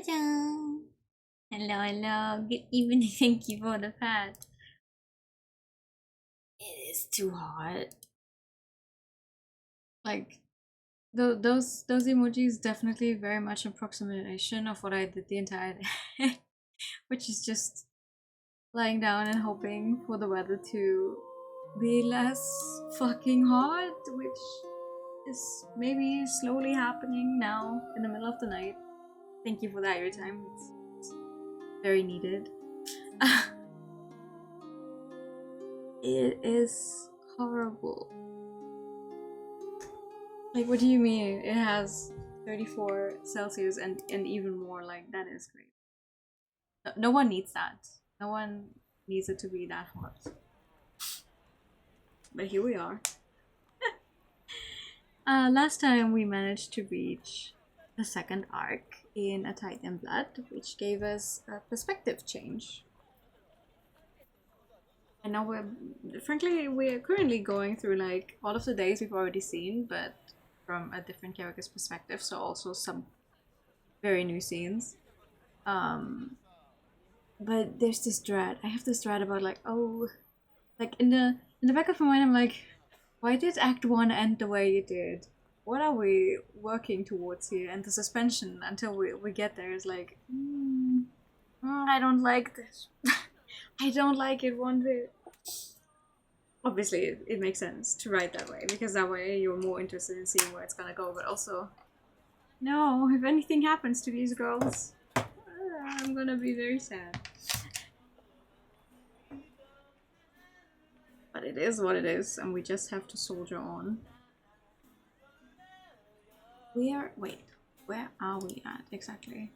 Hello, hello. Good evening. Thank you for the pat. It is too hot. Like those emojis definitely very much approximation of what I did the entire day, which is just lying down and hoping for the weather to be less fucking hot, which is maybe slowly happening now in the middle of the night. Thank you for that your time. It's very needed. It is horrible. Like, what do you mean? It has 34 Celsius and even more. Like, that is great. No one needs that. No one needs it to be that hot. But here we are. Last time we managed to reach the second arc in A Tithe in Blood, which gave us a perspective change. And now we're currently going through like all of the days we've already seen, but from a different character's perspective, so also some very new scenes. But there's this dread. I have this dread about like, oh, like in the back of my mind, I'm like, why did Act 1 end the way it did? What are we working towards here? And the suspension until we get there is like, I don't like this. I don't like it one bit. Obviously, it makes sense to write that way, because that way you're more interested in seeing where it's gonna go, but also, no, if anything happens to these girls, I'm gonna be very sad. But it is what it is, and we just have to soldier on. Wait, where are we at exactly?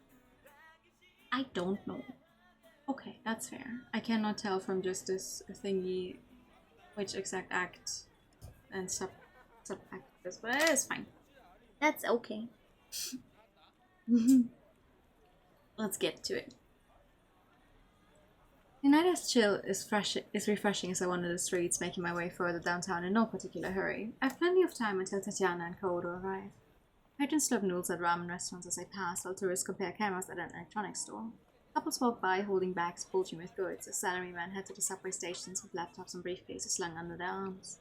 I don't know. Okay, that's fair. I cannot tell from just this thingy which exact act and sub act is, but it's fine. That's okay. Let's get to it. The night as chill is refreshing as I wander the streets, making my way further downtown in no particular hurry. I have plenty of time until Tatiana and Kodo arrive. Patrons slurp noodles at ramen restaurants as I pass, while tourists compare cameras at an electronics store. Couples walk by holding bags bulging with goods as salarymen head to the subway stations with laptops and briefcases slung under their arms.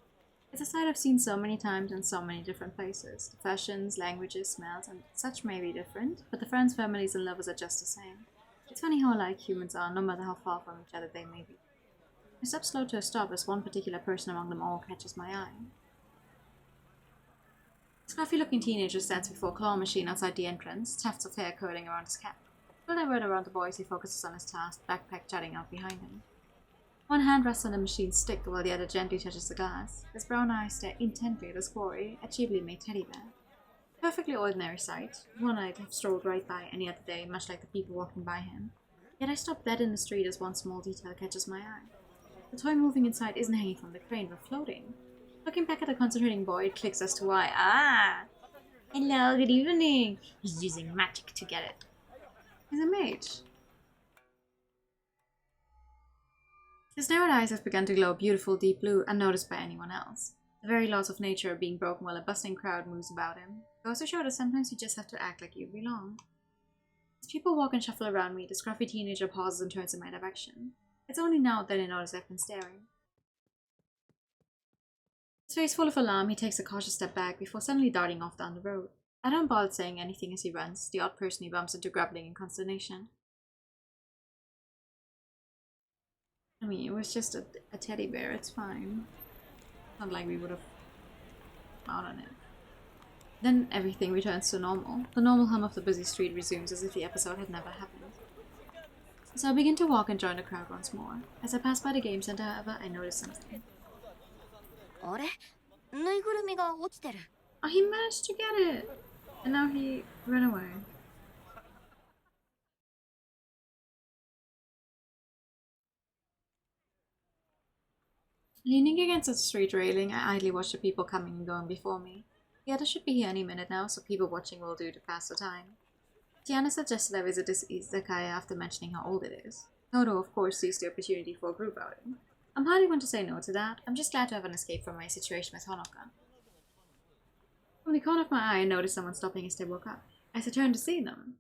It's a sight I've seen so many times in so many different places. The fashions, languages, smells, and such may be different, but the friends, families, and lovers are just the same. It's funny how alike humans are, no matter how far from each other they may be. I stop slow to a stop as one particular person among them all catches my eye. A scruffy-looking teenager stands before a claw machine outside the entrance, tufts of hair curling around his cap. Pulled word around the boy as he focuses on his task, backpack jutting out behind him. One hand rests on the machine's stick while the other gently touches the glass. His brown eyes stare intently at his quarry, a cheaply made teddy bear. Perfectly ordinary sight, one I'd have strolled right by any other day, much like the people walking by him. Yet I stop dead in the street as one small detail catches my eye. The toy moving inside isn't hanging from the crane, but floating. Looking back at the concentrating boy, it clicks as to why. Ah! Hello, good evening! He's using magic to get it. He's a mage. His narrowed eyes have begun to glow a beautiful deep blue, unnoticed by anyone else. The very laws of nature are being broken while a bustling crowd moves about him. Goes to show that sometimes you just have to act like you belong. As people walk and shuffle around me, the scruffy teenager pauses and turns in my direction. It's only now that I notice I've been staring. His face full of alarm, he takes a cautious step back before suddenly darting off down the road. I don't bother saying anything as he runs, the odd person he bumps into grumbling in consternation. I mean, it was just a teddy bear, it's fine. Not like we would have found on it. Then everything returns to normal. The normal hum of the busy street resumes as if the episode had never happened. So I begin to walk and join the crowd once more. As I pass by the game center, however, I notice something. Oh, he managed to get it! And now he ran away. Leaning against the street railing, I idly watch the people coming and going before me. The others should be here any minute now, so people watching will do to pass the time. Tiana suggested I visit this izakaya after mentioning how old it is. Todo, of course, sees the opportunity for a group outing. I'm hardly one to say no to that. I'm just glad to have an escape from my situation with Honoka. From the corner of my eye, I notice someone stopping as they walk up. As I turn to see them,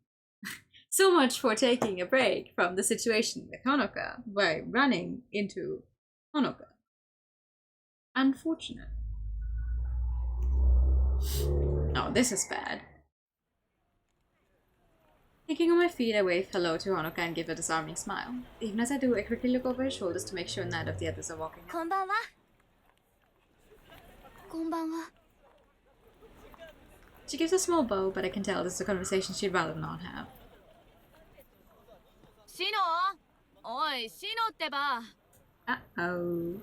So much for taking a break from the situation with Honoka by running into Honoka. Unfortunate. Oh, this is bad. Thinking on my feet, I wave hello to Honoka and give a disarming smile. Even as I do, I quickly look over his shoulders to make sure none of the others are walking up. Konbanwa. Konbanwa. She gives a small bow, but I can tell this is a conversation she'd rather not have. Shino! Oi, Shino ってば. Uh-oh.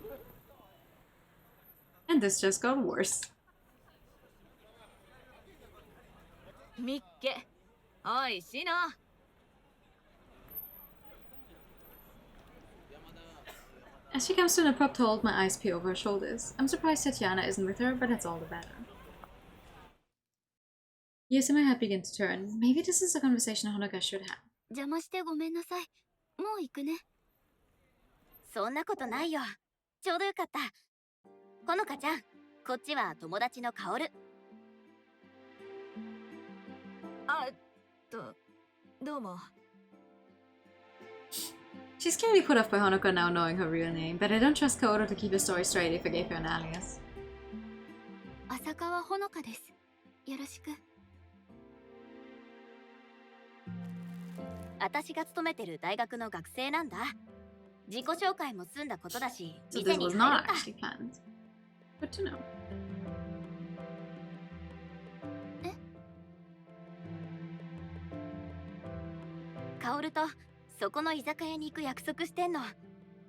And this just got worse. Mikke. Oi, Shino! As she comes to an abrupt halt, my eyes peer over her shoulders. I'm surprised Tatiana isn't with her, but that's all the better. Years in my head begin to turn. Maybe this is a conversation Honoka should have. 邪魔してごめんなさい。もう行くね。そんなことないよ。ちょうどよかった。ほのかちゃん、こっちは友達のカオル。どうも。She's clearly put off by Honoka now knowing her real name, but I don't trust Kaoru to keep her story straight if I gave her an alias. 浅川ほのかです。よろしく。私が勤めてる大学の学生なんだ。自己紹介も済んだことだし、 So 店 this に was 入ろう not か。 actually planned. Good to know. カオルとそこの居酒屋に行く約束してんの。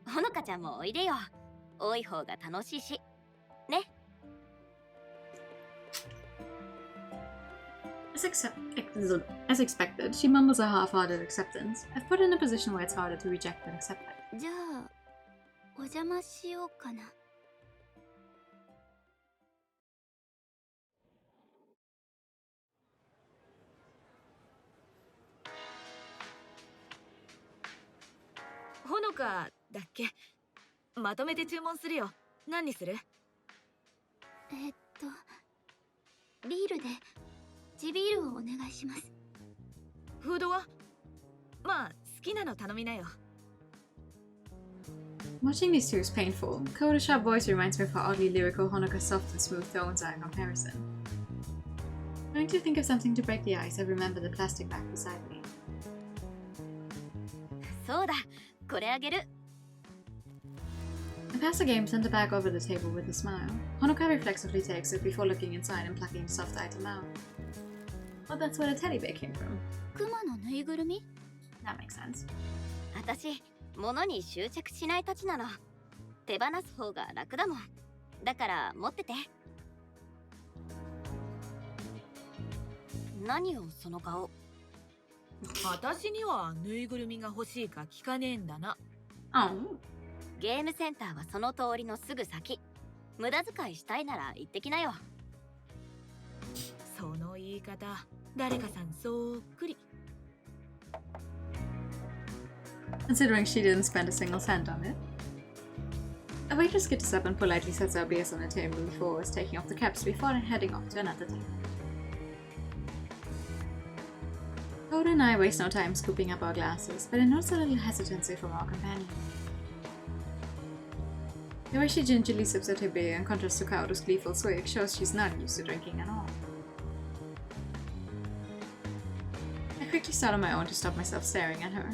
ほのかちゃんもおいでよ。多い方が楽しいし。ね。As expected, she mumbles a half-hearted acceptance. I've put her in a position where it's harder to reject than accept it. じゃあ、お邪魔しようかな。ほのかだっけ？まとめて注文するよ。何にする？ビールで地ビールをお願いします。フードは？まあ、好きなの頼みなよ。Watching these two is painful. Kaoru's sharp voice reminds me of how oddly lyrical Honoka's soft and smooth tones are in comparison. Trying to think of something to break the ice, I remember the plastic bag beside me. そうだ、これあげる。I pass the game, send the bag over the table with a smile. Honoka reflexively takes it before looking inside and plucking the soft item out. Oh, that's where the teddy bear came from. クマのぬいぐるみ？ That makes sense. 私、物に執着しないたちなの。手放す方が楽だもん。だから持ってて。何よ、その顔。私にはぬいぐるみが欲しいか聞かねえんだな。Oh. ゲームセンターはその通りのすぐ先。無駄遣いしたいなら行ってきなよ。その言い方、誰かさんそっくり。Considering she didn't spend a single cent on it. A waitress gets up and politely sets our beers on the table before us, taking off the caps before heading off to another table. Kaoru and I waste no time scooping up our glasses, but I notice a little hesitancy from our companion. The way she gingerly sips at her beer, in contrast to Kaoru's gleeful swig, shows she's not used to drinking at all. I quickly start on my own to stop myself staring at her.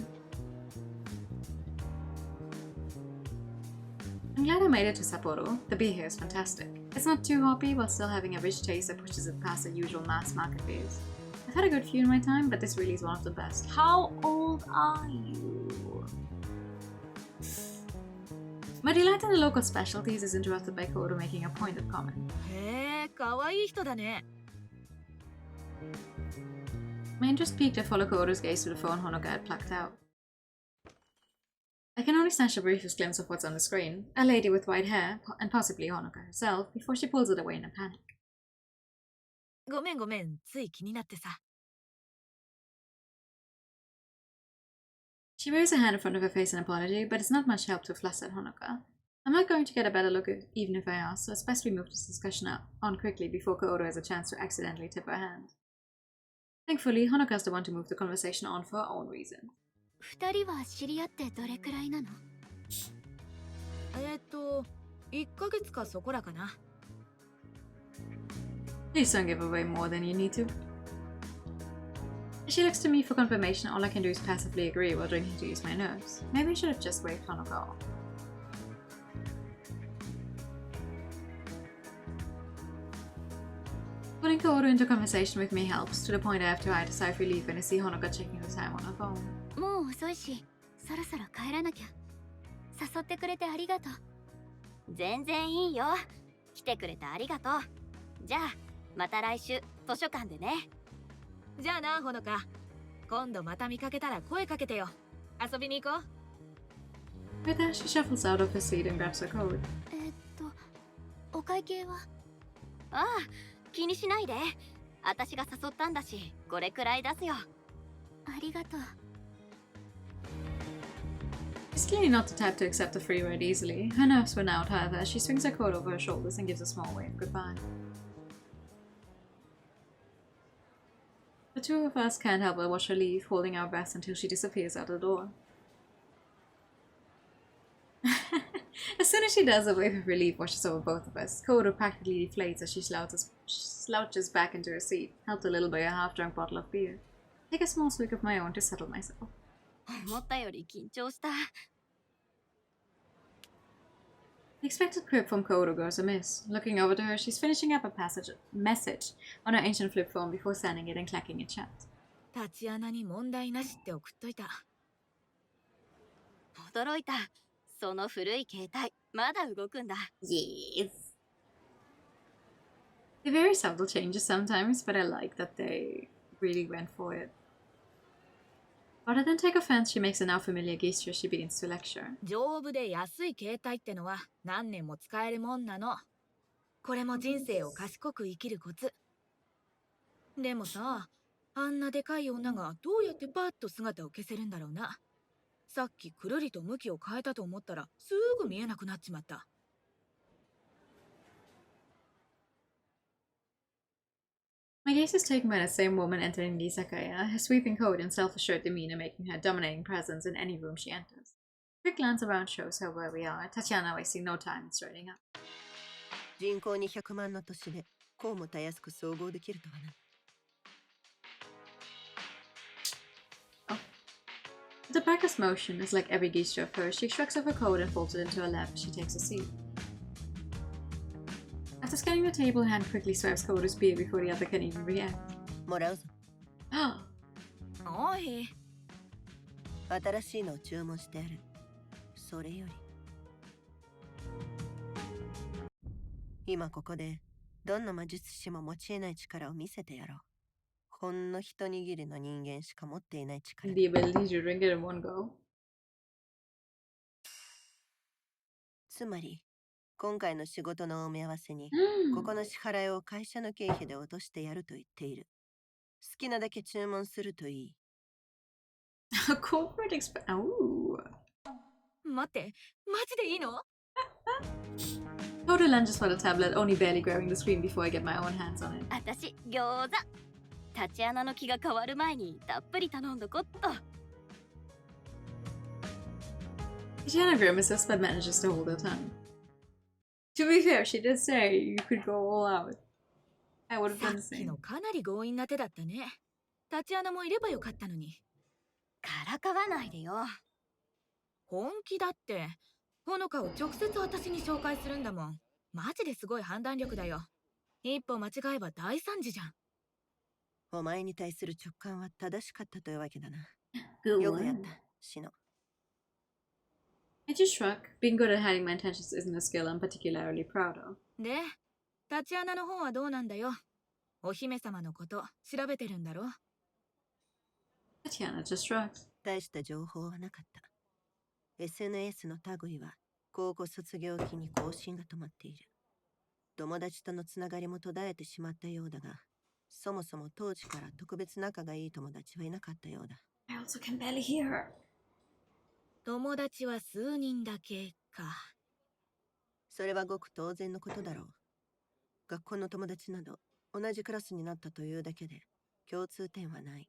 I'm glad I made it to Sapporo. The beer here is fantastic. It's not too hoppy while still having a rich taste that pushes it past the usual mass market beers. I've had a good few in my time, but this really is one of the best. How old are you? My delight in the local specialties is interrupted by Kaoru making a pointed comment. へえ、可愛い人だね。My interest peaked, I follow Kaoru's gaze to the phone Honoka had plucked out. I can only snatch a briefest glimpse of what's on the screen. A lady with white hair, and possibly Honoka herself, before she pulls it away in a panic. ごめんごめん、つい気になってさ。She raises a hand in front of her face in apology, but it's not much help to a flustered Honoka. I'm not going to get a better look even if I ask, so it's best we move this discussion on quickly before Kaoru has a chance to accidentally tip her hand. Thankfully, Honoka's the one to move the conversation on for her own reason. 二人は知り合ってどれくらいなの1ヶ月かそこらかな。Please don't give away more than you need to. As she looks to me for confirmation, all I can do is passively agree while drinking to ease my nerves. Maybe I should have just waved Honoka off. Putting Kaoru into conversation with me helps, to the point I have to hide a sigh of relief when I see Honoka checking the time on her phone. もう遅いし、そろそろ帰らなきゃ。誘ってくれてありがとう。全然いいよ。来てくれてありがとう。じゃあ、また来週、図書館でね。じゃあな、ほのか。今度また見かけたら声かけてよ。遊びに行こう。With that, she shuffles out of her seat and grabs her coat. お会計はああ、気にしないで。私が誘ったんだし、これくらい出すよ。ありがとう。She's clearly not the type to accept a free ride easily. Her nerves went out, however, as she swings her coat over her shoulders and gives a small wave goodbye. The two of us can't help but watch her leave, holding our breaths until she disappears out the door. As soon as she does, a wave of relief washes over both of us. Kodo practically deflates as she slouches back into her seat, helped a little by a half-drunk bottle of beer. Take a small swig of my own to settle myself. 思ったより緊張した。The expected quip from Kodo goes amiss. Looking over to her, she's finishing up a message on her ancient flip phone before sending it and clacking it shut. タチアナに問題なしって送っといた。驚いた。その古い携帯、まだ動くんだ。Yes. They're very subtle changes sometimes, but I like that they really went for it. Rather than take offense, she makes a now familiar gesture as she begins to lecture. 丈夫で安い携帯ってのは何年も使えるもんなの。これも人生を賢く生きるコツ。でもさ、あんなでかい女がどうやってパッと姿を消せるんだろうな。さっきくるりと向きを変えたと思ったらすぐ見えなくなっちまった。My gaze is taken by the same woman entering the izakaya, her sweeping coat and self-assured demeanor making her a dominating presence in any room she enters. A quick glance around shows her where we are, Tatiana wasting no time in straightening up. 人口200万の都市でこうもたやすく総合できるとはな。With a backless motion, as like every gesture of hers, she shrugs off her coat and folds it into her lap as she takes a seat. After scanning the table, her hand quickly swipes Kodo's beer before the other can even react. もらうぞ。おい。新しいのを注文してある。それより。今ここでどんな魔術師も持ち得ない力を見せてやろう。ほんの一握りの人間しか持っていない力。 The ability to drink it in one go. つまり、今回の仕事のお目合わせに、ここの支払いを会社の経費で落としてやると言っている。好きなだけ注文するといい。Corporate Ooh. 待って、マジでいいのKodo lunges for the tablet, only barely grabbing the screen before I get my own hands on it. 私、餃子。タチアナの気が変わる前にたっぷり頼んどこっと。Tatiana grimaces but manages to hold her tongue. To be fair, she did say you could go all out. I would have さ done っ the き same. のかなり強引な手だったね。タチアナもいればよかったのに。からかわないでよ。本気だって。ほのかを直接私に紹介するんだもん。マジですごい判断力だよ。一歩間違えば大惨事じゃん。お前に対する直感は正しかったというわけだな。 Good よくやっ one. た、シノ。I just shrug. Being good at hiding my intentions isn't a skill I'm particularly proud of. で、タチアナの方はどうなんだよ。お姫様のこと調べてるんだろ。 Tatiana just shrugs. 大した情報はなかった。SNS の類は高校卒業を機に更新が止まっている。友達とのつながりも途絶えてしまったようだが、そもそも当時から特別仲がいい友達はいなかったようだ。I also can barely hear her. 友達は数人だけか。それはごく当然のことだろう。学校の友達など同じクラスになったというだけで共通点はない。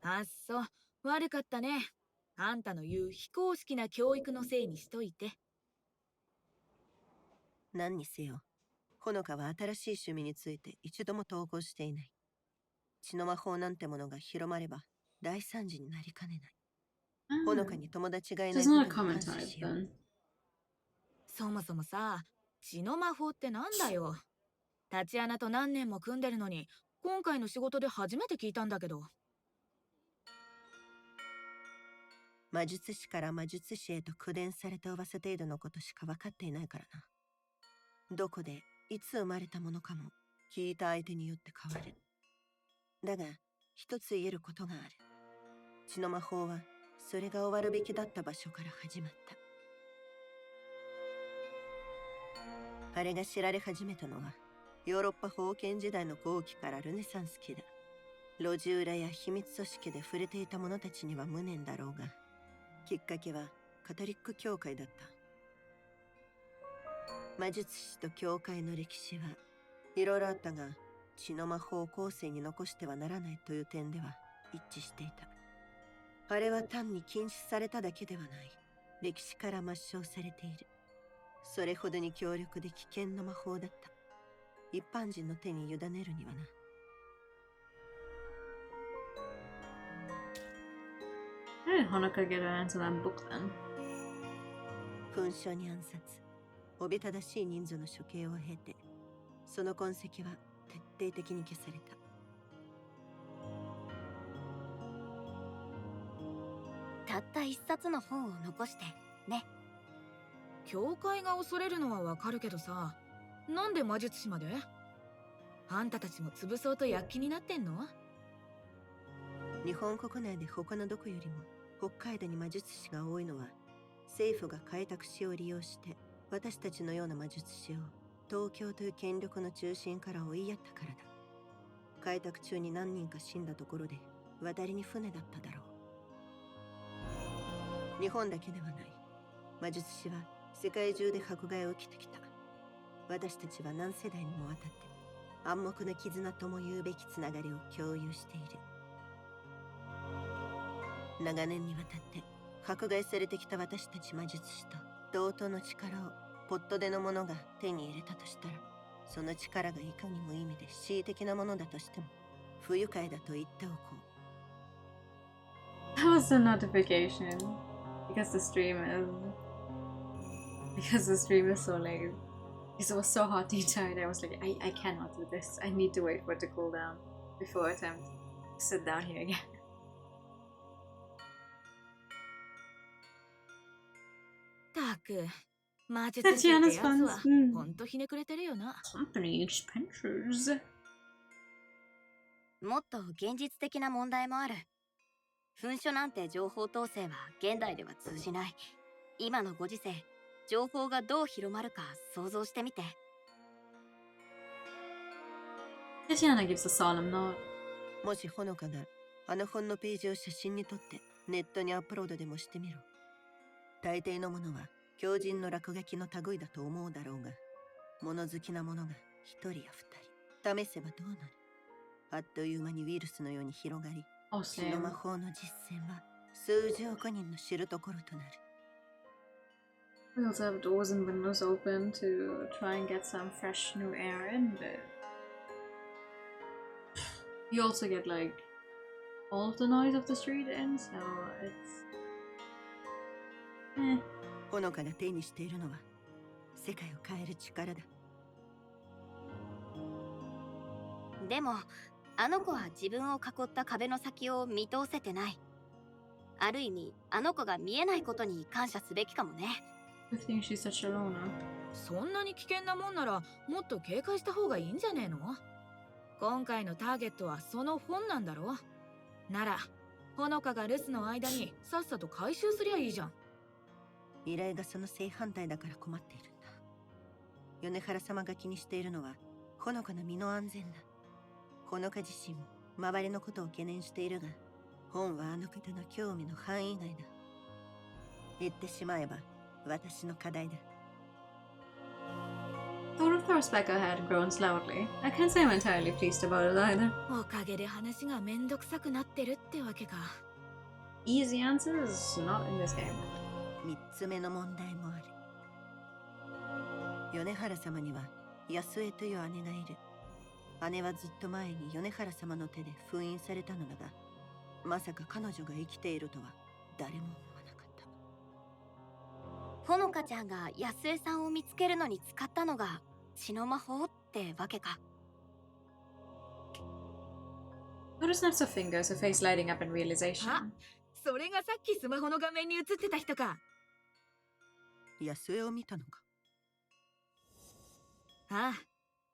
あっそ、悪かったね。あんたの言う非公式な教育のせいにしといて。何にせよ、ほのかは新しい趣味について一度も投稿していない。血の魔法なんてものが広まれば大惨事になりかねない。ほのかに友達がいない She's こ not a とに common 感謝 type しよう。 then. そもそもさ、血の魔法ってなんだよ。タチアナと何年も組んでるのに、今回の仕事で初めて聞いたんだけど。魔術師から魔術師へと口伝された噂程度のことしか分かっていないからな。どこでいつ生まれたものかも聞いた相手によって変わる。だが一つ言えることがある。血の魔法はそれが終わるべきだった場所から始まった。あれが知られ始めたのはヨーロッパ封建時代の後期からルネサンス期だ。路地裏や秘密組織で触れていた者たちには無念だろうが、きっかけはカトリック教会だった。魔術師と教会の歴史はいろいろあったが、血の魔法を後世に残してはならないという点では一致していた。あれは単に禁止されただけではない。歴史から抹消されている。それほどに強力で危険な魔法だった。一般人の手に委ねるにはな。How did Honoka get her into that book then? 勲章に暗殺、おびただしい人数の処刑を経て、その痕跡は徹底的に消された。たった一冊の本を残してね。教会が恐れるのはわかるけどさ、なんで魔術師まで？あんたたちも潰そうと躍起になってんの？日本国内で他のどこよりも北海道に魔術師が多いのは、政府が開拓使を利用して私たちのような魔術師を東京という権力の中心から追いやったからだ。開拓中に何人か死んだところで渡りに船だっただろう。日本だけではない。魔術師は世界中で迫害を受けてきた。私たちは何世代にもわたって暗黙の絆とも言うべきつながりを共有している。長年にわたって迫害されてきた私たち魔術師と同等の力をポットでの者が手に入れたとしたら、その力がいかにも意味で恣意的なものだとしても不愉快だと言っておこう。 That was a notification because the stream is so late. Because it was so hot inside, I was like, I cannot do this. I need to wait for it to cool down before I attempt to sit down here again. たく、魔術師ってやつは Tatiana's fun. ほんとひねくれてるよな。 Company expenditures. もっと現実的な問題もある。噴書なんて情報統制は現代では通じない。今のご時世、情報がどう広まるか想像してみて。Tatiana gives a solemn nod. もしほのかがあの本のページを写真に撮ってネットにアップロードでもしてみろ。大抵のものは狂人の落書きの類だと思うだろうが、物好きな者が一人や二人試せばどうなる。あっという間にウイルスのように広がり、 Oh, 血の same. 魔法の実践は数十億人の知るところとなる。 We also have doors and windows open to try and get some fresh new air in, but you also get like all of the noise of the street in, so it's eh. ほのかが手にしているのは世界を変える力だ。でも、あの子は自分を囲った壁の先を見通せてない。ある意味、あの子が見えないことに感謝すべきかもね。I think she's such a loner. そんなに危険なもんならもっと警戒した方がいいんじゃねえの？今回のターゲットはその本なんだろ？なら、ほのかが留守の間にさっさと回収すりゃいいじゃん。依頼がその正反対だから困っているんだ。米原様が気にしているのはほのかの身の安全だ。ほのか自身も周りのことを懸念しているが、本はあの方の興味の範囲外だ。言ってしまえば私の課題だ。Sora throws back her head and groans loudly. I can't say I'm entirely pleased about it either. おかげで話がめんどくさくなってるってわけか。Easy answers, not in this game. 3つ目の問題もある。米原様には安江という姉がいる。姉はずっと前に米原様の手で封印されたのだが、まさか彼女が生きているとは誰も思わなかった。ほのかちゃんが安江さんを見つけるのに使ったのが血の魔法ってわけか。Sora snaps her fingers, her face lighting up in realization. あ、それがさっきスマホの画面に映ってた人か。安江を見たのか。ああ、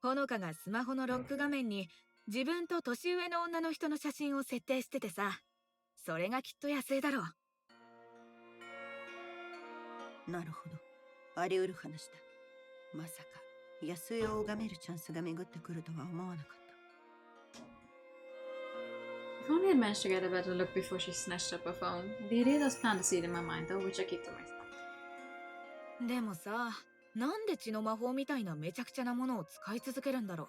ほのかがスマホのロック画面に自分と年上の女の人の写真を設定しててさ、それがきっと安江だろう。なるほど。あり得る話だ。まさか安江を拝めるチャンスが巡ってくるとは思わなかった。If only I'd managed to get a better look before she snatched up her phone. The idea does plant a seed in my mind though, which I keep to myself. でもさ、なんで血の魔法みたいなめちゃくちゃなものを使い続けるんだろ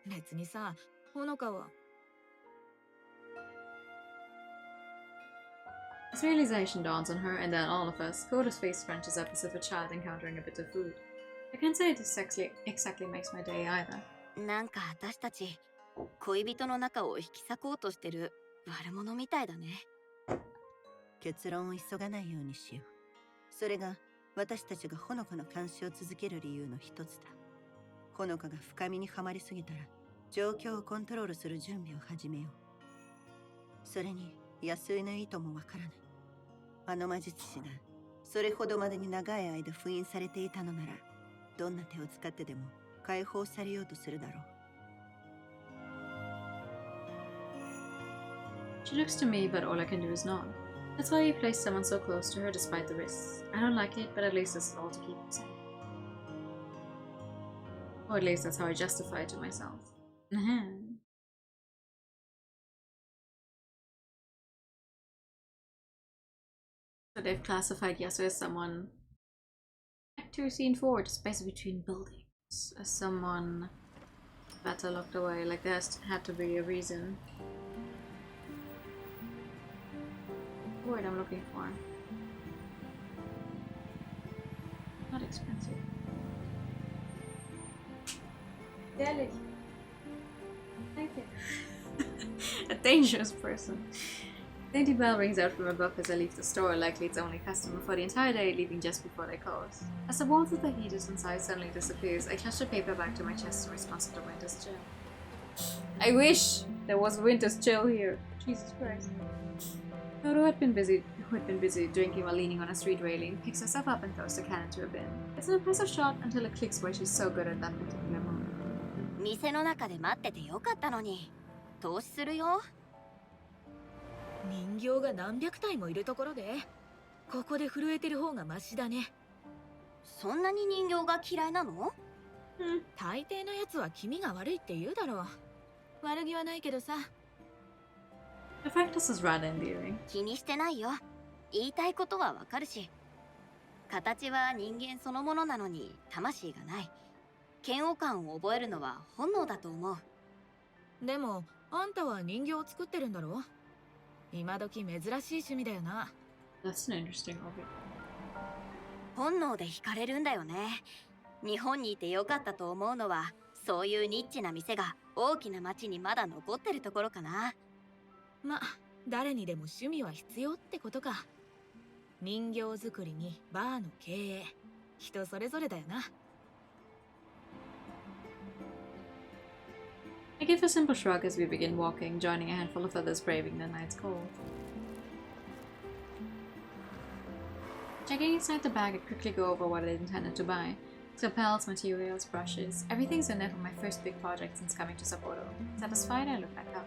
う。別にさ、ほのかは。This realization dawns on her and then all of us. Koda's face scrunches up as if a child encountering a bit of food. I can't say it exactly makes my day either. なんか私たち恋人の仲を引き裂こうとしてる悪者みたいだね。結論を急がないようにしよう。それが私たちがほのかの監視を続ける理由の一つだ。ほのかが深みにはまりすぎたら状況をコントロールする準備を始めよう。それに安井の意図もわからない。あの魔術師がそれほどまでに長い間封印されていたのなら、どんな手を使ってでも解放されようとするだろう。She looks to me, but all I can do is nod. That's why he placed someone so close to her despite the risks. I don't like it, but at least this is all to keep him safe. Or at least that's how I justify it to myself. So they've classified Yasuo as someone. Back to scene 4, just space between buildings. As someone better locked away, like there had to be a reason. Word I'm looking for. Not expensive. Deli. Thank you. A dangerous person. Dainty bell rings out from above as I leave the store, likely its only customer for the entire day, leaving just before they close. As the warmth of the heaters inside suddenly disappears, I clutch the paper back to my chest in response to the winter's chill. I wish there was winter's chill here. Jesus Christ. Toto, who had been busy drinking while leaning on a street railing, picks herself up and throws the can into a bin. It's an impressive shot until it clicks why she's so good at that particular moment. 店の中で待っててよかったのに。投資するよ。人形が何百体もいるところで、ここで震えてる方がマシだね。そんなに人形が嫌いなの？大抵のやつは気味が悪いって言うだろう。悪気はないけどさ。The practice is rather endearing. 気にしてないよ。言いたいことはわかるし。形は人間そのものなのに魂がない。嫌悪感を覚えるのは本能だと思う。でもあんたは人形を作ってるんだろ？今時珍しい趣味だよな。That's an interesting hobby. 本能で惹かれるんだよね。日本にいてよかったと思うのは、そういうニッチな店が大きな町にまだ残ってるところかな。ま、誰にでも趣味は必要ってことか。人形作りにバーの経営、人それぞれだよな。I give a simple shrug as we begin walking, joining a handful of others braving the night's cold. Checking inside the bag, I quickly go over what I intended to buy. So pals, materials, brushes, everything's in there for my first big project since coming to Sapporo. Satisfied, I look back up.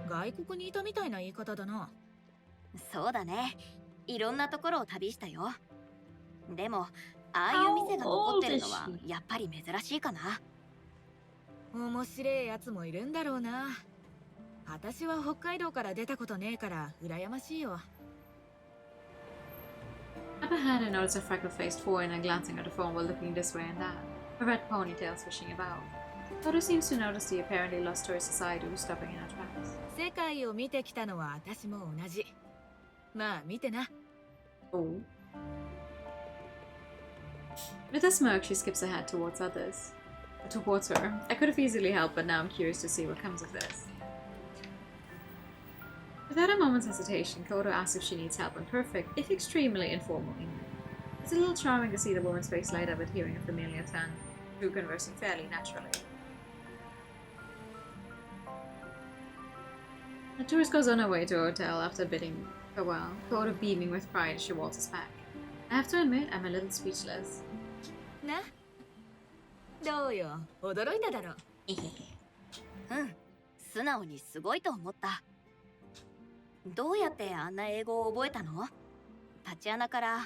外国にいたみたいな言い方だな。そうだね。いろんなところを旅したよ。でも、ああいう店が残ってるのはやっぱり珍しいかな。面白いやつもいるんだろうな。私は北海道から出たことねえから羨ましいよ。Up ahead, I notice a freckle-faced foreigner glancing at the phone while looking this way and that. her red ponytail swishing about. Toto seems to notice the apparently lost tourist society who's stopping in her tracks. 世界を見てきたのは私も同じ。まあ見てな。Oh. With a smirk, she skips ahead towards others. Towards her. I could have easily helped, but now I'm curious to see what comes of this. Without a moment's hesitation, Kodo asks if she needs help in perfect, if extremely informal English. It's a little charming to see the woman's face light up at hearing a familiar tongue, who conversing fairly naturally. The tourist goes on her way to a hotel after bidding farewell, Kodo beaming with pride as she waltzes back. I have to admit, I'm a little speechless. な、どうよ、驚いただろ。うん、素直にすごいと思った。どうやってあんな英語を覚えたの？タチアナから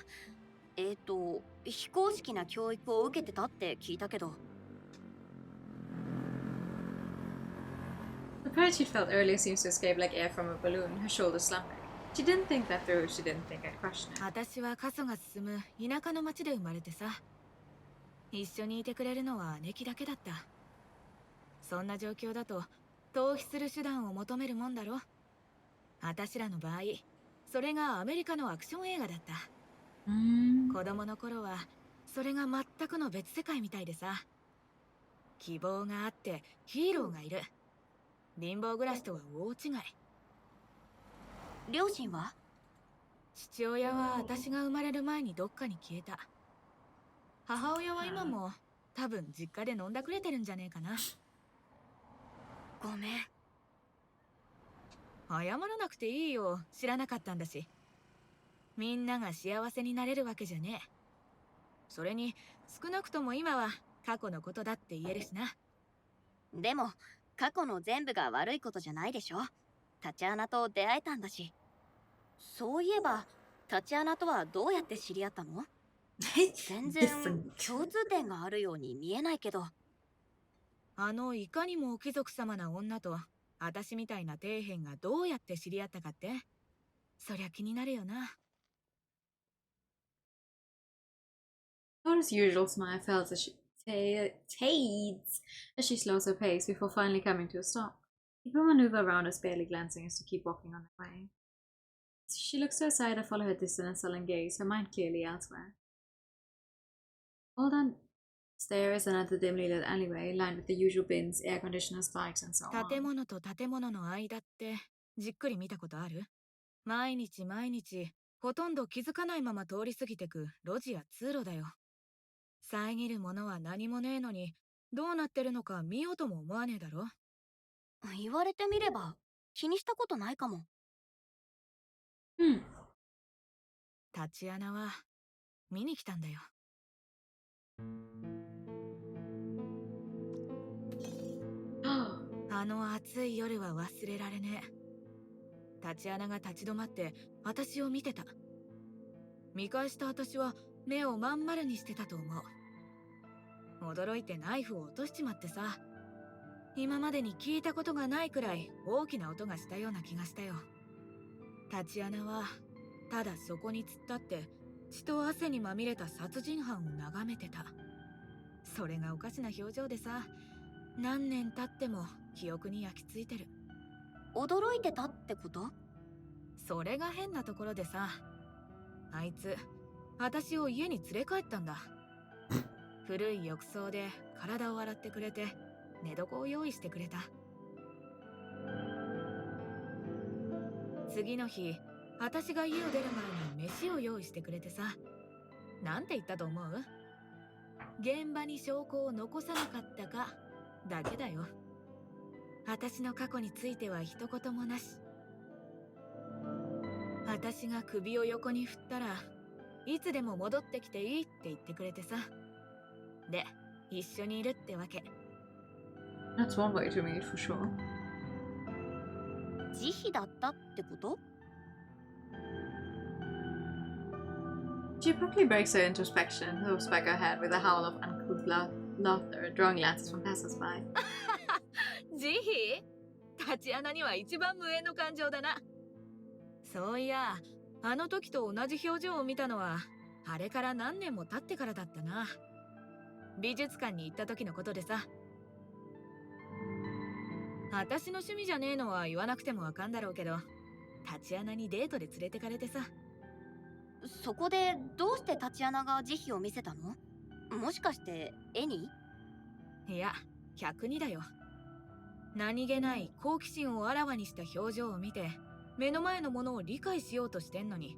非公式な教育を受けてたって聞いたけど。The pride she'd felt earlier seems to escape like air from a balloon, her shoulders slumping. She didn't think that through, she didn't think I'd question it. 私は過疎が進む田舎の町で生まれてさ。一緒にいてくれるのは姉貴だけだった。そんな状況だと逃避する手段を求めるもんだろ。私らの場合、それがアメリカのアクション映画だった。子供の頃はそれが全くの別世界みたいでさ。希望があってヒーローがいる。貧乏暮らしとは大違い。両親は？父親は私が生まれる前にどっかに消えた。母親は今も多分実家で飲んだくれてるんじゃねえかな。ごめん。謝らなくていいよ、知らなかったんだし。みんなが幸せになれるわけじゃねえ。それに少なくとも今は過去のことだって言えるしな。でも過去の全部が悪いことじゃないでしょ。タチアナと出会えたんだし。そういえばタチアナとはどうやって知り合ったの？全然共通点があるように見えないけど。いかにも貴族様な女と私みたいな底辺がどうやって知り合ったかって、そりゃ気になるよな。Kodo's usual smile fades as she slows her pace before finally coming to a stop. People maneuver around us, barely glancing as to keep walking on their way. As she looks to her side, I follow her distant and sullen gaze, her mind clearly elsewhere. All downstairs is another dimly lit alleyway, lined with the usual bins, air conditioners, bikes, and so on. 建物と建物の間ってじっくり見たことある？毎日ほとんど気づかないまま通り過ぎてく路地や通路だよ。遮るものは何もねえのに、どうなってるのか見ようとも思わねえだろ。言われてみれば気にしたことないかも。タチアナは見に来たんだよ。あの暑い夜は忘れられねえ。タチアナが立ち止まって私を見てた。見返した私は目をまん丸にしてたと思う。驚いてナイフを落としちまってさ。今までに聞いたことがないくらい大きな音がしたような気がしたよ。タチアナはただそこに突っ立って血と汗にまみれた殺人犯を眺めてた。それがおかしな表情でさ、何年経っても記憶に焼き付いてる。驚いてたってこと？それが変なところでさ、あいつ私を家に連れ帰ったんだ。古い浴槽で体を洗ってくれて寝床を用意してくれた。次の日、私が家を出る前に飯を用意してくれてさ。なんて言ったと思う？現場に証拠を残さなかったかだけだよ。私の過去については一言もなし。私が首を横に振ったらいつでも戻ってきていいって言ってくれてさ。で、一緒にいるってわけ。That's one way to meet for sure. 慈悲だったってこと？ She abruptly breaks her introspection, throws back her head with a howl of uncouth laughter, drawing glances from passers-by. 慈悲？タチアナには一番無縁の感情だな。そういや、あの時と同じ表情を見たのはあれから何年も経ってからだったな。美術館に行った時のことでさ。私の趣味じゃねえのは言わなくてもわかんだろうけど、タチアナにデートで連れてかれてさ。そこでどうしてタチアナが慈悲を見せたの？もしかして絵に？いや、客にだよ。何気ない好奇心をあらわにした表情を見て、目の前のものを理解しようとしてんのに、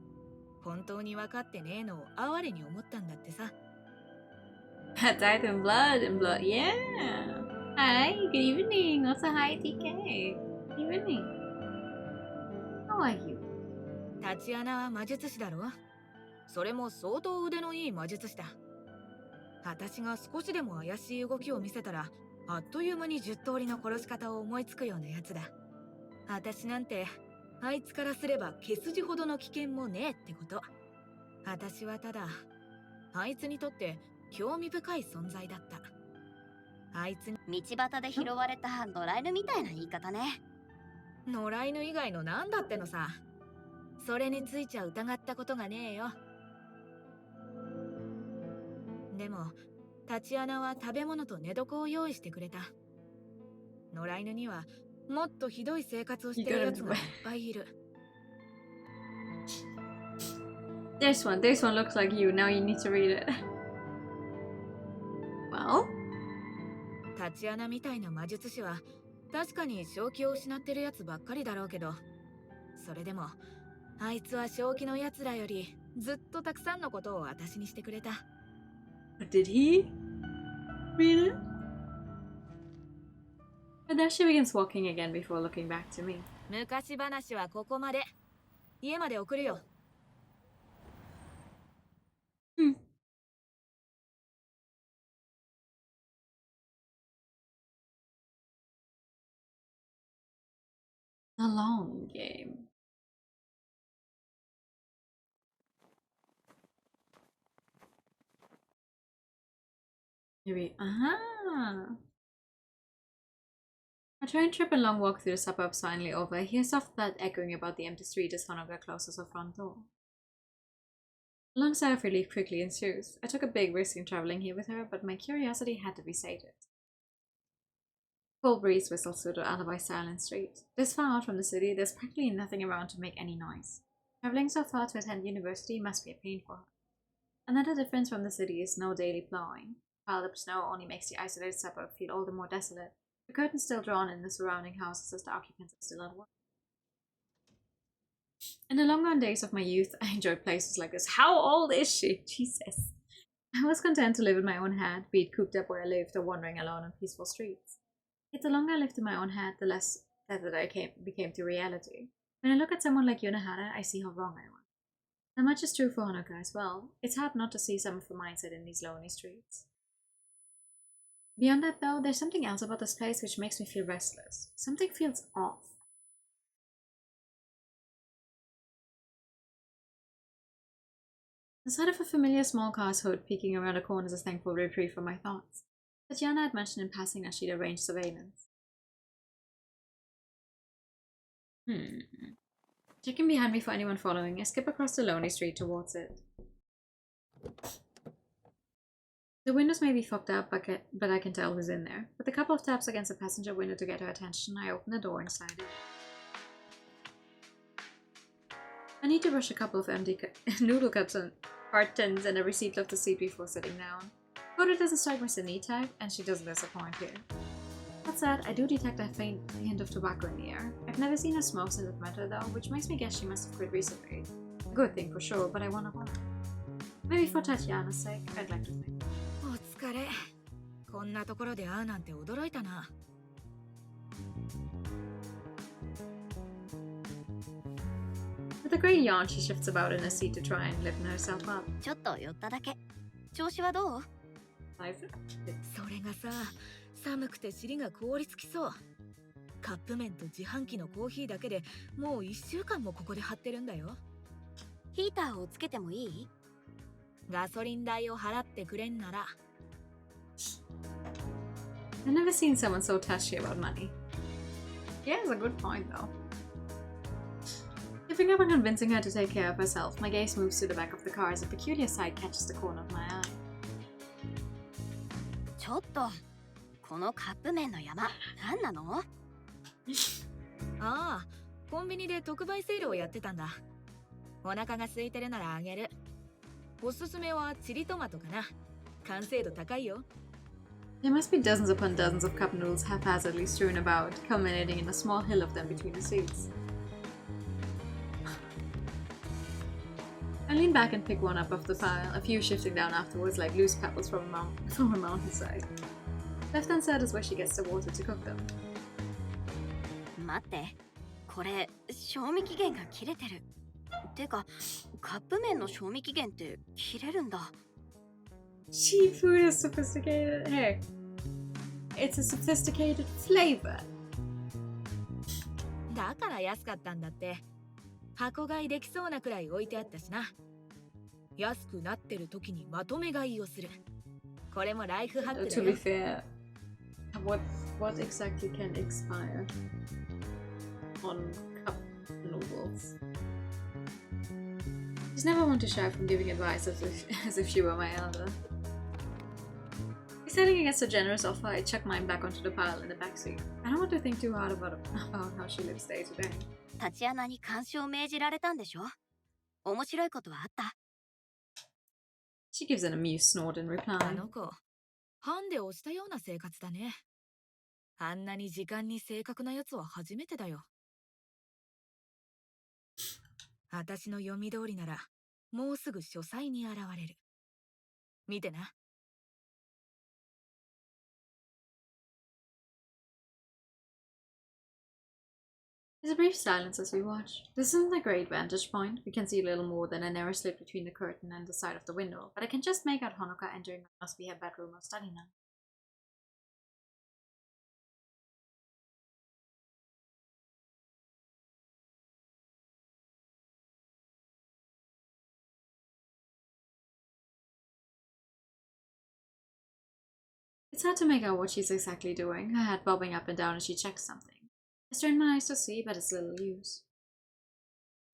本当に分かってねえのを哀れに思ったんだってさ。Tithe and blood, yeah! Hi, good evening! Also, hi, TK! Good evening! How are you? タチアナは魔術師だろ？それも相当腕のいい魔術師だ。私が少しでも怪しい動きを見せたら、あっという間に10通りの殺し方を思いつくようなやつだ。私なんて、あいつからすれば毛筋ほどの危険もねえってこと。私はただ、あいつにとって興味深い存在だった。あいつに道端で拾われた野良犬みたいな言い方ね。野良犬以外のなんだってのさ。それについちゃ疑ったことがねえよ。でも、タチアナは食べ物と寝床を用意してくれた。野良犬にはもっとひどい生活をしてるやつがいっぱいいる。This one looks like you. Now you need to read it. Well? タチアナみたいな魔術師は確かに正気を失ってるやつばっかりだろうけど、それでもあいつは正気のやつらよりずっとたくさんのことを私にしてくれた。But did he? Read it? But then she begins walking again before looking back to me. 昔話はここまで。家まで送るよ。A long game. Maybe. Aha! A train trip and long walk through the suburbs finally over. I hear soft blood echoing about the empty street as Honoka closes her front door. A long sigh of relief quickly ensues. I took a big risk in traveling here with her, but my curiosity had to be sated. Cold breeze whistles through the alibi-silent street. This far out from the city, there's practically nothing around to make any noise. Traveling so far to attend university must be a pain for her. Another difference from the city is no daily plowing. Piled up snow only makes the isolated suburb feel all the more desolate. The curtains still drawn in the surrounding houses as the occupants are still at work. In the long gone days of my youth, I enjoyed places like this. How old is she? Jesus. I was content to live in my own head, be it cooped up where I lived or wandering alone on peaceful streets. Yet the longer I lived in my own head, the less tethered I became to reality. When I look at someone like Yonahara, I see how wrong I was. And much is true for Honoka as well. It's hard not to see some of the mindset in these lonely streets. Beyond that though, there's something else about this place which makes me feel restless. Something feels off. The sight of a familiar small car's hood peeking around a corner is a thankful reprieve from my thoughts. Tatiana had mentioned in passing that she'd arranged surveillance. Checking behind me for anyone following, I skip across the lonely street towards it. The windows may be fogged up, but I can tell who's in there. With a couple of taps against the passenger window to get her attention, I open the door and slide in. I need to brush a couple of empty noodle cartons and a receipt off the seat before sitting down. Hoda doesn't strike my Sydney type, and she doesn't disappoint here. That said, I do detect a faint hint of tobacco in the air. I've never seen her smoke since I've met her though, which makes me guess she must have quit recently. A good thing for sure, but I wonder why. Maybe for Tatiana's sake, I'd like to think. お疲れ。こんなところで会うなんて驚いたな。With a great yawn, she shifts about in her seat to try and lift herself up. ちょっと寄っただけ。調子はどう？それがさ、寒くて尻が凍りつきそう。カップ麺と自販機のコーヒーだけでもう1週間もここで張ってるんだよ。ヒーターをつけてもいい？ガソリン代を払ってくれんなら。I've never seen someone so touchy about money. He has a good point though. Giving up on convincing her to take care of herself, my gaze moves to the back of the car as a peculiar sight catches the corner of my eye. ちょっとこのカップ麺の山何なの？ああ、コンビニで特売セールをやってたんだ。お腹が空いてるならあげる。おすすめはチリトマトかな。完成度高いよ。There must be dozens upon dozens of cup noodles haphazardly strewn about, culminating in a small hill of them between the seats. I lean back and pick one up off the pile, a few shifting down afterwards like loose pebbles from a mountainside. Left hand side is where she gets the water to cook them. 待って、これ賞味期限が切れてる。てか、カップ麺の賞味期限って切れるんだ。Cheap food is sophisticated. Hey, it's a sophisticated flavor. だから安かったんだって。箱買いできそうなくらい置いてあったしな。安くなってる時にまとめ買いをする。これもライフハックだ To よ。 be fair, what exactly can expire on cup noodles? She's never one to shy from giving advice as if she were my elder. Deciding against a generous offer, I chuck mine back onto the pile in the backseat. I don't want to think too hard about how she lives day to day. タチアナに監視を命じられたんでしょ？面白いことはあった？ She gives an amused snort in あ reply. の子、ハンデをしたような生活だね。あんなに時間に正確なやつは初めてだよ。私の読み通りなら、もうすぐ書斎に現れる。見てな。There's a brief silence as we watch. This isn't a great vantage point. We can see a little more than a narrow slit between the curtain and the side of the window, but I can just make out Honoka entering what must be her bedroom or study now. It's hard to make out what she's exactly doing, her head bobbing up and down as she checks something. I strain my eyes to see, but it's little use.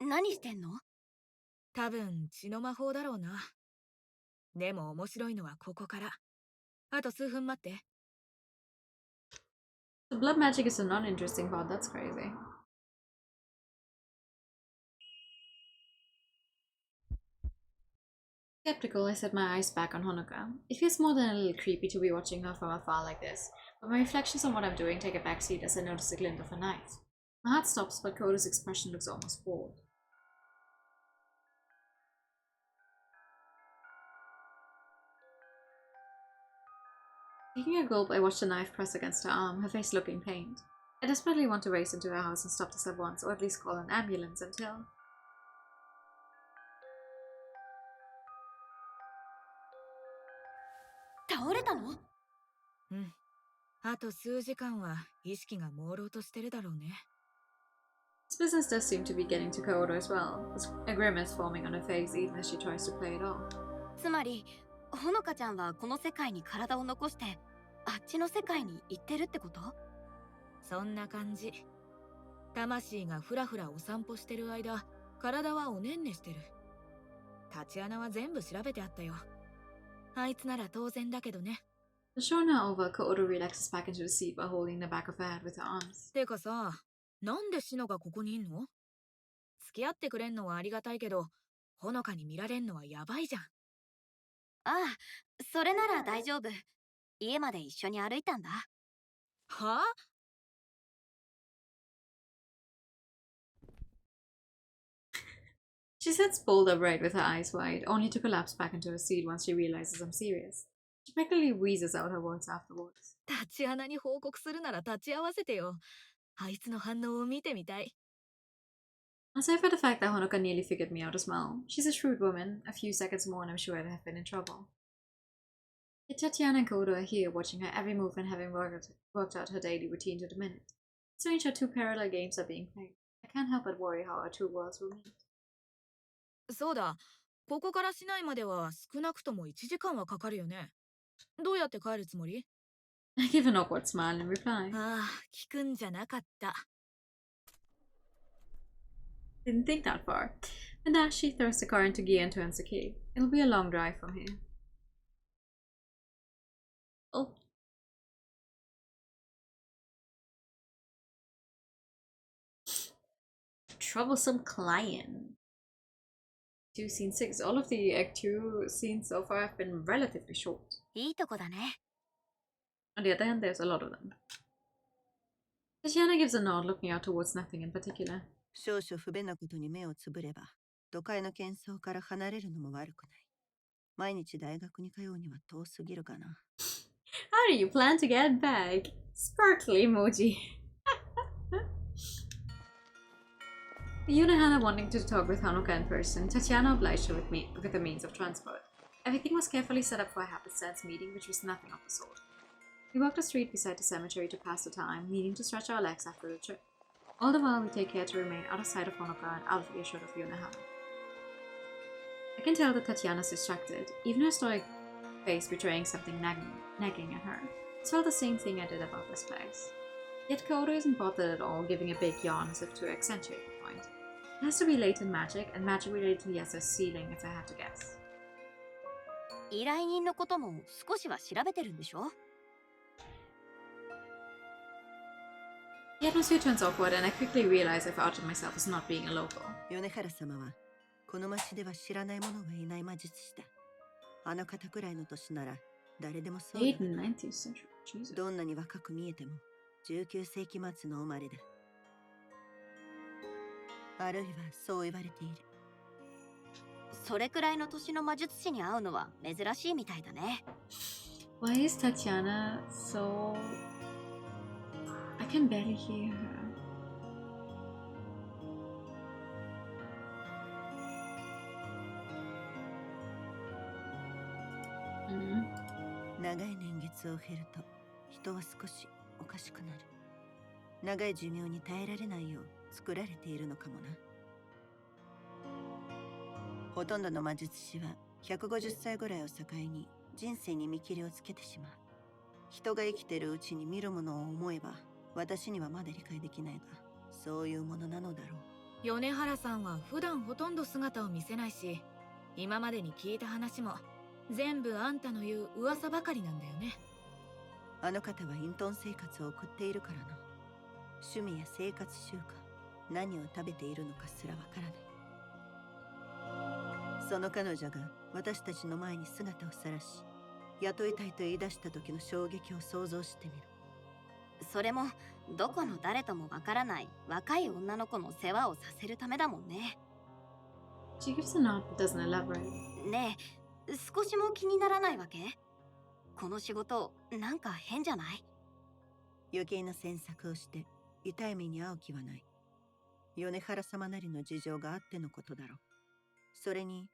何してんの？多分血の魔法だろうな。でも面白いのはここから。あと数分待って。The blood magic is a non-interesting part, that's crazy. Skeptical, I set my eyes back on Honoka. It feels more than a little creepy to be watching her from afar like this, but my reflections on what I'm doing take a backseat as I notice a glint of a knife. My heart stops, but Kodo's expression looks almost bored. Taking a gulp, I watch the knife press against her arm, her face looking pained. I desperately want to race into her house and stop this at once, or at least call an ambulance until... 倒れたの？うん。あと数時間は意識が朦朧としてるだろうね。This business does seem to be getting to Kodo as well, with a grimace forming on her face even as she tries to play it off. つまり、ほのかちゃんはこの世界に体を残して、あっちの世界に行ってるってこと？そんな感じ。魂がふらふらお散歩してる間、体はおねんねしてる。立ち穴は全部調べてあったよ。あいつなら当然だけどね。The show now over, Kodo relaxes back into the seat while holding the back of her head with her arms. てかさ、なんでシノがここにいんの？付き合ってくれんのはありがたいけど、ほのかに見られんのはやばいじゃん。ああ、それなら大丈夫。家まで一緒に歩いたんだ。はあ？She sits bolt upright with her eyes wide, only to collapse back into her seat once she realizes I'm serious. She practically wheezes out her words afterwards. 立ち穴に報告するなら立ち会わせてよ。あいつの反応を見てみたい。Aside for the fact that Honoka nearly figured me out as well, she's a shrewd woman. A few seconds more and I'm sure I'd have been in trouble. Yet Tatiana and Kodo are here, watching her every move and having worked out her daily routine to the minute. It's strange how two parallel games are being played. I can't help but worry how our two worlds will meet. そうだ、ここから市内までは少なくとも1時間はかかるよね。どうやって帰るつもり？ I give an awkward smile in reply. ああ、聞くんじゃなかった。Didn't think that far. With that, she throws the car into gear and turns the key. It'll be a long drive from here. Oh, troublesome client. 2 scene 6. All of the Act 2 scenes so far have been relatively short. いいとこだね。 On the other hand, there's a lot of them. Tatiana gives a nod, looking out towards nothing in particular. 少々不便なことに目をつぶれば、都会の喧騒から離れるのも悪くない。毎日大学に通うには遠すぎるかな。How do you plan to get back? Sparkly emoji. Yuna Hana wanting to talk with Hanuka in person, Tatiana obliged her with the means of transport. Everything was carefully set up for a happenstance meeting, which was nothing of the sort. We walked the street beside the cemetery to pass the time, needing to stretch our legs after the trip. All the while, we take care to remain out of sight of Hanuka and out of earshot of Yuna Hana. I can tell that Tatiana's distracted, even her stoic face betraying something nagging at her. It's all the same thing I did about this place. Yet Kaoru isn't bothered at all, giving a big yawn as if to accentuate the point. It has to be latent magic, and magic related to Yasa's ceiling if I had to guess. 依頼人のことも少しは調べてるんでしょ？ The atmosphere turns awkward, and I quickly realize I've outed myself as not being a local. 米原様は、この町では知らない者がいない魔術師だ。あの方くらいの年なら、誰でもそうだ。 Late 19th century. Jesus. どんなに若く見えても、19世紀末の生まれだ。あるいはそう言われている。それくらいの年の魔術師に会うのは珍しいみたいだね。 Why is Tatiana so... I can barely hear her. Mm. 長い年月を経ると、人は少しおかしくなる。長い寿命に耐えられないよう作られているのかもな。ほとんどの魔術師は150歳ぐらいを境に人生に見切りをつけてしまう。人が生きてるうちに見るものを思えば、私にはまだ理解できないが、そういうものなのだろう。米原さんは普段ほとんど姿を見せないし、今までに聞いた話も全部あんたの言う噂ばかりなんだよね。あの方は隠遁生活を送っているからな。趣味や生活習慣、何を食べているのかすらわからない。その彼女が私たちの前に姿を晒し、雇いたいと言い出した時の衝撃を想像してみる。それもどこの誰ともわからない若い女の子の世話をさせるためだもんね。 She gives a nod but doesn't elaborate. ねえ、少しも気にならないわけ？この仕事なんか変じゃない？余計な詮索をして痛い目に遭う気はない。米原様なりの事情があってのことだろう。それに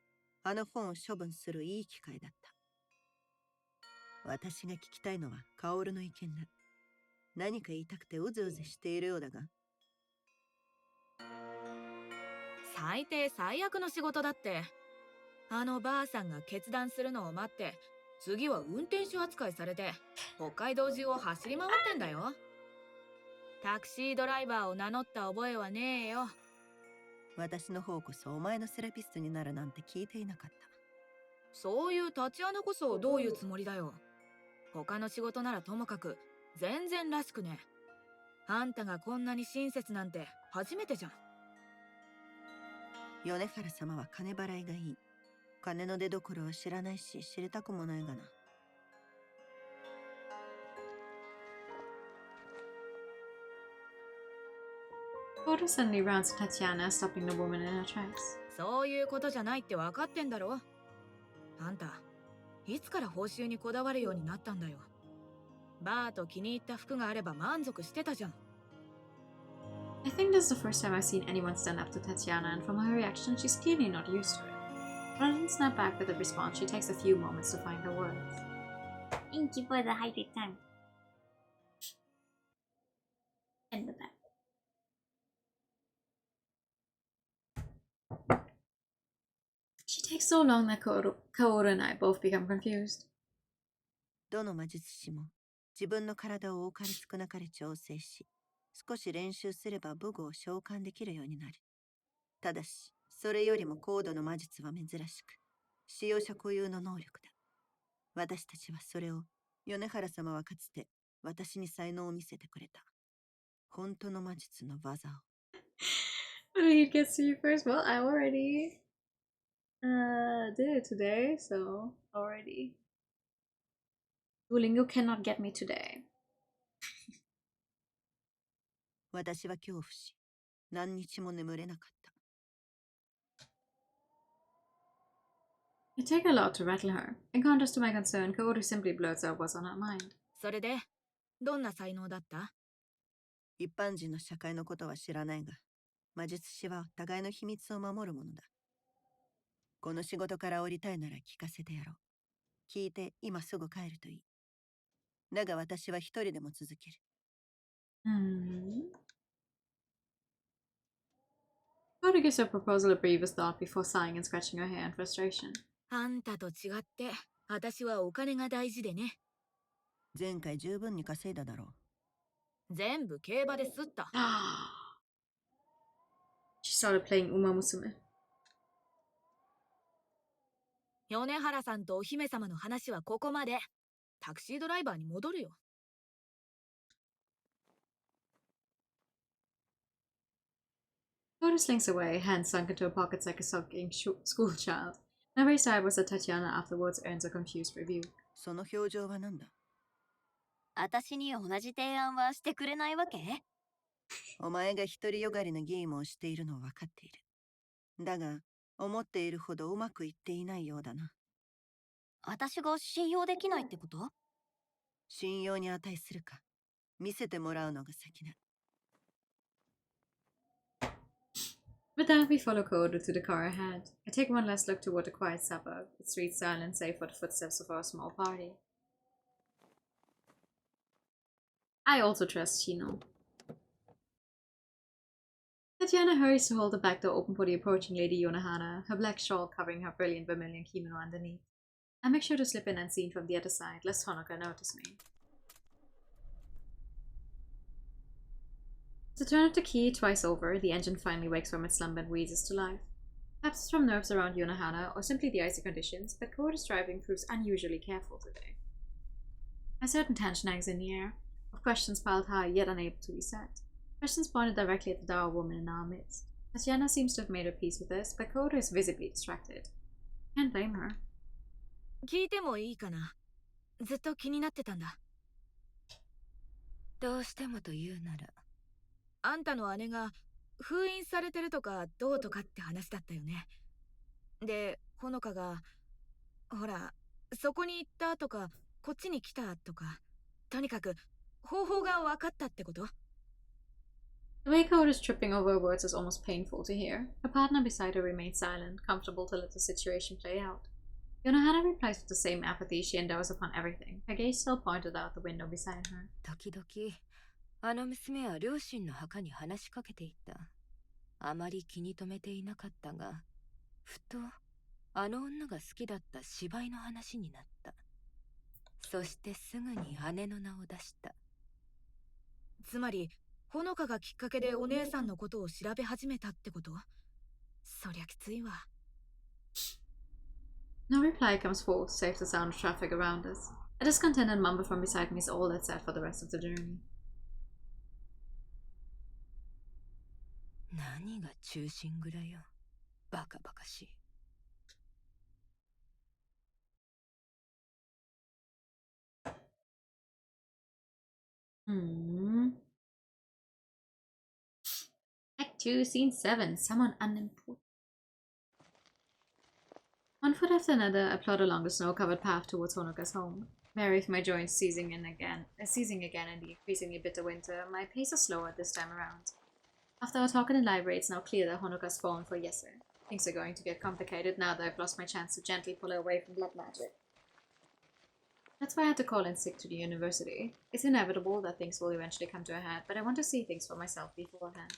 あの本を処分するいい機会だった。私が聞きたいのは薫の意見だ。何か言いたくてうずうずしているようだが。最低最悪の仕事だって。あのばあさんが決断するのを待って、次は運転手扱いされて北海道中を走り回ってんだよ。タクシードライバーを名乗った覚えはねえよ。私の方こそお前のセラピストになるなんて聞いていなかった。そういうタチアナこそどういうつもりだよ。他の仕事ならともかく全然らしくね。あんたがこんなに親切なんて初めてじゃん。米原様は金払いがいい。金の出所は知らないし知りたくもないがな。Kaoru suddenly rounds to Tatiana, stopping the woman in her tracks. そういうことじゃないって分かってんだろ。あんた、いつから報酬にこだわるようになったんだよ。バーと気に入った服があれば満足してたじゃん。I think this is the first time I've seen anyone stand up to Tatiana, and from her reaction, she's clearly not used to it. Rather than snap back with a response, she takes a few moments to find her words. Thank you for the hybrid time. End with that. She takes so long that Kaoru and I both become confused. どの魔術師も自分の体を多かれ少なかれ調整し、少し練習すれば武具を召喚できるようになる。ただし、それよりも高度の魔術は珍しく、使用者固有の能力だ。私たちはそれを、米原様はかつて私に才能を見せてくれた。本当の魔術の技を。When he gets to you first. Well, I already did it today, so already. Duolingo cannot get me today. 私は恐怖し、何日も眠れなかった。It take a lot to rattle her. In contrast to my concern, Kaoru simply blurts out what's on her mind. それで、どんな才能だった？一般人の社会のことは知らないが、魔術師は互いの秘密を守るものだ。この仕事から降りたいなら聞かせてやろう。聞いて今すぐ帰るといい。だが私は一人でも続ける。Kaoru gives her proposal a previous thought before sighing and scratching her hair in frustration. あんたと違って、私はお金が大事でね。前回十分に稼いだだろう。全部競馬ですった。She started playing Uma Musume. 米原さんとお姫様の話はここまで。タクシードライバーに戻るよ。Kaoru slinks away, hands sunk into her pockets like a sulking school child. My very sad was that Tatiana afterwards earns a confused review. その表情は何だ？私に同じ提案はしてくれないわけ？お前が独りよがりなゲームをしているのは分かっている。だが、思っているほどうまくいっていないようだな。私が信用できないってこと？信用に値するか、見せてもらうのが先だ。With that, we follow Kaoru to the car ahead. I take one last look toward the quiet suburb, the streets silent save for the footsteps of our small party. I also trust Shino. Tatiana hurries to hold the back door open for the approaching Lady Yonohana, her black shawl covering her brilliant vermilion kimono underneath. I make sure to slip in unseen from the other side, lest Honoka notice me. As I turn up the key twice over, the engine finally wakes from its slumber and wheezes to life. Perhaps it's from nerves around Yonohana, or simply the icy conditions, but Kaoru's driving proves unusually careful today. A certain tension hangs in the air, of questions piled high yet unable to be set. Questions pointed directly at the dour woman in our midst. Tatiana seems to have made her peace with this, but Kaoru is visibly distracted. Can't blame her. 聞いてもいいかな。ずっと気になってたんだ。どうしてもと言うなら。あんたの姉が封印されてるとかどうとかって話だったよね。で、ほのかが、ほら、そこに行ったとか、こっちに来たとか、とにかく方法が分かったってこと？ The way Kaoru is tripping over her words is almost painful to hear. Her partner beside her remains silent, comfortable to let the situation play out. Yonohana replies with the same apathy she endows upon everything, her gaze still pointed out the window beside her. 時々、あの娘は両親の墓に話しかけていた。あまり気に留めていなかったが、ふとあの女が好きだった芝居の話になった。そしてすぐに姉の名を出した。つまり、ほのかがきっかけでお姉さんのことを調べ始めたってこと？そりゃきついわ。No reply comes forth, save the sound of traffic around us. A discontented mumble from beside me is all that's said for the rest of the journey. 何が忠臣蔵よ。バカバカしい。Act 2, Scene 7. Someone unimportant. One foot after another, I plod along the snow-covered path towards Honoka's home. Wary of my joints seizing again in the increasingly bitter winter, my pace is slower this time around. After our talk in the library, it's now clear that Honoka's fallen for Yeser. Things are going to get complicated now that I've lost my chance to gently pull her away from blood magic. That's why I had to call in sick to the university. It's inevitable that things will eventually come to a head, but I want to see things for myself beforehand.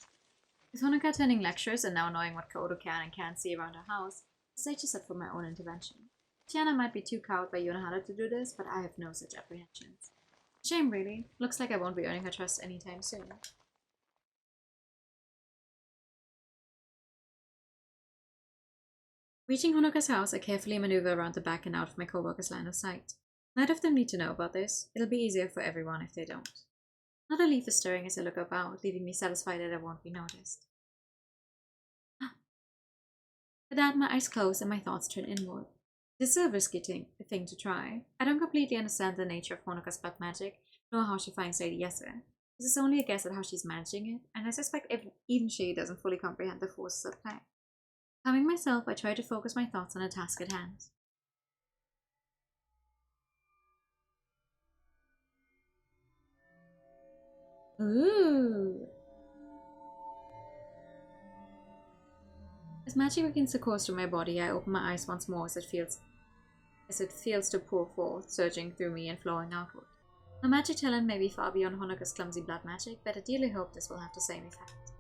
With Honoka attending lectures and now knowing what Kaoru can and can't see around her house, the stage is set for my own intervention. Tiana might be too cowed by Yonohana to do this, but I have no such apprehensions. Shame, really. Looks like I won't be earning her trust anytime soon. Reaching Honoka's house, I carefully maneuver around the back and out of my co-worker's line of sight. Neither of them need to know about this. It'll be easier for everyone if they don't. Not a leaf is stirring as I look about, leaving me satisfied that I won't be noticed. With that, my eyes close and my thoughts turn inward. This is a risky thing to try. I don't completely understand the nature of Honoka's black magic, nor how she finds Lady Yese. This is only a guess at how she's managing it, and I suspect even she doesn't fully comprehend the forces at play. Calming myself, I try to focus my thoughts on the task at hand. Ooh! As magic begins to course through my body, I open my eyes once more as it feels to pour forth, surging through me and flowing outward. My magic talent may be far beyond Honoka's clumsy blood magic, but I dearly hope this will have the same effect.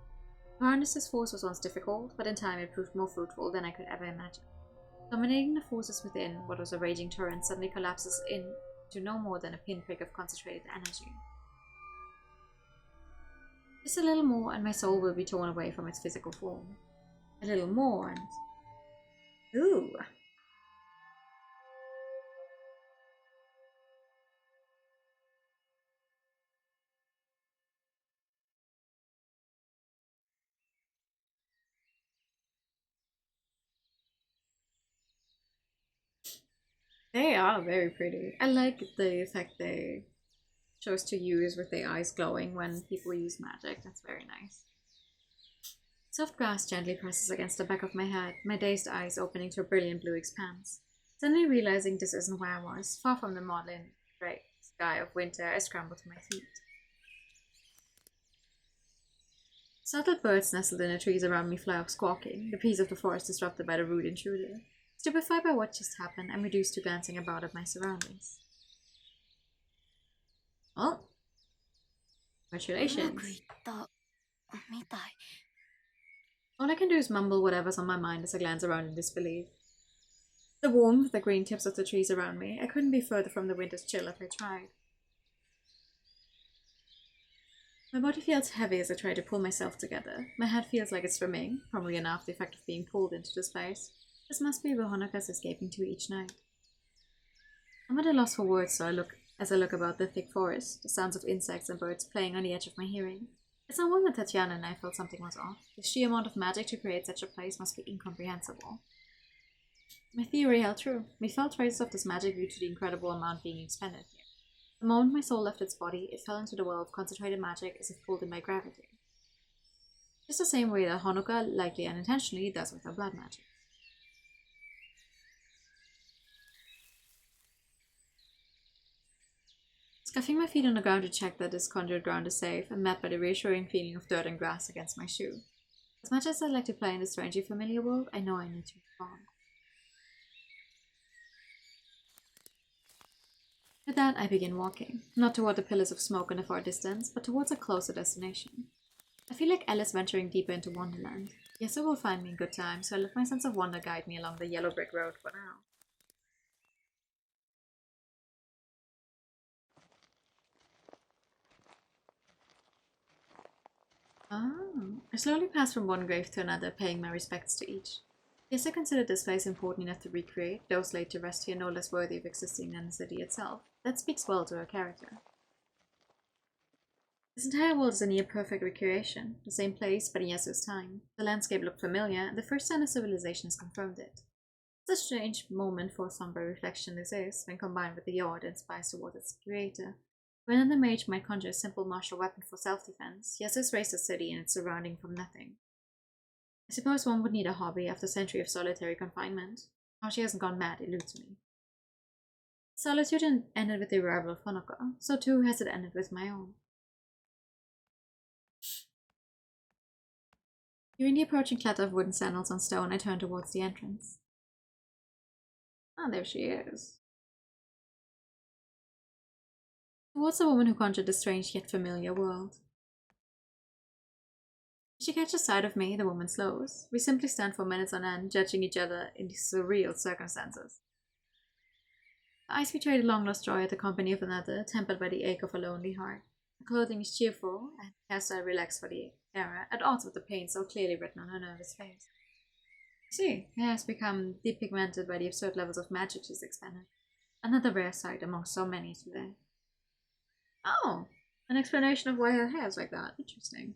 To harness this force was once difficult, but in time it proved more fruitful than I could ever imagine. Dominating the forces within, what was a raging torrent suddenly collapses into no more than a pinprick of concentrated energy. Just a little more and my soul will be torn away from its physical form. A little more and... Ooh! They are very pretty. I like the effect they chose to use with their eyes glowing when people use magic. That's very nice. Soft grass gently presses against the back of my head, my dazed eyes opening to a brilliant blue expanse. Suddenly realizing this isn't where I was, far from the maudlin gray sky of winter, I scrambled to my feet. Startled birds nestled in the trees around me fly off squawking, the peace of the forest disrupted by the rude intruder. Stupefied by what just happened, I'm reduced to glancing about at my surroundings. Oh! Congratulations! All I can do is mumble whatever's on my mind as I glance around in disbelief. The warmth, the green tips of the trees around me, I couldn't be further from the winter's chill if I tried. My body feels heavy as I try to pull myself together. My head feels like it's swimming, probably enough the effect of being pulled into this place. This must be where Honoka's escaping to each night. I'm at a loss for words as I look about the thick forest, the sounds of insects and birds playing on the edge of my hearing. It's no wonder Tatiana and I felt something was off. The sheer amount of magic to create such a place must be incomprehensible. My theory held true. We felt traces of this magic due to the incredible amount being expended here. The moment my soul left its body, it fell into the well of concentrated magic as if pulled in by gravity. Just the same way that Honoka, likely unintentionally, does with her blood magic. Scuffing my feet on the ground to check that this conjured ground is safe, I'm met by the reassuring feeling of dirt and grass against my shoe. As much as I'd like to play in this strangely familiar world, I know I need to move on. With that, I begin walking, not toward the pillars of smoke in the far distance, but towards a closer destination. I feel like Alice venturing deeper into Wonderland. Yes, it will find me in good time, so I let my sense of wonder guide me along the yellow brick road for now. I slowly pass from one grave to another, paying my respects to each. Yes, I consider this place important enough to recreate, those laid to rest here no less worthy of existing than the city itself. That speaks well to her character. This entire world is a near-perfect recreation, the same place, but in Yasu's time. The landscape looked familiar, and the first sign of civilization has confirmed it. It's a strange moment for somber reflection this is, when combined with the awe it inspires towards its creator. When another mage might conjure a simple martial weapon for self-defense, Yasu's raised a city and its surrounding from nothing. I suppose one would need a hobby after a century of solitary confinement. How she hasn't gone mad eludes me. Solitude ended with the arrival of Honoka, so too has it ended with my own. Hearing the approaching clatter of wooden sandals on stone, I turn towards the entrance. Ah, there she is. Towards the woman who conjured the strange yet familiar world. As she catches sight of me, the woman slows. We simply stand for minutes on end, judging each other in these surreal circumstances. The eyes betray the long-lost joy at the company of another, tempered by the ache of a lonely heart. Her clothing is cheerful, and her hairstyle relaxed for the era, at odds with the pain so clearly written on her nervous face. See, her hair has become depigmented by the absurd levels of magic she's expended. Another rare sight among so many today. Oh, an explanation of why her hair is like that. Interesting.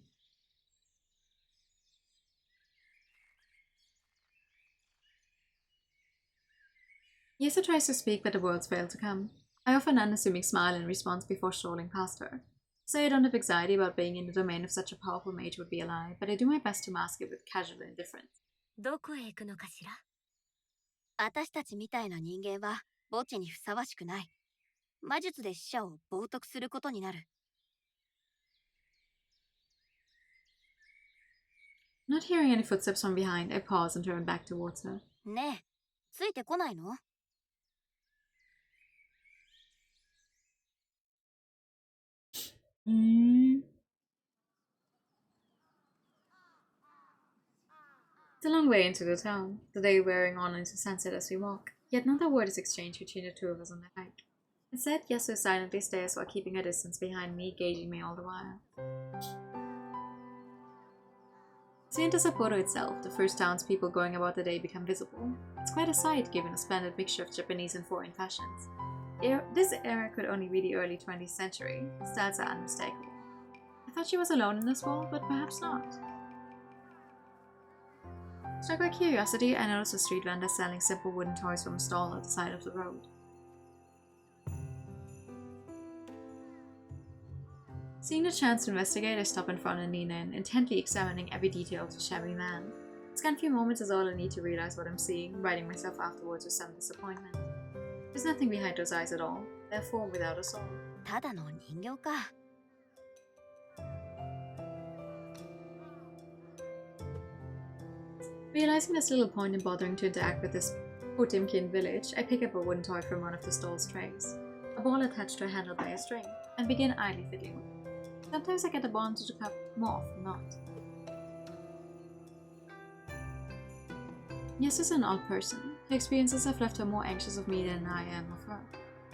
Yesa tries to speak, but the words fail to come. I offer an unassuming smile in response before strolling past her. To say I don't have anxiety about being in the domain of such a powerful mage would be a lie, but I do my best to mask it with casual indifference. どこへ行くのかしら。私たちみたいな人間は墓地にふさわしくない。魔術で死者を冒涜することになる。Not hearing any footsteps from behind, I pause and turn back towards her. ねえ、ついてこないの？ It's a long way into the town, the day wearing on into sunset as we walk, yet not a word is exchanged between the two of us on the hike. Instead, Yasu silently stares while keeping her distance behind me, gauging me all the while. As we enter Sapporo itself, the first townspeople going about the day become visible. It's quite a sight given the splendid mixture of Japanese and foreign fashions. This era could only be the early 20th century. Styles are unmistakable. I thought she was alone in this world, but perhaps not. Struck by curiosity, I noticed a street vendor selling simple wooden toys from a stall at the side of the road. Seeing the chance to investigate, I stop in front and lean in, intently examining every detail of the shabby man. A scant few moments is all I need to realize what I'm seeing, writing myself afterwards with some disappointment. There's nothing behind those eyes at all. They're form without a soul. ただの人形か。Realizing there's little point in bothering to interact with this Potemkin village, I pick up a wooden toy from one of the stall's trays, a ball attached to a handle by a string, and begin idly fiddling with it. Sometimes I get the ball to come more often not. Yes is an odd person. Her experiences have left her more anxious of me than I am of her.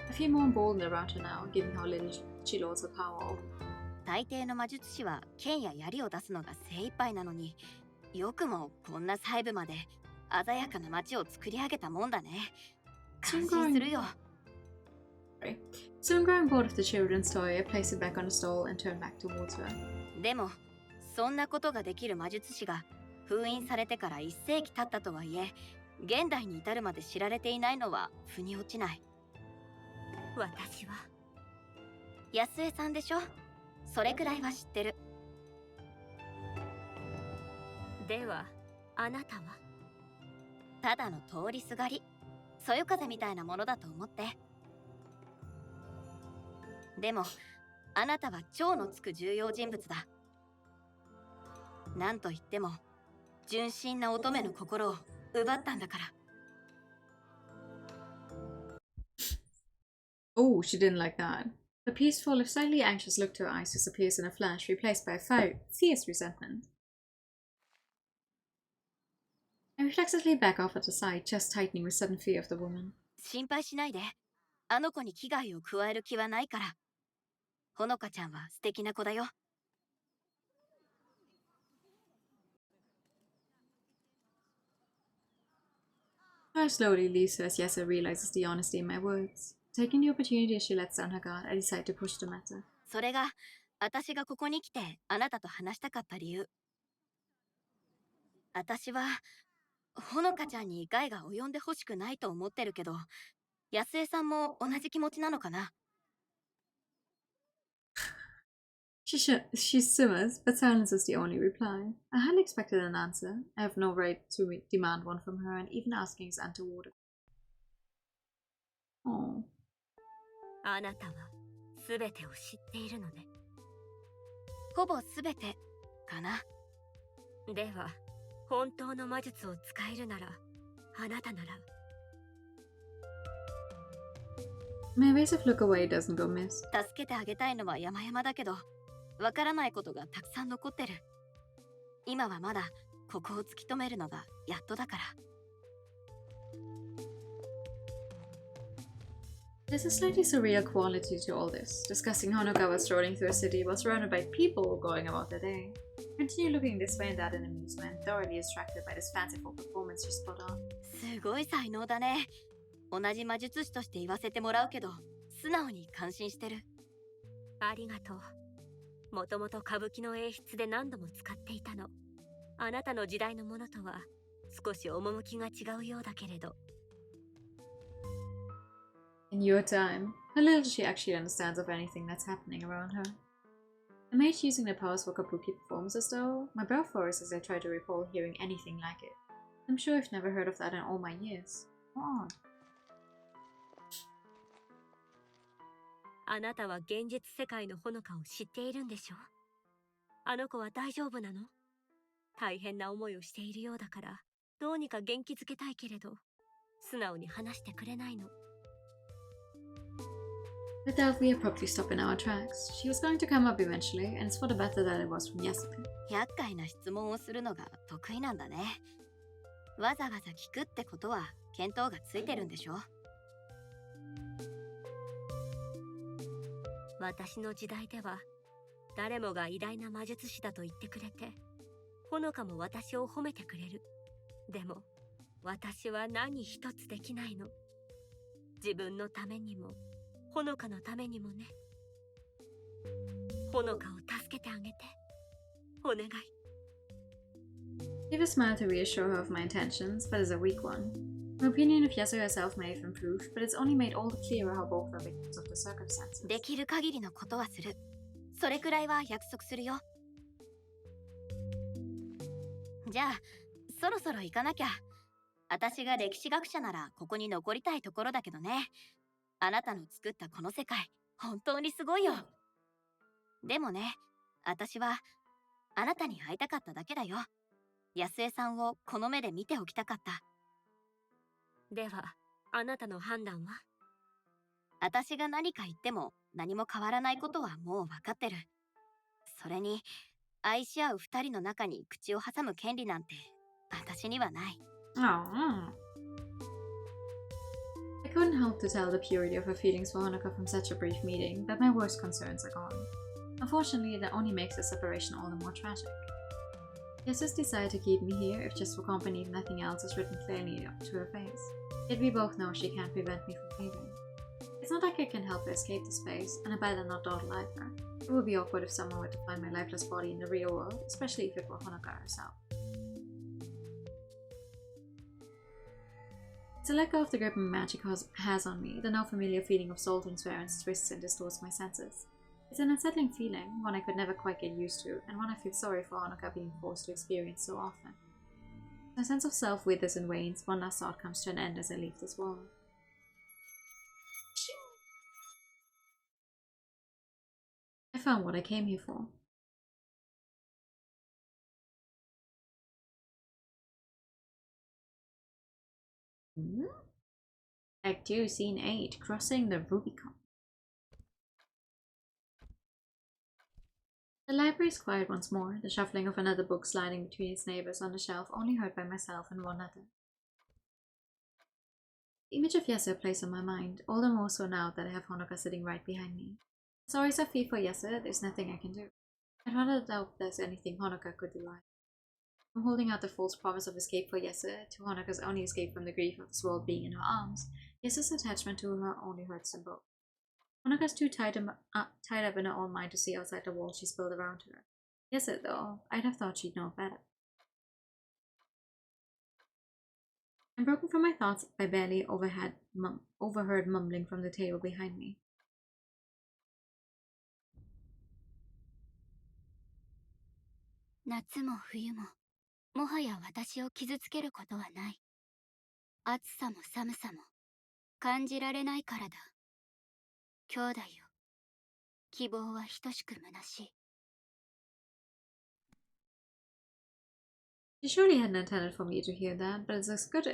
I feel more emboldened around her now, given how little she lords her power over me. 大抵の魔術師は剣や槍を出すのが精一杯なのに、よくもこんな細部まで鮮やかな街を作り上げたもんだね。感心するよ。Soon growing bored of the children's toy, I place it back on the stall and turn back towards her. でも、そんなことができる魔術師が封印されてから1世紀経ったとはいえ、現代に至るまで知られていないのは腑に落ちない。私は安江さんでしょ？それくらいは知ってる。では、あなたは？ただの通りすがり、そよ風みたいなものだと思って。でも、あなたは超のつく重要人物だ。なんと言っても、純真な乙女の心を奪ったんだから。Oh, she didn't like that. The peaceful, if slightly anxious look to her eyes disappears in a flash, replaced by a fierce resentment. I reflexively back off at the side, chest tightening with sudden fear of the woman. 心配しないで。あの子に危害を加える気はないから。ほのかちゃんは素敵な子だよ。I slowly leaves her as Yessa realizes the honesty in my words. Taking the opportunity as she lets down her guard, I decide to push the matter. それが、私がここに来てあなたと話したかった理由。私は、ほのかちゃんに害が及んでほしくないと思ってるけど、安江さんも同じ気持ちなのかな？ She simmers, but silence is the only reply. I hadn't expected an answer. I have no right to demand one from her, and even asking is untoward. Oh. あなたは全てを知っているのね。ほぼ全てかな。では、本当の魔術を使えるなら、あなたなら。My evasive look away doesn't go miss. 助けてあげたいのは山々だけど、わからないことがたくさん残ってる。今はまだここを突き止めるのがやっとだから。There's a slightly surreal quality to all this, discussing Honogawa strolling through a city while surrounded by people going about their day. Continue looking this way and that in amusement, thoroughly distracted by this fanciful performance she's put on. すごい才能だね。同じ魔術師として言わせてもらうけど、素直に感心してる。ありがとう。もともと歌舞伎の演出で何度も使っていたの。あなたの時代のものとは少し趣が違うようだけれど。In your time, how little she actually understands of anything that's happening around her. The maid using the powers for kabuki performances though, my brow furrows as I try to recall hearing anything like it. I'm sure I've never heard of that in all my years. How odd. あなたは現実世界のほのかを知っているんでしょ？あの子は大丈夫なの？大変な思いをしているようだから、どうにか元気づけたいけれど、素直に話してくれないの。With that, we abruptly stop in our tracks. She was going to come up eventually, and it's for the better that it was from yesterday. 厄介な質問をするのが得意なんだね。わざわざ聞くってことは見当がついてるんでしょ？私の時代では誰もが偉大な魔術師だと言ってくれて、ほのかも私を褒めてくれる。でも私は何一つできないの。自分のためにもほのかのためにもね。ほのかを助けてあげて。お願い。I give a smile to reassure her of my intentions, but it's a weak one. My opinion of Yasuo herself may have improved, but it's only made all the clearer how both are victims of the circumstances. できる限りのことはする。それくらいは約束するよ。じゃあ、そろそろ行かなきゃ。私が歴史学者ならここに残りたいところだけどね。あなたの作ったこの世界、本当にすごいよ。でもね、私はあなたに会いたかっただけだよ。安江さんをこの目で見ておきたかった。では、あなたの判断は？私が何か言っても何も変わらないことはもう分かってる。それに、愛し合う二人の中に口を挟む権利なんて私にはない。Oh. I couldn't help to tell the purity of her feelings for Honoka from such a brief meeting, but my worst concerns are gone. Unfortunately, that only makes the separation all the more tragic. Yasu's desire to keep me here, if just for company if nothing else, is written clearly to her face. Yet we both know she can't prevent me from leaving. It's not like I can help her escape this place, and I better not dawdle either. It would be awkward if someone were to find my lifeless body in the real world, especially if it were Honoka herself. To let go of the grip my magic has on me, the now familiar feeling of soul transference twists and distorts my senses. It's an unsettling feeling, one I could never quite get used to, and one I feel sorry for Honoka being forced to experience so often. My sense of self withers and wanes, one last thought comes to an end as I leave this world. I found what I came here for. Act 2, Scene 8, Crossing the Rubicon. The library is quiet once more, the shuffling of another book sliding between its neighbors on the shelf only heard by myself and one other. The image of Yasuo plays on my mind, all the more so now that I have Honoka sitting right behind me. As sorry as I feel for Yasuo, there's nothing I can do. I'd rather doubt there's anything Honoka could do right. From holding out the false promise of escape for Yasuo to Honoka's only escape from the grief of this world being in her arms, Yasuo's attachment to her only hurts them both. Honoka's too tied up in her own mind to see outside the walls she's built around her. Yasuo, though, I'd have thought she'd know better. I'm broken from my thoughts by barely overheard mumbling from the table behind me. 夏も冬ももはや私を傷つけることはない。暑さも寒さも感じられないからだ。兄弟よ、希望は等しく虚しい。She surely hadn't intended for me to hear that, but it's as good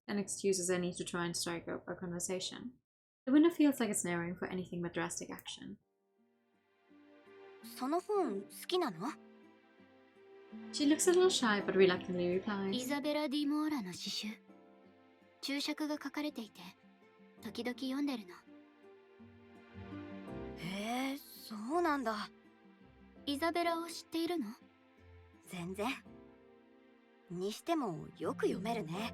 an excuse as any to try and strike up a conversation. The window feels like it's narrowing for anything but drastic action. その本好きなの？ She looks a little shy but reluctantly イ replies. ザベラ・ディモーラの詩集。注釈が書かれていて、時々読んでるの。へえ、そうなんだ。イザベラを知っているの？全然。にしてもよく読めるね。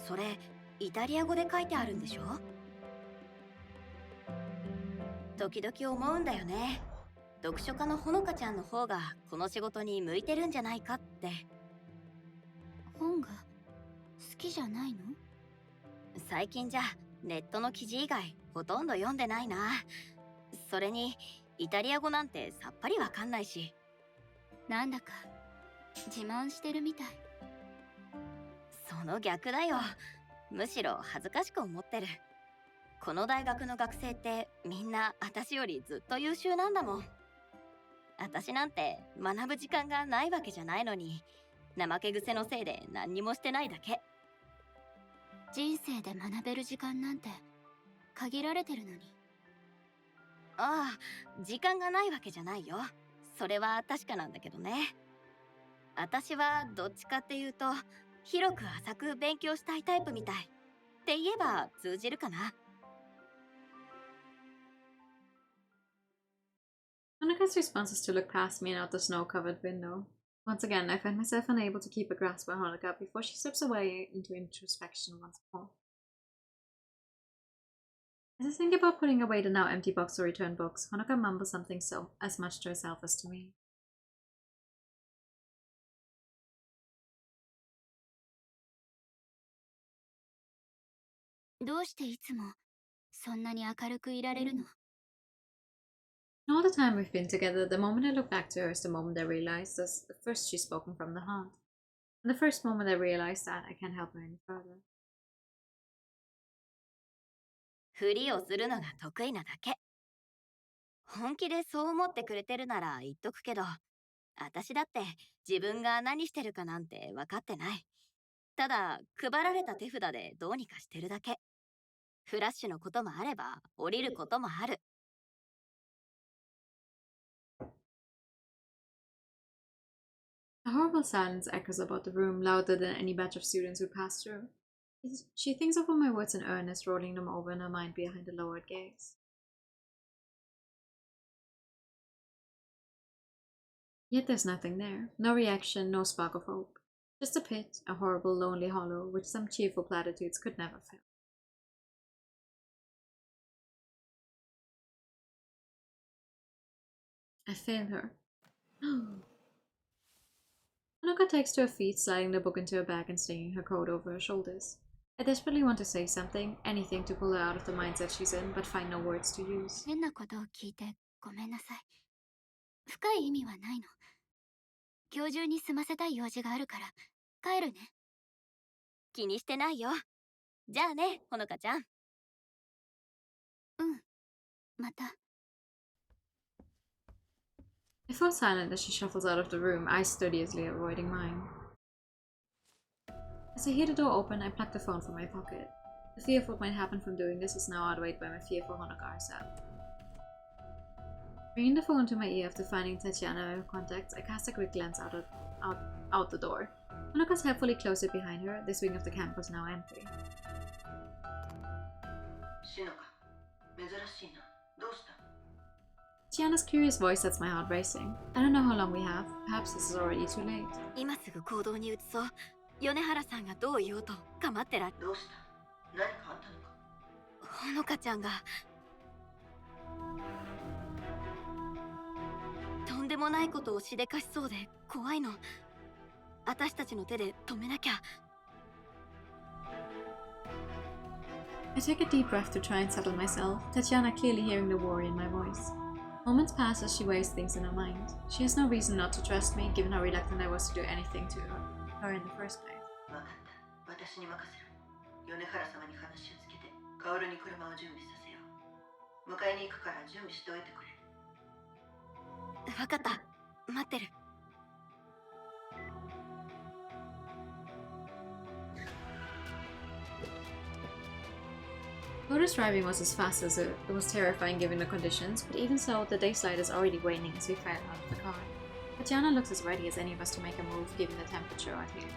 それ、イタリア語で書いてあるんでしょ？時々思うんだよね。読書家のほのかちゃんの方がこの仕事に向いてるんじゃないかって。本が好きじゃないの？最近じゃネットの記事以外ほとんど読んでないな。それにイタリア語なんてさっぱりわかんないし。なんだか自慢してるみたい。その逆だよ。むしろ恥ずかしく思ってる。この大学の学生ってみんな私よりずっと優秀なんだもん。私なんて学ぶ時間がないわけじゃないのに、怠け癖のせいで何にもしてないだけ。人生で学べる時間なんて限られてるのに。ああ、時間がないわけじゃないよ。それは確かなんだけどね。私はどっちかっていうと広く浅く勉強したいタイプみたいって言えば通じるかな。Monika's response is to look past me and out the snow-covered window. Once again, I find myself unable to keep a grasp on Honoka before she slips away into introspection once more. As I think about putting away the now empty box or return books, Honoka mumbles something so as much to herself as to me.どうしていつもそんなに明るくいられるの？ All the time we've been together, the moment I look back to her is the moment I realize that the first she's spoken from the heart. And the first moment I realize that, I can't help her any further. ふりをするのが得意なだけ。本気でそう思ってくれてるなら言っとくけど、私だって自分が何してるかなんて分かってない。ただ配られた手札でどうにかしてるだけ。フラッシュのこともあれば降りることもある。A horrible silence echoes about the room, louder than any batch of students who pass through. She thinks over my words in earnest, rolling them over in her mind behind a lowered gaze. Yet there's nothing there. No reaction, no spark of hope. Just a pit, a horrible, lonely hollow, which some cheerful platitudes could never fill. I failed her. Honoka takes to her feet, sliding the book into her bag and slinging her coat over her shoulders. I desperately want to say something, anything to pull her out of the mindset she's in, but find no words to use. 変なことを聞いてごめんなさい。深い意味はないの。今日中に済ませたい用事があるから帰るね。気にしてないよ。じゃあね、ほのかちゃん。うん、また。I fall silent as she shuffles out of the room, eyes studiously avoiding mine. As I hear the door open, I pluck the phone from my pocket. The fear of what might happen from doing this is now outweighed by my fear for Honoka herself. Bringing the phone to my ear after finding Tatiana in her contacts, I cast a quick glance out the door. Honoka's helpfully closed it behind her, this wing of the campus now empty. Tiana's curious voice sets my heart racing. I don't know how long we have. Perhaps this is already too late. 今すぐ行動に移そう。米原さんがどう言おうと構ってら。どうした？何かあったのか？ほのかちゃんがとんでもないことをしでかしそうで怖いの。私たちの手で止めなきゃ。I take a deep breath to try and settle myself, Tatiana clearly hearing the worry in my voice. Moments pass as she weighs things in her mind. She has no reason not to trust me, given how reluctant I was to do anything to her in the first place. わかった。私に任せる。米原様に話をつけて、薫に車を準備させよう。迎えに行くから準備しておいてくれ。わかった。待ってる。Lotus driving was as fast as it was terrifying given the conditions, but even so, the daylight is already waning as we file out of the car. Tatiana looks as ready as any of us to make a move given the temperature out here.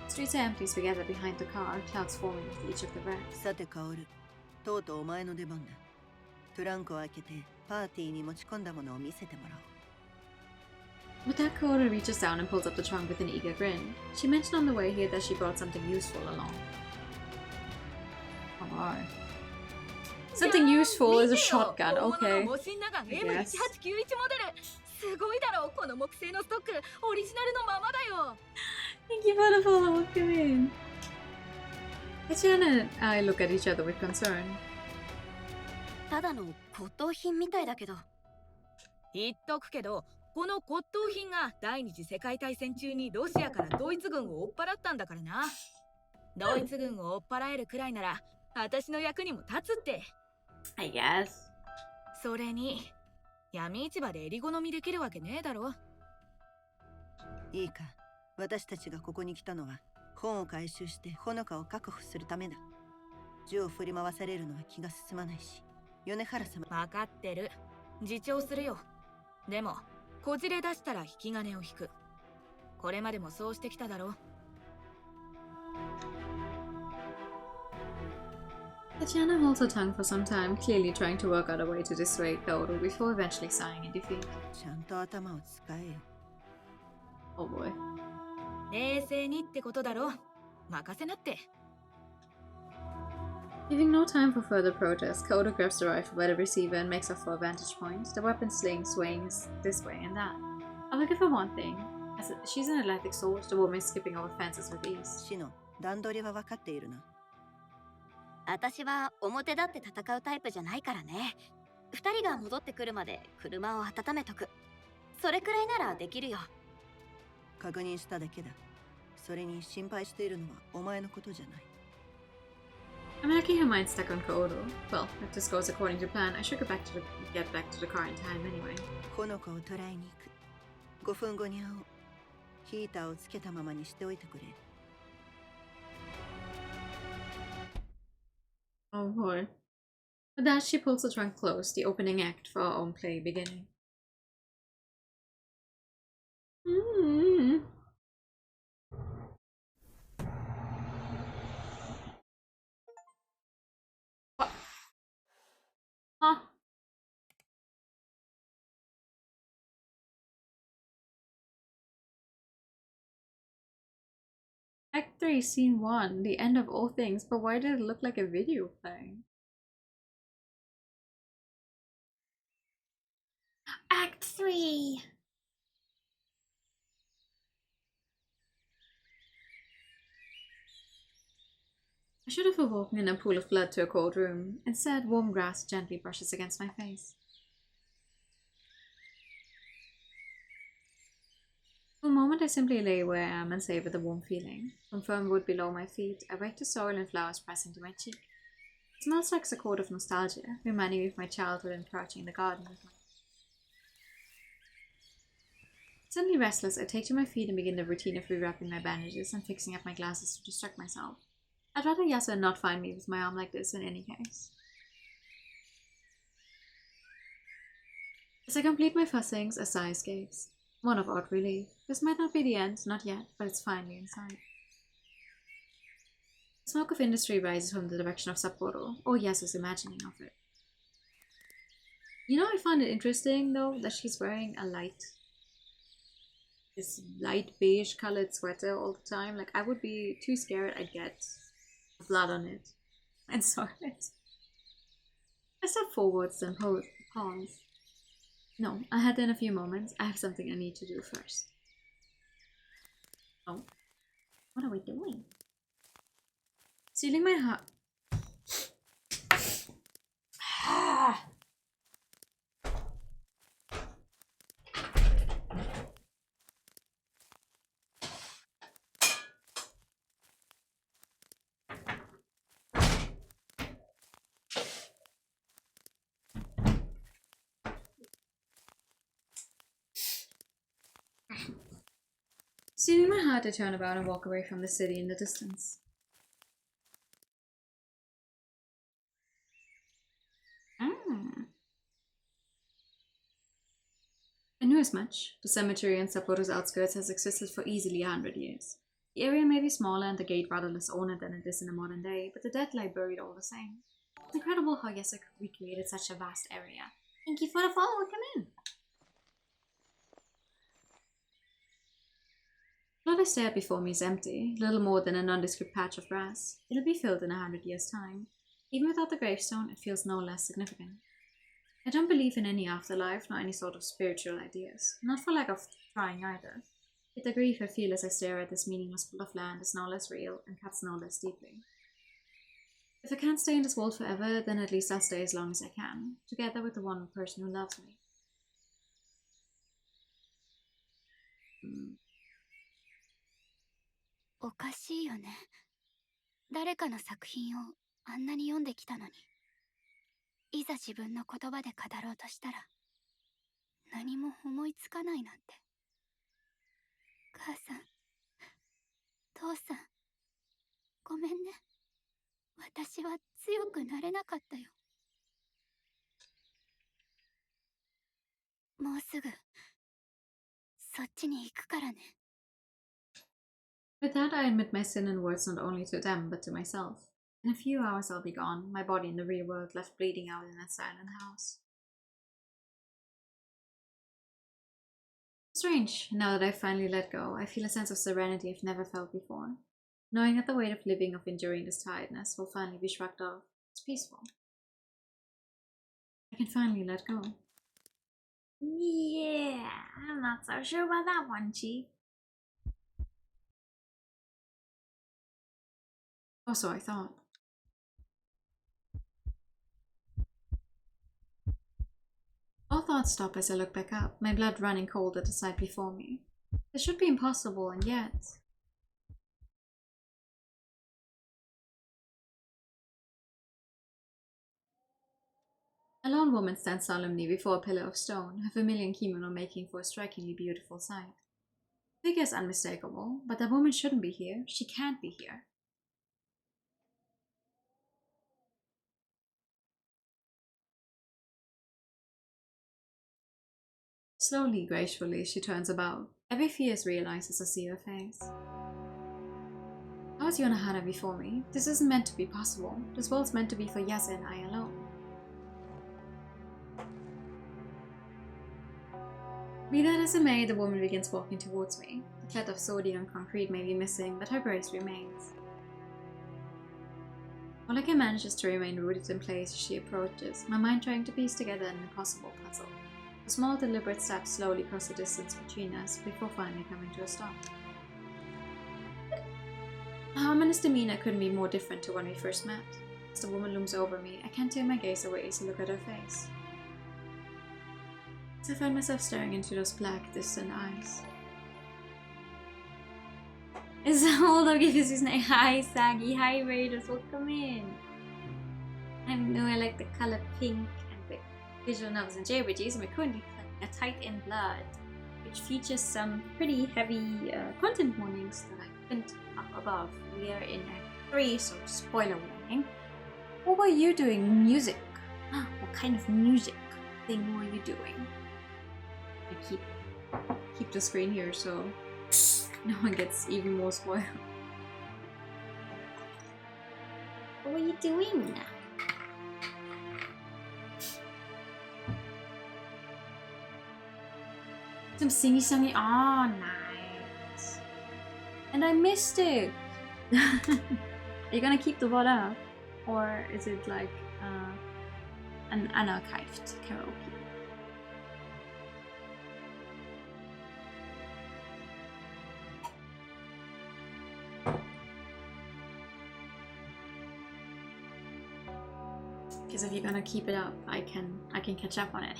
The streets are empty as we gather behind the car, clouds forming with each of the wrecks. さて薫、とうとうお前の出番だ。トランクを開けてパーティーに持ち込んだものを見せてもらおう。 With that, Koda reaches down and pulls up the trunk with an eager grin. She mentioned on the way here that she brought something useful along. Oh my. Something useful is a shotgun, okay. Yes. すごいだろう、この木製のストック、オリジナルのままだよ。 Thank you for the follow, come in. Tatiana and I look at each other with concern. ただの骨董品みたいだけど。言っとくけど、この骨董品が第二次世界大戦中にロシアからドイツ軍を追っ払ったんだからな。ドイツ軍を追っ払えるくらいなら、私の役にも立つって。I guess. それに、闇市場で襟好みできるわけねえだろ。いいか、私たちがここに来たのは本を回収してほのかを確保するためだ。銃を振り回されるのは気が進まないし、米原様。分かってる。自重するよ。でも、こじれ出したら引き金を引く。これまでもそうしてきただろ。Tatiana holds her tongue for some time, clearly trying to work out a way to dissuade Kaoru before eventually sighing in defeat. ちゃんと頭を使えよ。Oh boy. 冷静にってことだろ。任せなって。Leaving no time for further protest, Kaoru grabs the rifle by the receiver and makes off for a vantage point, the weapon sling swaying this way and that. I will give her one thing. As she's an athletic sword, the woman is skipping over fences with ease. シノ、段取りは分かっているな。私は表立って戦うタイプじゃないからね。二人が戻ってくるまで車を温めとく。それくらいならできるよ。確認しただけだ。それに心配しているのはお前のことじゃない。I'm lucky her mind's stuck on Kaoru. Well, if this goes according to plan, I should get back to the car in time anyway. ほのかを捕らえに行く。5分後に会おう。ヒーターをつけたままにしておいてくれ。Oh boy. With that, she pulls the trunk closed, the opening act for our own play beginning. What? Huh? Act 3, Scene 1, the end of all things, but why did it look like a video playing? Act 3! I should have awoken in a pool of blood to a cold room. Instead, warm grass gently brushes against my face. For a moment, I simply lay where I am and savor the warm feeling. From firm wood below my feet, I wake to soil and flowers pressing to my cheek. It smells like a chord of nostalgia, reminding me of my childhood and crouching in the garden with my... Suddenly restless, I take to my feet and begin the routine of rewrapping my bandages and fixing up my glasses to distract myself. I'd rather Yasuo not find me with my arm like this in any case. As I complete my fussings, a sigh escapes. One of odd relief. This might not be the end, not yet, but it's finally inside. The smoke of industry rises from the direction of Sapporo, or Yasuo's imagining of it. You know, I find it interesting, though, that she's wearing this light beige colored sweater all the time. Like, I would be too scared I'd get blood on it and soil it. I step forwards, then pause. No, I had in a few moments. I have something I need to do first. Oh. What are we doing? Sealing my heart. Stealing my heart, I turn about and walk away from the city in the distance. I knew as much. The cemetery in Sapporo's outskirts has existed for easily 100 years. The area may be smaller and the gate rather less ornate than it is in the modern day, but the dead lie buried all the same. It's incredible how Yasuo recreated such a vast area. Thank you for the follow, come in! The lot I stare at before me is empty, little more than a nondescript patch of grass. It'll be filled in 100 years' time. Even without the gravestone, it feels no less significant. I don't believe in any afterlife, nor any sort of spiritual ideas. Not for lack of trying either. Yet the grief I feel as I stare at this meaningless plot of land is no less real and cuts no less deeply. If I can't stay in this world forever, then at least I'll stay as long as I can, together with the one person who loves me. おかしいよね。誰かの作品をあんなに読んできたのに、いざ自分の言葉で語ろうとしたら何も思いつかないなんて。母さん、父さん、ごめんね。私は強くなれなかったよ。もうすぐそっちに行くからね。With that, I admit my sin and words not only to them, but to myself. In a few hours I'll be gone, my body in the real world left bleeding out in that silent house. Strange, now that I've finally let go, I feel a sense of serenity I've never felt before. Knowing that the weight of living, of enduring this tiredness, will finally be shrugged off. It's peaceful. I can finally let go. Yeah, I'm not so sure about that one, Chief. Or so I thought. All thoughts stop as I look back up, my blood running cold at the sight before me. This should be impossible, and yet... A lone woman stands solemnly before a pillar of stone, her vermilion kimono making for a strikingly beautiful sight. The figure is unmistakable, but that woman shouldn't be here. She can't be here. Slowly, gracefully, she turns about. Every fear is realized as I see her face. How is Yonohana before me? This isn't meant to be possible. This world's meant to be for Yase and I alone. Be that as it may, the woman begins walking towards me. The clot of sodium and concrete may be missing, but her grace remains. All I can manage is to remain rooted in place as she approaches, my mind trying to piece together an impossible puzzle. A small, deliberate steps slowly cross the distance between us before finally coming to a stop. Her ominous demeanor couldn't be more different to when we first met. As the woman looms over me, I can't tear my gaze away as I look at her face. As I find myself staring into those black, distant eyes. It's all of gives his name. Hi, Saggy. Hi, Raiders. Welcome in. I know I like the color pink and the visual novels and JRPGs, and we're currently playing a Tithe in Blood, which features some pretty heavy content warnings that I pinned up above. We are in Act 3, so spoiler warning. What were you doing? Music. What kind of music thing were you doing? I keep the screen here so no one gets even more spoiled. What were you doing? Some singy-songy. Oh, nice. And I missed it. Are you gonna keep the VOD up? Or is it like an unarchived karaoke? Because if you're gonna keep it up, I can catch up on it.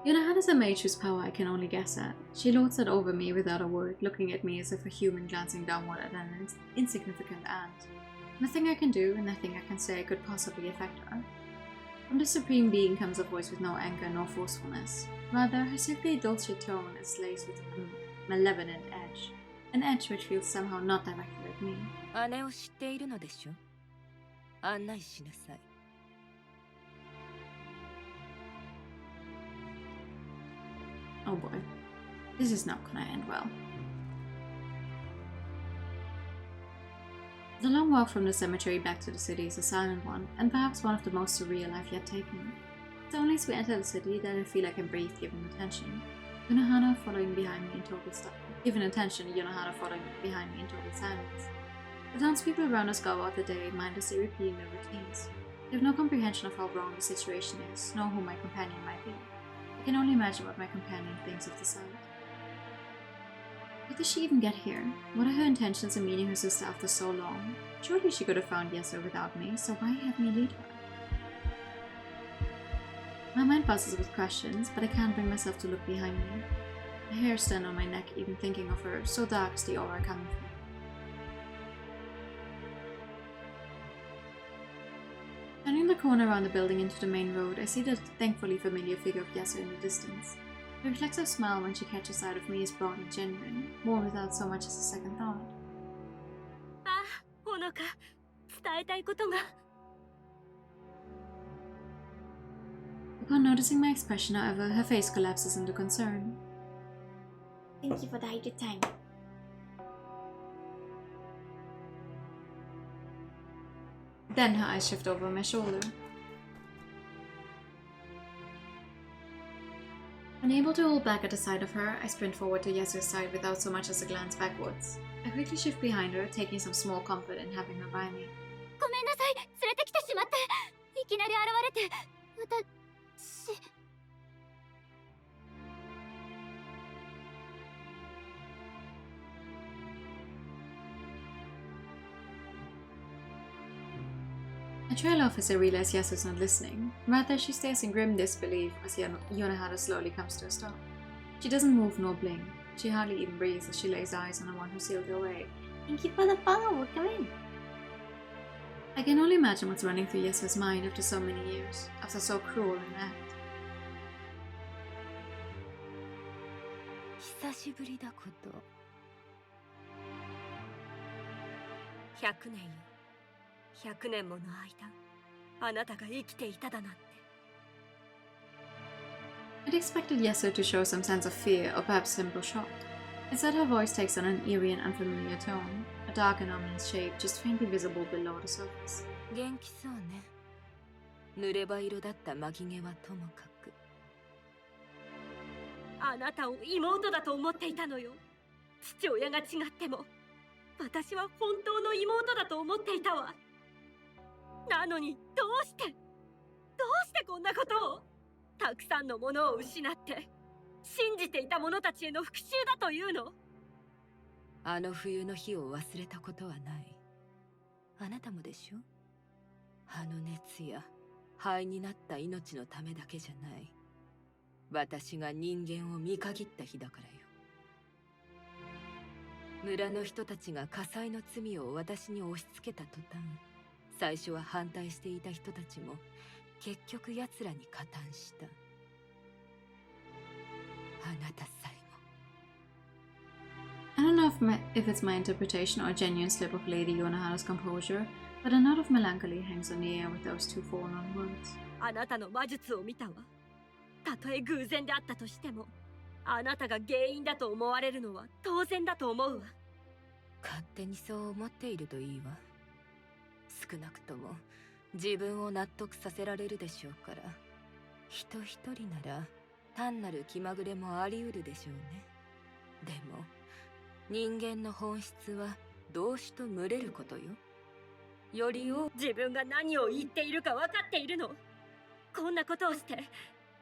Yonohana is a mage whose power I can only guess at. She lords it over me without a word, looking at me as if a human glancing downward at an insignificant ant. Nothing I can do, and nothing I can say could possibly affect her. From the Supreme Being comes a voice with no anger nor forcefulness. Rather, her sickly dulcet tone is laced with a malevolent edge. An edge which feels somehow not directed at me. 姉を知っているのでしょ？案内しなさい。Oh boy. This is not gonna end well. The long walk from the cemetery back to the city is a silent one, and perhaps one of the most surreal I've yet taken. It's only as we enter the city that I feel I can breathe given attention. Yonohana following behind me in total silence. Yonohana following behind me in total silence. The townspeople around us go about the day mindlessly repeating their routines. I have no comprehension of how wrong the situation is, nor who my companion might be. I can only imagine what my companion thinks of the sight. How did she even get here? What are her intentions in meeting her sister after so long? Surely she could have found Yeso without me, so why have me lead her? My mind buzzes with questions, but I can't bring myself to look behind me. The hair stand on my neck even thinking of her, so dark is the aura coming from. Turning the corner around the building into the main road, I see the thankfully familiar figure of Yeso in the distance. The reflexive smile when she catches sight of me is broad and genuine, more without so much as a second thought. Upon noticing my expression, however, her face collapses into concern. Thank you for the hydrated time. Then her eyes shift over my shoulder. Unable to hold back at the sight of her, I sprint forward to Yesu's side without so much as a glance backwards. I quickly shift behind her, taking some small comfort in having her by me. ごめんなさい、連れてきてしまって。いきなり現れて、私。I trail off as I realize Yasu's not listening. Rather, she stares in grim disbelief as Yonohara slowly comes to a stop. She doesn't move nor blink. She hardly even breathes as she lays eyes on the one who sealed her away. Thank you for the follow, come in. I can only imagine what's running through Yasu's mind after so many years, after so cruel an act. 久しぶりだこと。100年よ。100年もの間、あなたが生きていただなんて。I'd expected Yeso to show some sense of fear or perhaps simple shock. Instead, her voice takes on an eerie and unfamiliar tone, a dark and ominous shape just faintly visible below the surface. 元気そうね。濡れ歯色だった巻毛はともかく。あなたを妹だと思っていたのよ。父親が違っても、私は本当の妹だと思っていたわ。なのにどうしてこんなことを。たくさんのものを失って信じていた者たちへの復讐だというの。あの冬の日を忘れたことはない。あなたもでしょ。あの熱や灰になった命のためだけじゃない。私が人間を見限った日だからよ。村の人たちが火災の罪を私に押し付けた途端、最初は反対していた人たちも結局奴らに加担した。あなたさえも。I don't know if it's my interpretation or a genuine slip of Lady Yonohara's composure, but a note of melancholy hangs on the air with those two foreknown words. あなたの魔術を見たわ。たとえ偶然であったとしても、あなたが原因だと思われるのは当然だと思うわ。勝手にそう思っているといいわ。少なくとも自分を納得させられるでしょうから。人一人なら単なる気まぐれもあり得るでしょうね。でも人間の本質は同種と群れることよ。よりを自分が何を言っているか分かっているの。こんなことをして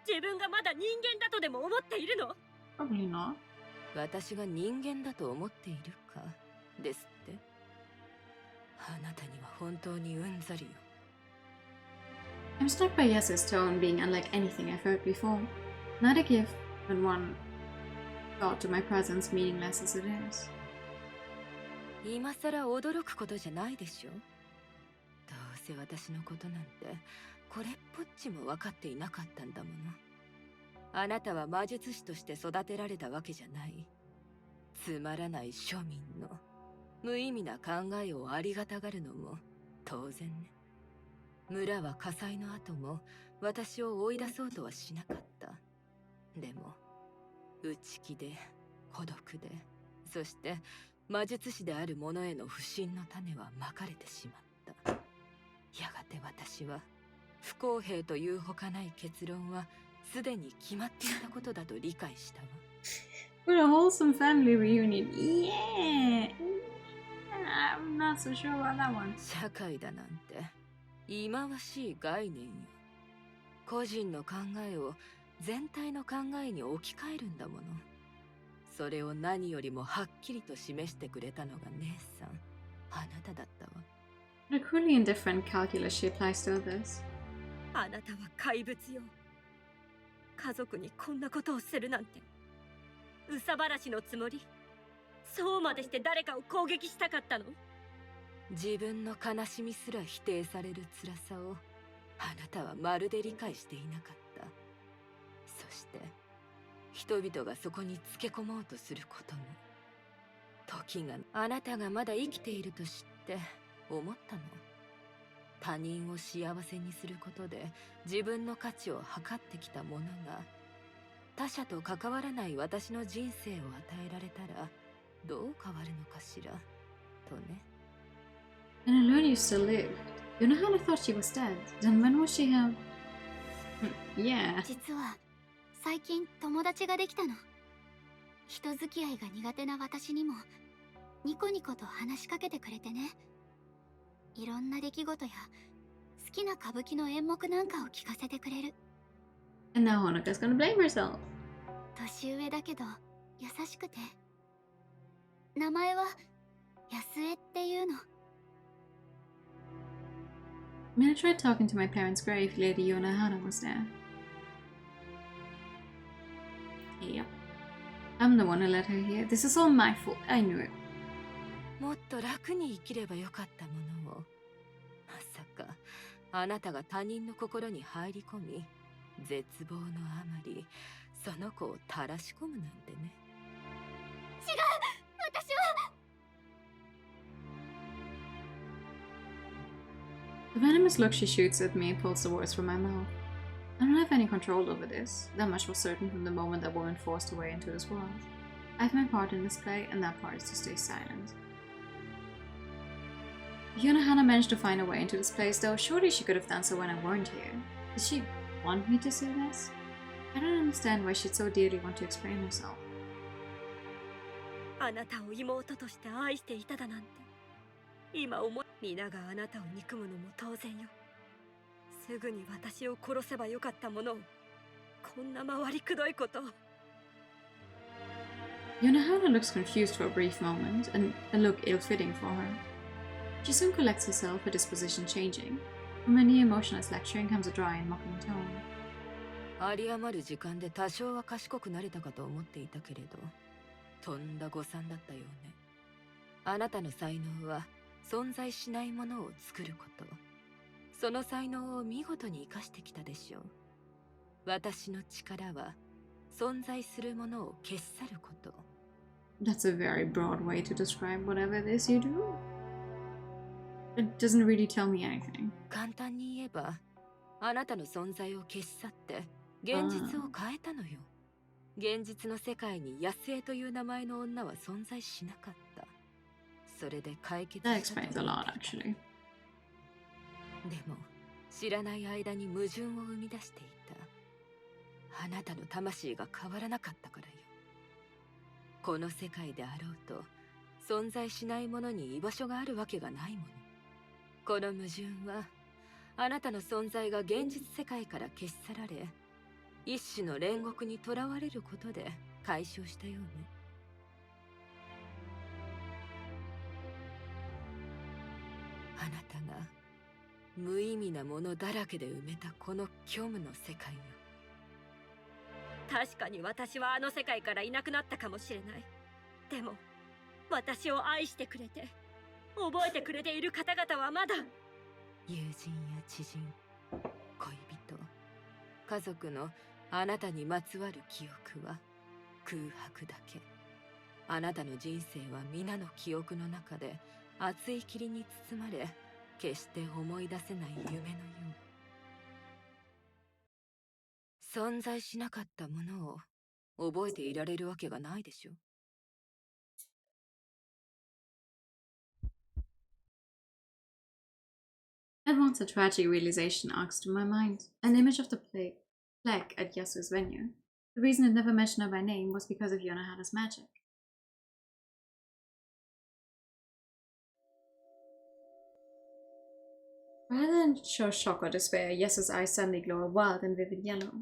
自分がまだ人間だとでも思っているの。 Probably not. 私が人間だと思っているかですって。あなたには本当にうんざりよ。I'm struck by Yasu's tone being unlike anything I've heard before. Not a gift, but one thought to my presence meaningless as it is. 今さら驚くことじゃないでしょ。どうせ私のことなんてこれっぽっちも分かっていなかったんだもの。あなたは魔術師として育てられたわけじゃない。つまらない庶民の無意味な考えをありがたがるのも当然ね。村は火災の後も私を追い出そうとはしなかった。でも内気で孤独で、そして魔術師である者への不信の種はまかれてしまった。やがて私は不公平というほかない結論はすでに決まっていたことだと理解したわ。What a wholesome family reunion. Yeah! I'm not so sure about that one. 社会だなんて忌まわしい概念よ。個人の考えを全体の考えに置き換えるんだもの。それを何よりもはっきりと示してくれたのが姉さん、あなただったわ。What a cruelly indifferent calculus she applies to others. あなたは怪物よ。家族にこんなことをするなんて。憂さ晴らしのつもり？そうまでして誰かを攻撃したかったの？自分の悲しみすら否定される辛さをあなたはまるで理解していなかった。そして人々がそこにつけ込もうとすることも、時があなたがまだ生きていると知って思ったの。他人を幸せにすることで自分の価値を測ってきたものが、他者と関わらない私の人生を与えられたらどう変わるのかしらとね。And I learned you still lived. Yonohana thought she was dead. Then when would she have... Yeah. 実は最近友達ができたの。人付き合いが苦手な私にもニコニコと話しかけてくれてね。いろんな出来事や好きな歌舞伎の演目なんかを聞かせてくれる。And now Honoka's gonna blame herself. 年上だけど優しくて、名前は安江っていうの。I mean, I tried talking to my parents' grave. Lady Yonohana was there. Yep. I'm the one who let her here. This is all my fault. I knew it. もっと楽に生きればよかったものを、まさかあなたが他人の心に入り込み、絶望のあまりその子を垂らし込むなんてね。違う、私は。 The venomous look she shoots at me pulls the words from my mouth. I don't have any control over this. That much was certain from the moment that woman forced her way into this world. I have my part in this play, and that part is to stay silent. If Yonohana managed to find her way into this place, though, surely she could have done so when I weren't here. Did she want me to see this? I don't understand why she'd so dearly want to explain herself. あなたを妹として愛していただなんて。今思い、皆があなたを憎むのも当然よ。すぐに私を殺せばよかったものを、こんな回りくどいことを。Yonohana looks confused for a brief moment, and a look ill-fitting for her. She soon collects herself, her disposition changing. From her near emotionless lecturing comes a dry and mocking tone. 有り余る時間で多少は賢くなれたかと思っていたけれど、とんだ誤算だったようね。あなたの才能は存在しないものを作ること。その才能を見事に生かしてきたでしょう。私の力は存在するものを消し去ること。That's a very broad way to describe whatever it is you do. It doesn't really tell me anything. 簡単に言えば、あなたの存在を消し去って現実を変えたのよ。現実の世界に安江という名前の女は存在しなかった。それで解決 That したと explains a lot, actually. でも知らない間に矛盾を生み出していた。あなたの魂が変わらなかったからよ。この世界であろうと存在しないものに居場所があるわけがないもの。この矛盾はあなたの存在が現実世界から消し去られ、一種の煉獄にとらわれることで解消したようね。あなたが無意味なものだらけで埋めたこの虚無の世界よ。確かに私はあの世界からいなくなったかもしれない。でも私を愛してくれて覚えてくれている方々はまだ。友人や知人、恋人、家族のあなたにまつわる記憶は空白だけ。あなたの人生は皆の記憶の中で熱い霧に包まれ、決して思い出せない夢のよう。存在しなかったものを覚えていられるわけがないでしょ。At once a tragic realization arcs to my mind. An image of the plague at Yasu's venue. The reason it never mentioned her by name was because of Yonohana's magic. Rather than show shock or despair, Yasu's eyes suddenly glow a wild and vivid yellow.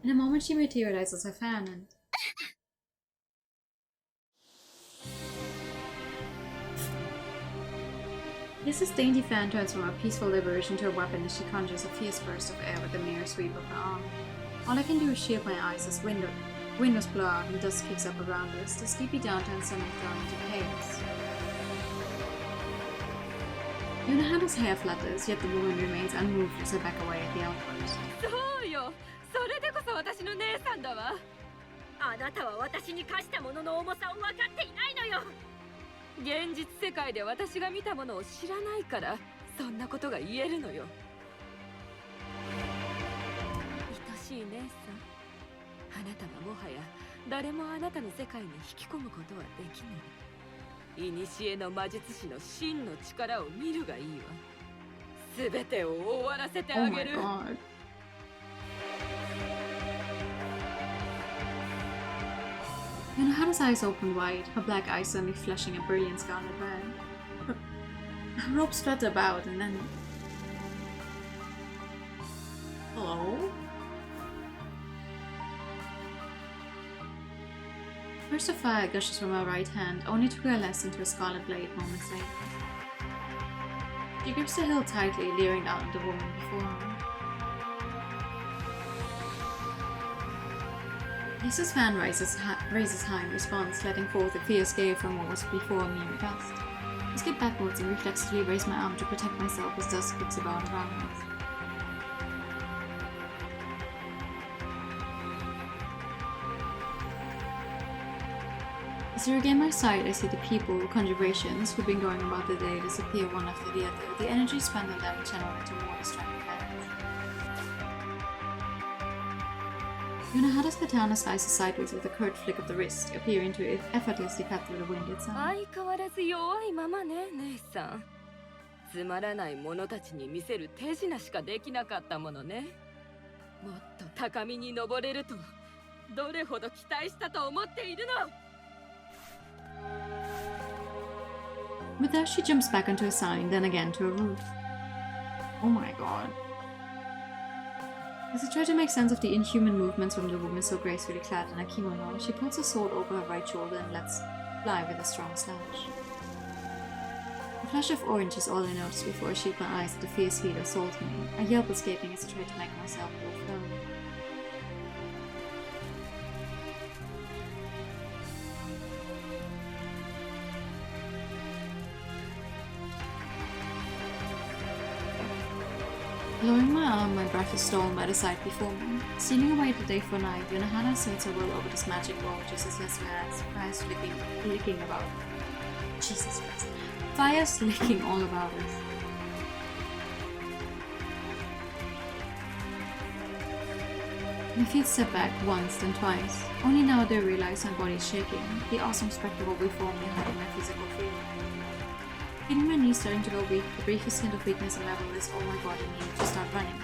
In a moment she materializes her fan and... Yasu's dainty fan turns from a peaceful liberation to a weapon as she conjures a fierce burst of air with a mere sweep of her arm. All I can do is shield my eyes as windows blow out and dust kicks up around us, the sleepy downtown suddenly thrown into chaos. Yunahana's hair flutters, yet the woman remains unmoved as I back away at the outburst. そうよ、それでこそ私の姉さんだわ。あなたは私に課したものの重さを分かっていないのよ。現実世界で私が見たものを知らないからそんなことが言えるのよ。愛しい姉さん、あなたはもはや誰もあなたの世界に引き込むことはできない。古の魔術師の真の力を見るがいいわ。すべてを終わらせてあげる。Oh my god. Yunahana's eyes open wide, her black eyes suddenly flashing a brilliant scarlet red. Her robes flutter about and then... Hello? A burst of fire gushes from her right hand, only to coalesce into a scarlet blade moments later. She grips the hilt tightly, leering down at the woman before her. Yasu's fan raises high in response, letting forth a fierce gale from what was before a mere gust. I skip backwards and reflexively raise my arm to protect myself as dust kicks about around us. As I regain my sight, I see the people, conjurations, who've been going about the day disappear one after the other, the energy spent on them channeled into more distracting matters. Yunahana's katana slices sideways with a curt flick of the wrist, appearing to effortlessly cut through the wind itself. 相変わらず弱いままね、姉さん。つまらない者たちに見せる手品しかできなかったものね。もっと高みに登れると、どれほど期待したと思っているの。With that, she jumps back onto a sign, then again to a roof. Oh my god. As I try to make sense of the inhuman movements from the woman so gracefully clad in a kimono, she pulls a sword over her right shoulder and lets fly with a strong slash. A flash of orange is all I notice before I shield my eyes at the fierce heat assaulting me. I yelp escaping as I try to make myself go firm. Lowering my arm, my breath is stolen by the sight before me. Stealing away the day for night, Yunahana sails her will over this magic wall just as Yasu has, fires licking about. Jesus Christ. Fire's licking all about us. My feet step back once, then twice. Only now do I realize my body is shaking, the awesome spectacle before me hiding my physical fear. Feeling my knees starting to go weak, the briefest hint of weakness and level is all my body needed to start running.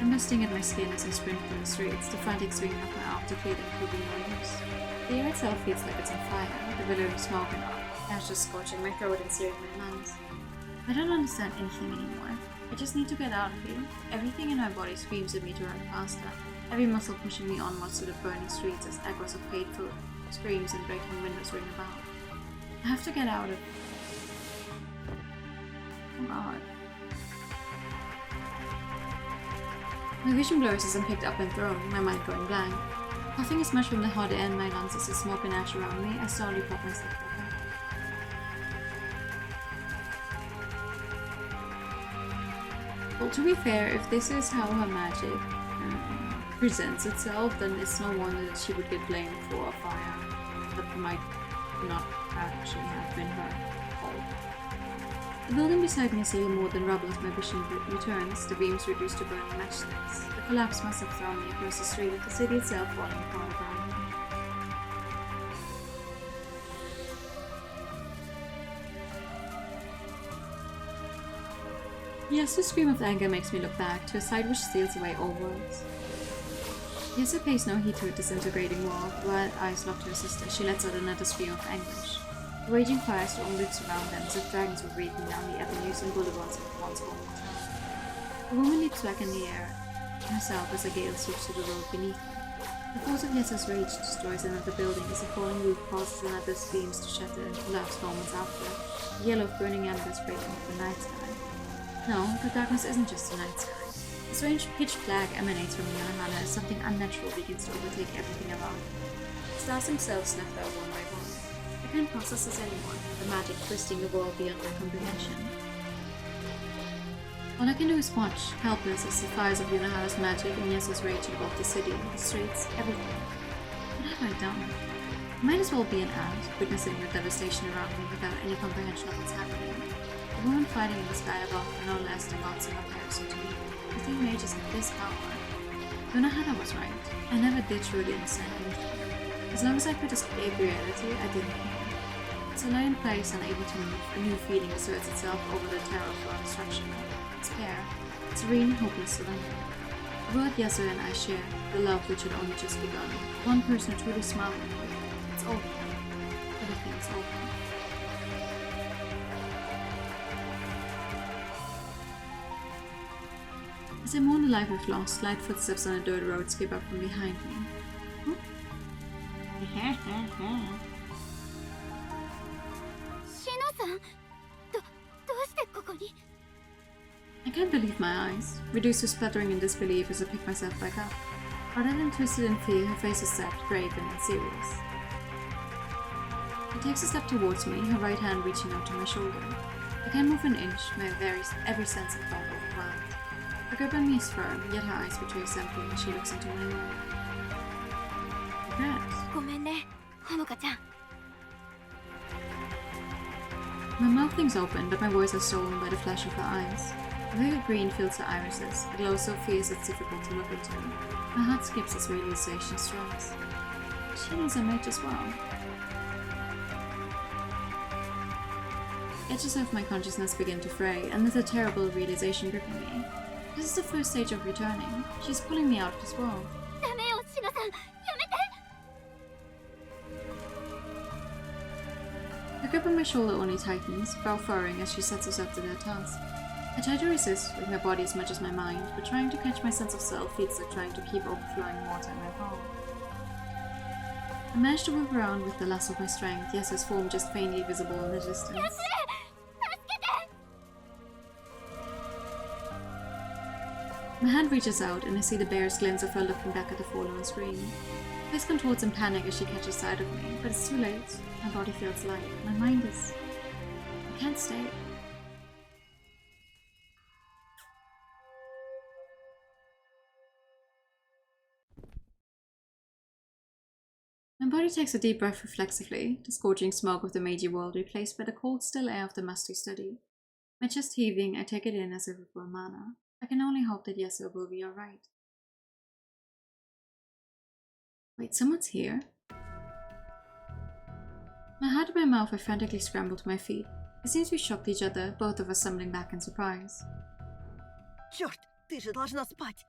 I'm busting at my skin as I sprint through the streets, the frantic swinging of my arm to clear the including limbs. The air itself feels like it's on fire, the billowing smoke and ash just scorching my throat and searing my lungs. I don't understand anything anymore. I just need to get out of here. Everything in my body screams at me to run faster, every muscle pushing me onwards to the burning streets as echoes of hateful screams and breaking windows ring about. I have to get out of here. Oh god. My vision blurs as I'm picked up and thrown, my mind going blank. Puffing as much from the hot air in my lungs as the smoke and ash around me, I slowly pop myself back. Well, to be fair, if this is how her magic presents itself, then it's no wonder that she would get blamed for a fire that might not actually have been her fault. The building beside me is little more than rubble as my vision returns, the beams reduced to burning matchsticks. The collapse must have thrown me across the street, with the city itself falling apart around me. Yasu's scream of anger makes me look back to a sight which steals away all words. Yasu pays no heed to her disintegrating wall. Wild eyes lock to her sister, she lets out another scream of anguish. The raging fires only surround them as if dragons were breathing down the avenues and boulevards of the once home town. The woman leaps back in the air herself as a gale sweeps through the road beneath her. The force of Yessa's rage destroys another building as the falling roof causes another beams to shatter and collapse moments after, the yellow of burning embers breaking up the night sky. No, the darkness isn't just the night sky. A strange pitch black emanates from Yonohana as something unnatural begins to overtake everything around. The stars themselves snuff out one by one. I can't process this anymore, the magic twisting the world beyond my comprehension. All I can do is watch, helpless as the fires of Yonohara's magic and Yessa's rage engulf the city, the streets, everything. What have I done? I might as well be an ant, witnessing the devastation around me without any comprehension of what's happening. The woman fighting in the sky above are no less than gods in comparison to me. The three mages have this power. Yonohara was right. I never did truly understand anything. As long as I could escape reality, I didn't care. As I lie in place, unable to move, a new feeling asserts itself over the terror of our destruction. Despair, serene, hopeless surrender. The world Yasuo and I share, the love which had only just begun. One person truly smiling at me. It's over. Everything's over. As I mourn the life I've lost, light footsteps on a dirt road skip up from behind me. Shino-san, どうしてここに? I can't believe my eyes, reduced to sputtering in disbelief as I pick myself back up. Rather than twisted in fear, her face is set, grave and serious. She takes a step towards me, her right hand reaching out to my shoulder. I can't move an inch, my every sense of thought overwhelmed. Her grip on me is firm, yet her eyes betray something as she looks into my own. Regret. ごめんね、ほのかちゃん。 My mouth flings open, but my words are stolen by the flash of her eyes. A vivid green fills her irises, a glow so fierce it's difficult to look into. My heart skips as realization strikes. She knows a mage as well. Edges of my consciousness begin to fray, and there's a terrible realization gripping me. This is the first stage of returning. She's pulling me out of this world. ダメよ、シノさん、やめて。 Her grip on my shoulder only tightens, brow furrowing as she sets herself to their task. I try to resist, with my body as much as my mind, but trying to catch my sense of self feels like trying to keep overflowing water in my palm. I manage to whip around with the last of my strength, Yessa's form just faintly visible in the distance. My hand reaches out, and I see the barest glimpse of her looking back at the fallen screen. My face contorts in panic as she catches sight of me, but it's too late. My body feels light. My mind is... I can't stay. My body takes a deep breath reflexively, the scorching smoke of the Meiji world replaced by the cold, still air of the musty study. My chest heaving, I take it in as if it were mana. I can only hope that Yasuo will be alright. Wait, someone's here? My heart in my mouth, I frantically scramble to my feet. It seems we shocked each other, both of us stumbling back in surprise. Черт, ты же должна спать.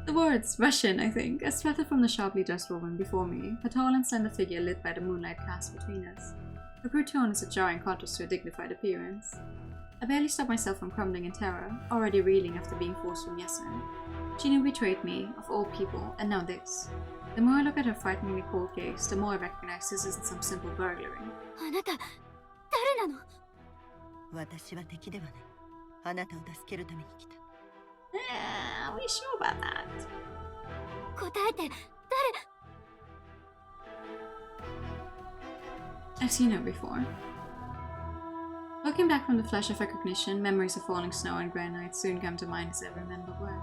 The words, Russian, I think, are splattered from the sharply dressed woman before me, her tall and slender figure lit by the moonlight cast between us. Her crude tone is a jarring contrast to her dignified appearance. I barely stop myself from crumbling in terror, already reeling after being forced from Yasuo. She knew betrayed me, of all people, and now this. The more I look at her frighteningly cold gaze, the more I recognize this isn't some simple burglary. あなた、誰なの? 私は敵ではない。あなたを助けるために来た。Are we sure about that? 答えて、誰? I've seen her before. Looking back from the flash of recognition, memories of falling snow and granite soon come to mind as I remember where.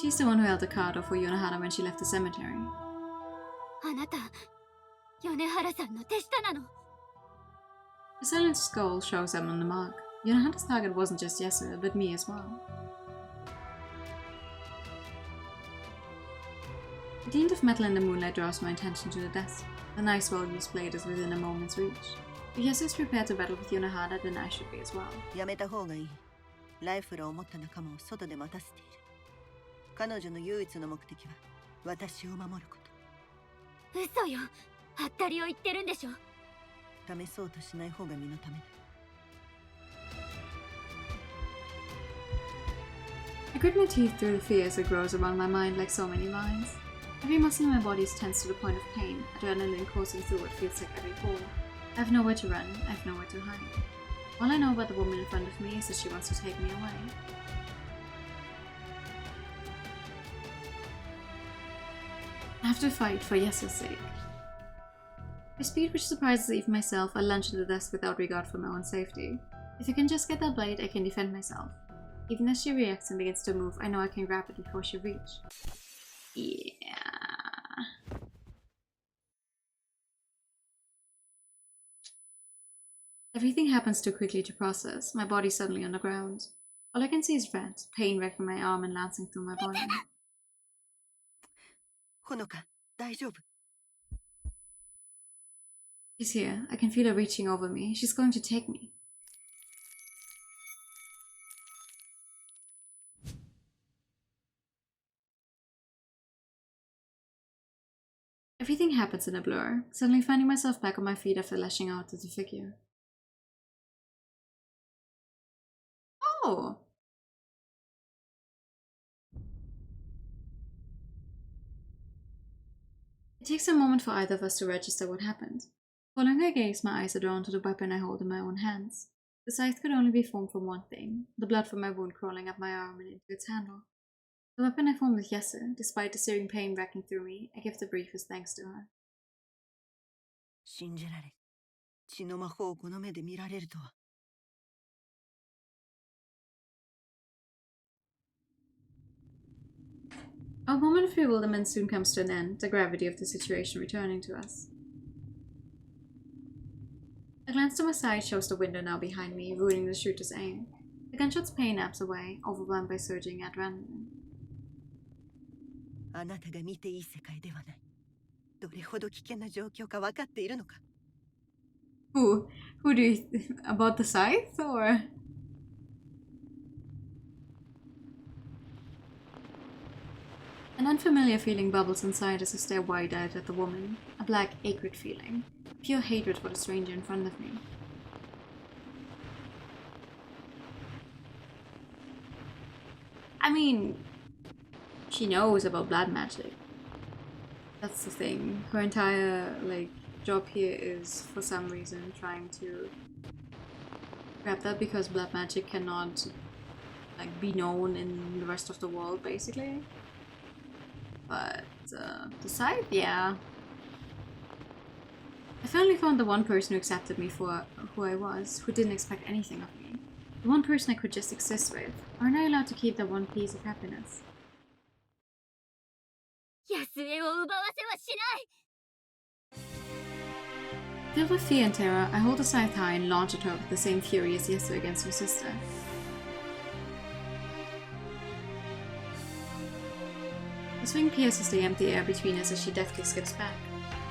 She's the one who held the card off for Yonohara when she left the cemetery. あなた、米原さんの手下なの? The silent skull shows up on the mark. Yonohara's target wasn't just Yasuo, but me as well. The glint of metal in the moonlight draws my attention to the desk. The nice well-used blade is within a moment's reach. If Yasuo is prepared to battle with Yonohara, then I should be as well. やめた方がいい。ライフルを持った仲間を外で待たせている。彼女の唯一の目的は私を守るこ嘘よ。はったりを言ってるんでしょ。と。試そうとしない方が身のためだ。I grit my teeth through the fear as it grows around my mind like so many vines. Every muscle in my body is tense to the point of pain, adrenaline coursing through what feels like every pore. I have nowhere to run, I have nowhere to hide. All I know about the woman in front of me is that she wants to take me away. I have to fight for Yes's sake. With speed which surprises even myself, I lunge to the desk without regard for my own safety. If I can just get that blade, I can defend myself. Even as she reacts and begins to move, I know I can grab it before she reaches. Yeah. Everything happens too quickly to process. My body's suddenly on the ground. All I can see is red, pain wrecking my arm and lancing through my body. ほのか、大丈夫。 She's here. I can feel her reaching over me. She's going to take me. Everything happens in a blur, suddenly finding myself back on my feet after lashing out at the figure. Oh! It takes a moment for either of us to register what happened. Following her gaze, my eyes are drawn to the weapon I hold in my own hands. The scythe could only be formed from one thing, the blood from my wound crawling up my arm and into its handle. The weapon I formed with Yese, despite the searing pain racking through me, I give the briefest thanks to her. 信じられん。血の魔法をこの目で見られるとは。Our moment of bewilderment soon comes to an end, the gravity of the situation returning to us. A glance to my side shows the window now behind me, ruining the shooter's aim. The gunshot's pain naps away, overwhelmed by surging adrenaline. あなたが見ていい世界ではない。どれほど危険な状況か分かっているのか。Who do you about the scythe or? An unfamiliar feeling bubbles inside as I stare wide-eyed at the woman. A black, acrid feeling. Pure hatred for the stranger in front of me. I mean, she knows about blood magic. That's the thing. Her entire, job here is, for some reason, trying to grab that because blood magic cannot, be known in the rest of the world, basically. But, the scythe, yeah. I finally found the one person who accepted me for who I was, who didn't expect anything of me. The one person I could just exist with. Aren't I allowed to keep that one piece of happiness? 安江を奪わせはしない。 Filled with fear and terror, I hold the scythe high and launch at her with the same fury as Yesu against her sister. The swing pierces the empty air between us as she deftly skips back.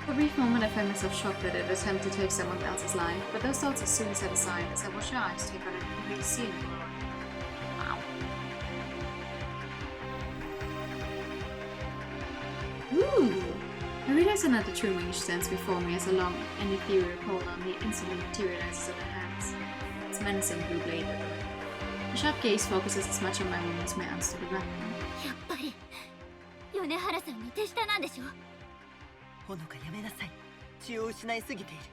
For a brief moment I find myself shocked at an attempt to take someone else's life, but those thoughts are soon set aside as I watch her eyes take on a completely seen world. Wow. Ooh! I realize another true mage stands before me as a long and ethereal pole on me instantly materializes in her hands. Its menacing blue blade at her. The sharp gaze focuses as much on my wound as my arms to the weapon. やっぱり米原さんに手下なんでしょ。ほのかやめなさい。血を失いすぎている。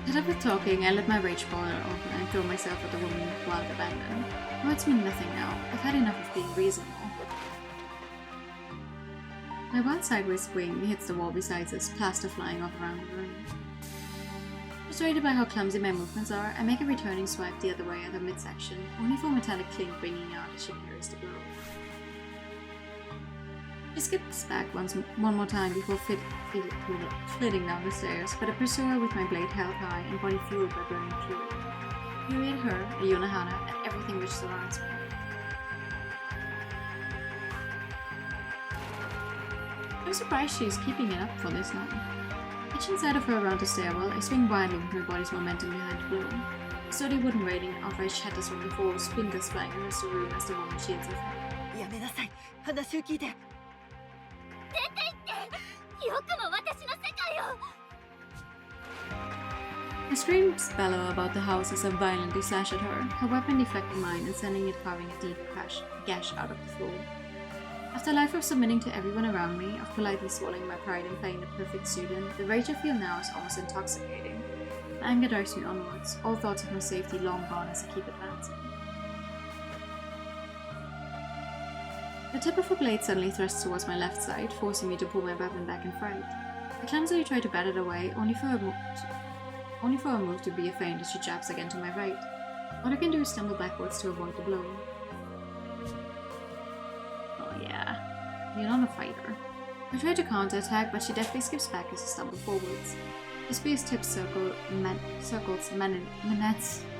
Fed up with talking, I let my rage boil over and throw myself at the woman with wild abandon. Words mean nothing now. I've had enough of being reasonable. My wild sideways swing hits the wall beside us, plaster flying off around the room. Frustrated by how clumsy my movements are, I make a returning swipe the other way at her midsection, only for a metallic clink ringing out as she parries the blow. She skips back one more time before flitting down the stairs, but I pursue her with my blade held high and body fueled by burning fury. Fury at her, at Yonahana, and everything which surrounds me. I'm surprised she is keeping it up for this long. Catching sight of her around the stairwell, I swing wildly with my body's momentum behind the blow. sturdy wooden railing outright shatters from the floor, splinters flying across the room as the woman shields her face. やめなさい。話を聞いて。よくも私の世界を。 My screams bellow about the house as I violently slash at her, her weapon deflecting mine and sending it carving a deep gash out of the floor. After a life of submitting to everyone around me, of politely swallowing my pride and playing the perfect student, the rage I feel now is almost intoxicating. My anger drives me onwards, all thoughts of my safety long gone as I keep advancing. The tip of a blade suddenly thrusts towards my left side, forcing me to pull my weapon back in fright. I clumsily try to bat it away, only for a move to be a feint as she jabs again to my right. All I can do is stumble backwards to avoid the blow. Oh yeah, you're not a fighter. I try to counterattack, but she deftly skips back as I stumble forwards. The spear's tip circles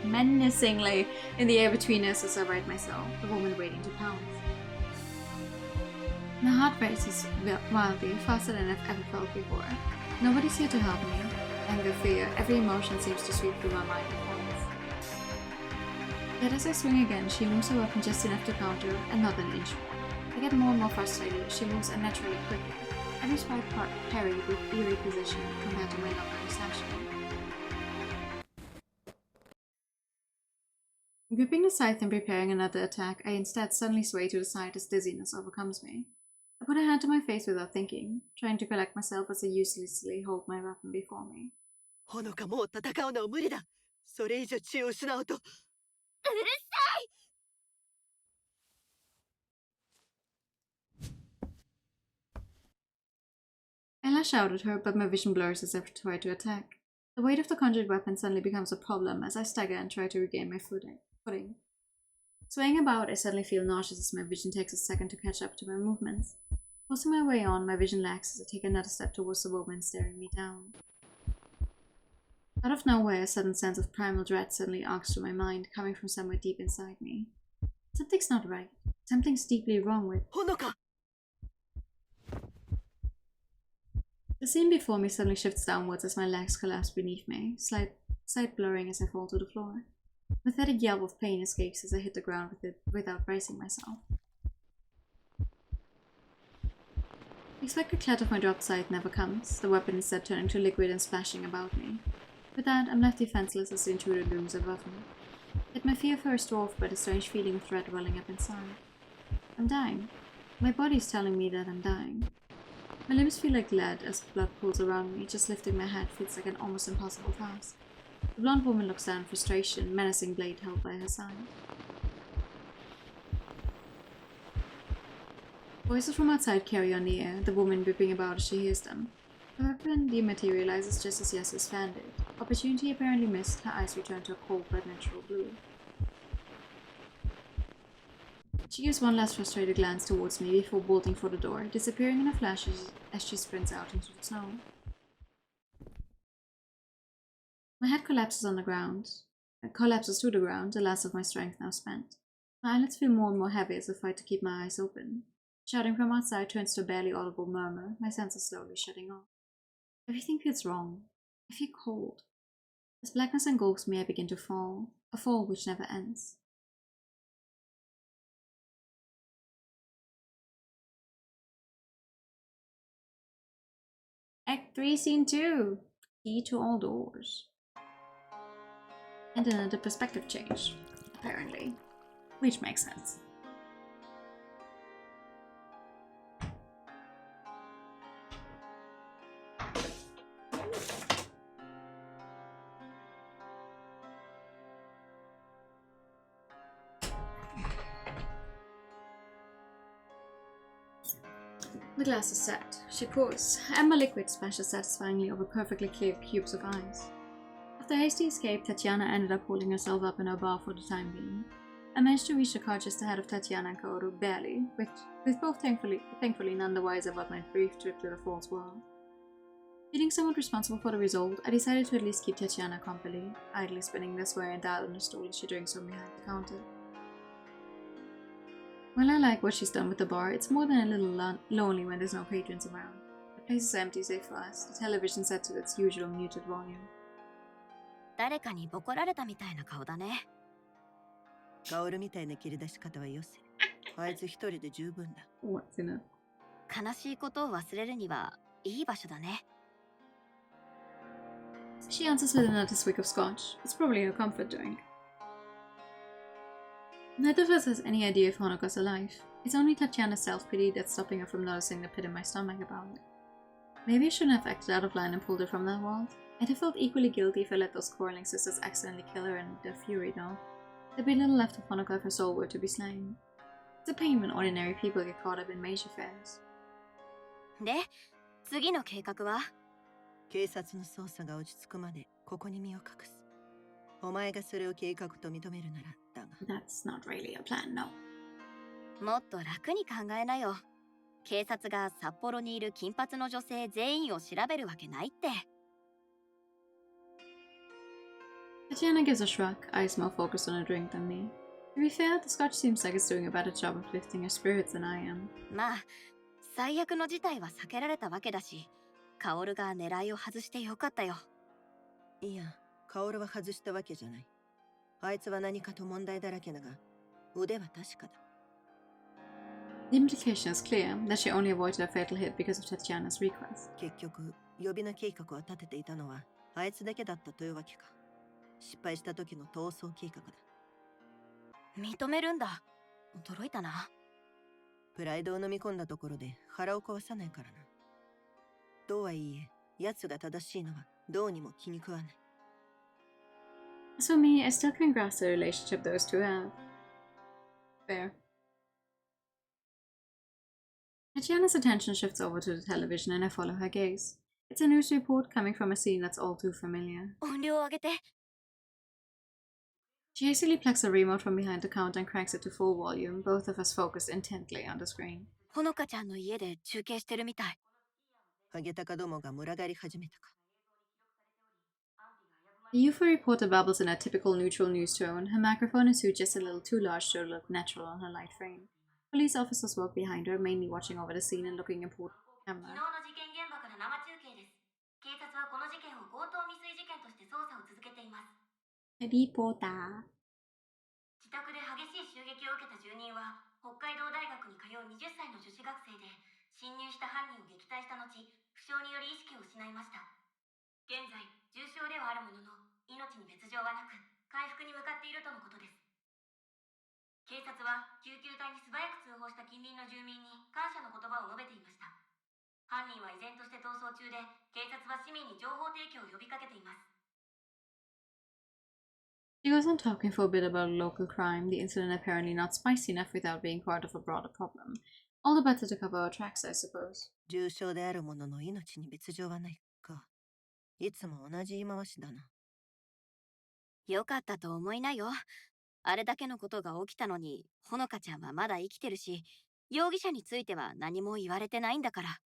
menacingly in the air between us as I right myself, the woman waiting to pounce. My heart races wildly, faster than I've ever felt before. Nobody's here to help me. Anger, fear, every emotion seems to sweep through my mind at once. Yet as I swing again, she moves her weapon just enough to counter, and not an inch more. I get more and more frustrated. She moves unnaturally quickly. Every spike parry with eerie precision compared to my lumbering slashing. Gripping the scythe and preparing another attack, I instead suddenly sway to the side as dizziness overcomes me. I put a hand to my face without thinking, trying to collect myself as I uselessly hold my weapon before me. ほのかもう戦うのは無理だ。それ以上血を失うと。うるさい。 I lash out at her, but my vision blurs as I try to attack. The weight of the conjured weapon suddenly becomes a problem as I stagger and try to regain my footing. Swaying about, I suddenly feel nauseous as my vision takes a second to catch up to my movements. Forcing my way on, my vision lags as I take another step towards the woman staring me down. Out of nowhere, a sudden sense of primal dread suddenly arcs through my mind, coming from somewhere deep inside me. Something's not right. Something's deeply wrong with... ほのか The scene before me suddenly shifts downwards as my legs collapse beneath me, slight blurring as I fall to the floor. A pathetic yelp of pain escapes as I hit the ground without bracing myself. The expected clatter of my dropped scythe never comes, the weapon instead turning to liquid and splashing about me. With that, I'm left defenseless as the intruder looms above me. Yet my fear first dwarfed by the strange feeling of dread welling up inside. I'm dying. My body's telling me that I'm dying. My limbs feel like lead as blood pools around me, just lifting my head feels like an almost impossible task. The blonde woman looks down in frustration, menacing blade held by her side. Voices from outside carry on the air, the woman whipping about as she hears them. Her weapon dematerializes just as Yasu's fanned it. Opportunity apparently missed, her eyes return to a cold but natural blue. She gives one last frustrated glance towards me before bolting for the door, disappearing in a flash as she sprints out into the snow. My head collapses to the ground, the last of my strength now spent. My eyelids feel more and more heavy as I fight to keep my eyes open. Shouting from outside turns to a barely audible murmur, my senses slowly shutting off. Everything feels wrong. I feel cold. As blackness engulfs me, I begin to fall, a fall which never ends. Act 3, Scene 2. Key to all doors. And another perspective change, apparently. Which makes sense. The glass is set. She pours. Amber liquid splashes satisfyingly over perfectly clear cubes of ice. After a hasty escape, Tatiana ended up holding herself up in her bar for the time being. I managed to reach the car just ahead of Tatiana and Kaoru, barely, with both thankfully none the wiser about my brief trip to the false world. Feeling somewhat responsible for the result, I decided to at least keep Tatiana company, idly spinning this way and that on the stool as she drinks from behind the counter. While I like what she's done with the bar, it's more than a little lonely when there's no patrons around. The place is empty save for us, the television set to its usual muted volume. 誰かにボコられたみたいな顔だね。カオルみたいな切り出し方はよせ。あいつ一人で十分だ。 What's in it? 悲しいことを忘れるにはいい場所だね。She answers with another swig of scotch. It's probably her comfort drink. Neither of us has any idea if Honoka's alive. It's only Tatiana's self-pity that's stopping her from noticing the pit in my stomach about it. Maybe I shouldn't have acted out of line and pulled her from that world. I'd have felt equally guilty if I let those quarreling sisters accidentally kill her in their fury, though. There'd be little left of Honoka if her soul were to be slain. It's a pain when ordinary people get caught up in major affairs. で、次の計画は？警察の捜査が落ち着くまでここに身を隠す。お前がそれを計画と認めるならだが。 That's not really a plan, no. もっと楽に考えなよ。警察が札幌にいる金髪の女性全員を調べるわけないって。Tatiana gives a shrug, eyes more focused on a drink than me. To be fair, the scotch seems like it's doing a better job of lifting her spirits than I am. まあ、最悪の事態は避けられたわけだし、カオルが狙いを外してよかったよ。いや、カオルは外したわけじゃない。あいつは何かと問題だらけだが、腕は確かだ。The implication is clear that she only avoided a fatal hit because of Tatiana's request. 結局、予備の計画を立てていたのはあいつだけだったというわけか。失敗した時の逃走計画だ。認めるんだ。驚いたな。プライドを飲み込んだところで腹を壊さないからな。とはいえ、奴が正しいのはどうにも気に食わない。As for me, I still can't grasp the relationship those two have. Fair. Tatiana's attention shifts over to the television and I follow her gaze. It's a news report coming from a scene that's all too familiar. 音量を上げて。She hastily plucks the remote from behind the counter and cranks it to full volume, both of us focused intently on the screen. ほのかちゃんの家で中継してるみたい。ハゲタカどもが群がり始めたか。The UFO reporter babbles in a typical neutral news tone, her microphone and suit just a little too large to look natural on her light frame. Police officers walk behind her, mainly watching over the scene and looking important at the camera. 昨日の事件現場から生中継です。警察はこの事件を強盗未遂事件として捜査を続けています。Reporter. 自宅で激しい襲撃を受けた住人は北海道大学に通う20歳の女子学生で、侵入した犯人を撃退した後、負傷により意識を失いました。現在重傷ではあるものの命に別状はなく、回復に向かっているとのことです。警察は救急隊に素早く通報した近隣の住民に感謝の言葉を述べていました。犯人は依然として逃走中で、警察は市民に情報提供を呼びかけています。She goes on talking for a bit about a local crime, the incident apparently not spicy enough without being part of a broader problem. All the better to cover our tracks, I suppose. 重傷であるものの命に別状はないか。いつも同じ言い回しだな。よかったと思いなよ。あれだけのことが起きたのに、ほのかちゃんはまだ生きてるし、容疑者については何も言われてないんだから。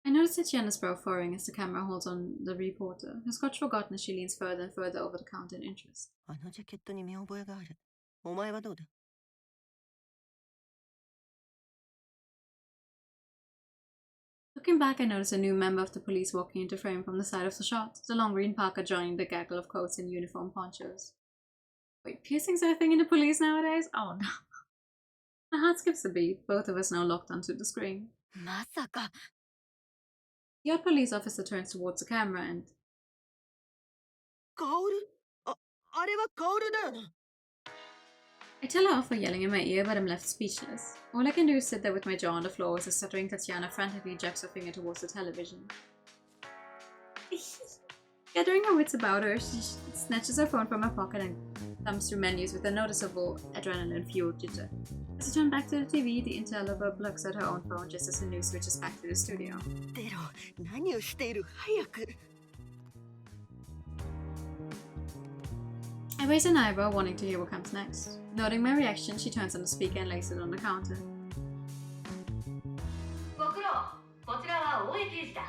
I notice Tatiana's brow furrowing as the camera holds on the reporter, her scotch forgotten as she leans further and further over the counter in interest. あのジャケットに見覚えがある。お前はどうだ？ Looking back, I notice a new member of the police walking into frame from the side of the shot, the long green parka joining the gaggle of coats and uniform ponchos. Wait, piercings are a thing in the police nowadays? Oh no. My heart skips a beat, both of us now locked onto the screen. まさか。The odd police officer turns towards the camera and... カオル？あれはカオルだよな。I tell her off for yelling in my ear, but I'm left speechless. All I can do is sit there with my jaw on the floor as the stuttering Tatiana frantically jerks her finger towards the television. Gathering her wits about her, she snatches her phone from her pocket and thumbs through menus with a noticeable adrenaline-fueled jitter. As I turn back to the TV, the interloper plugs at her own phone just as the news switches back to the studio. テロ、何をしている？早く。I raise an eyebrow, wanting to hear what comes next. Noting my reaction, she turns on the speaker and lays it on the counter. ご苦労。こちらは大江刑事だ。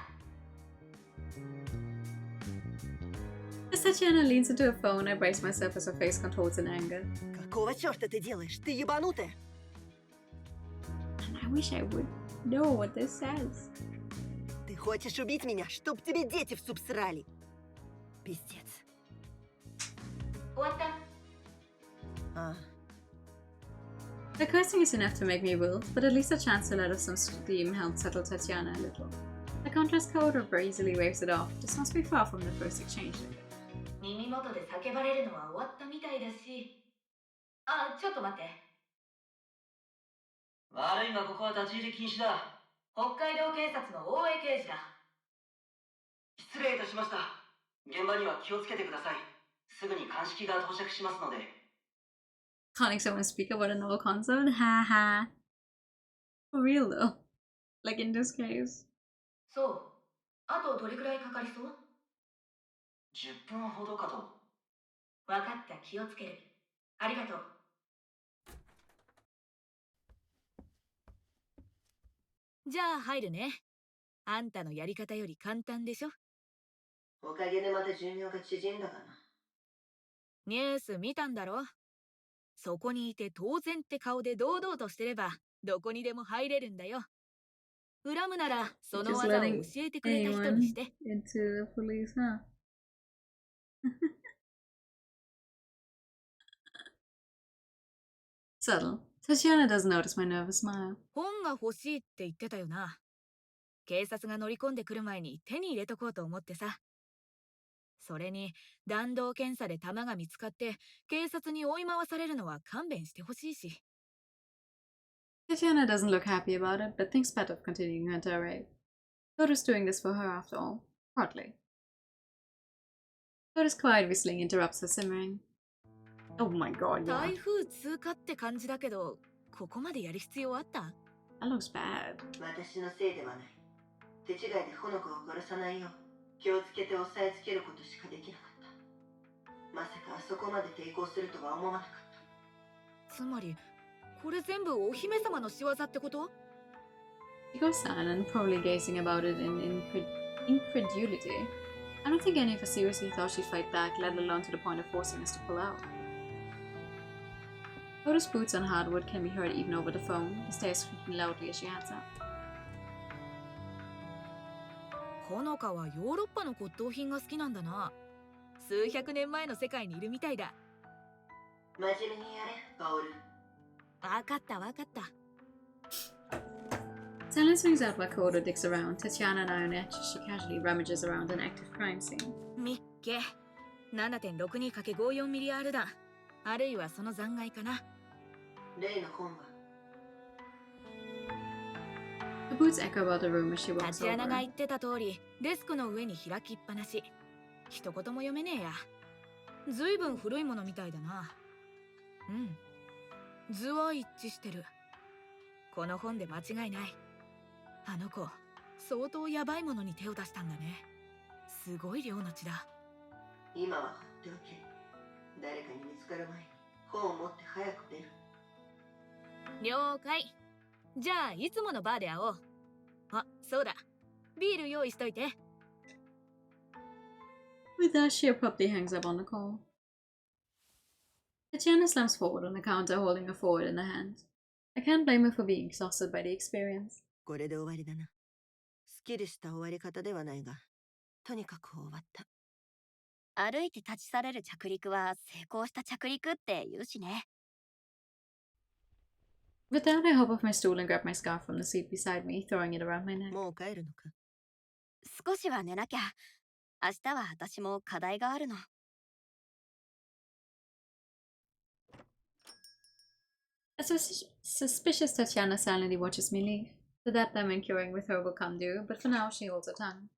As Tatiana leans into her phone, I brace myself as her face contorts in anger. Какого черта ты делаешь? Ты ебанутая? And I wish I would know what this says. Ты Хочешь убить меня, чтоб тебе дети в суп срали? Пиздец. А, The cursing is enough to make me wilt, but at least a chance to let off some steam helped settle Tatiana a little. The contrast code over easily waves it off. This must be far from the first exchange they get. 耳元で叫ばれるのは終わったみたいだし。あ、ちょっと待って。悪いがここは立ち入り禁止だ。北海道警察の大江刑事だ。失礼いたしました。現場には気をつけてください。すぐに鑑識が到着しますので。Can't someone speak about a novel console? Haha. For real though. Like in this case. そう。あとどれくらいかかりそう？ 10分ほどかと。わかった、気をつける。ありがとう。じゃあ入るね。あんたのやり方より簡単でしょ。おかげでまた寿命が縮んだかな。ニュース見たんだろ。そこにいて当然って顔で堂々としてればどこにでも入れるんだよ。恨むならその Just 技を教 letting えてくれた人 anyone にして。 into the police, huh? Subtle. Tatiana doesn't notice my nervous smile. 本が欲しいって言ってたよな。警察が乗り込んでくる前に手に入れとこうと思ってさ。それに弾道検査で弾が見つかって警察に追い回されるのは勘弁してほしいし。 Tatiana doesn't look happy about it, but thinks better of continuing her tirade. Toto's doing this for her after all. Partly. Toto's quiet whistling interrupts her simmering. Oh my god, yeah. 台風通過って感じだけど、ここまでやる必要あった？ That looks bad. 私のせいではない。手違いでほの子を殺さないよう気をつけて押さえつけることしかできなかった。まさかあそこまで抵抗するとは思わなかった。つまり、これ全部お姫様の仕業ってこと？ She goes silent, probably gazing about it in incredulity. I don't think any of us seriously thought she'd fight back, let alone to the point of forcing us to pull out. Toto's boots on hardwood can be heard even over the phone, the stairs creaking loudly as she heads up. ほのかはヨーロッパの骨董品が好きなんだな。数百年前の世界にいるみたいだ。真面目にやれ、カオル。わかったわかった。 Silence rings out while Kodo digs around. Tatiana and I on edge as she casually rummages around an active crime scene. みっけ 7.62×54mm 弾、あるいはその残骸かな。例の本は The boots echo about the room as she タ walks チアナが over. 言ってた通り、デスクの上に開きっぱなし。一言も読めねえや。ずいぶん古いものみたいだな。うん。図は一致してる。この本で間違いない。あの子、相当ヤバいものに手を出したんだね。すごい量の血だ。今は放っておけ。誰かに見つかる前に本を持って早く出る。了解。じゃあいつものバーで会おう。あ、そうだ。ビール用意しといて。 With that, she abruptly hangs up on the call. Tatiana slumps forward on the counter, holding her forward in her hand. I can't blame her for being exhausted by the experience. これで終わりだな。すっきりした終わり方ではないが、とにかく終わった。歩いて立ち去れる着陸は成功した着陸って言うしね。 With that, I hop off my stool and grab my scarf from the seat beside me, throwing it around my neck. もう帰るのか？少しは寝なきゃ。明日は私も課題があるの。A suspicious Tatiana silently watches me leave. The debt I'm incurring with her will come due, but for now she holds her tongue.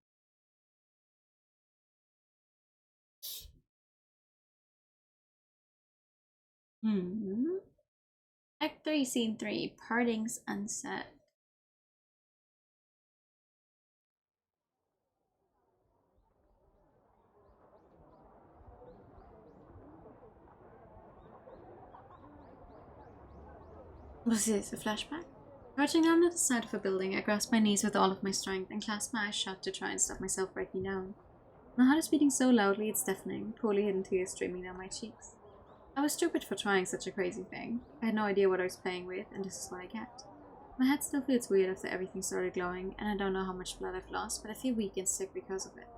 Act 3, Scene 3, Partings Unsaid. Was this a flashback? Crouching down at the side of a building, I grasp my knees with all of my strength and clasp my eyes shut to try and stop myself breaking down. My heart is beating so loudly it's deafening, poorly hidden tears streaming down my cheeks. I was stupid for trying such a crazy thing. I had no idea what I was playing with, and this is what I get. My head still feels weird after everything started glowing, and I don't know how much blood I've lost, but I feel weak and sick because of it.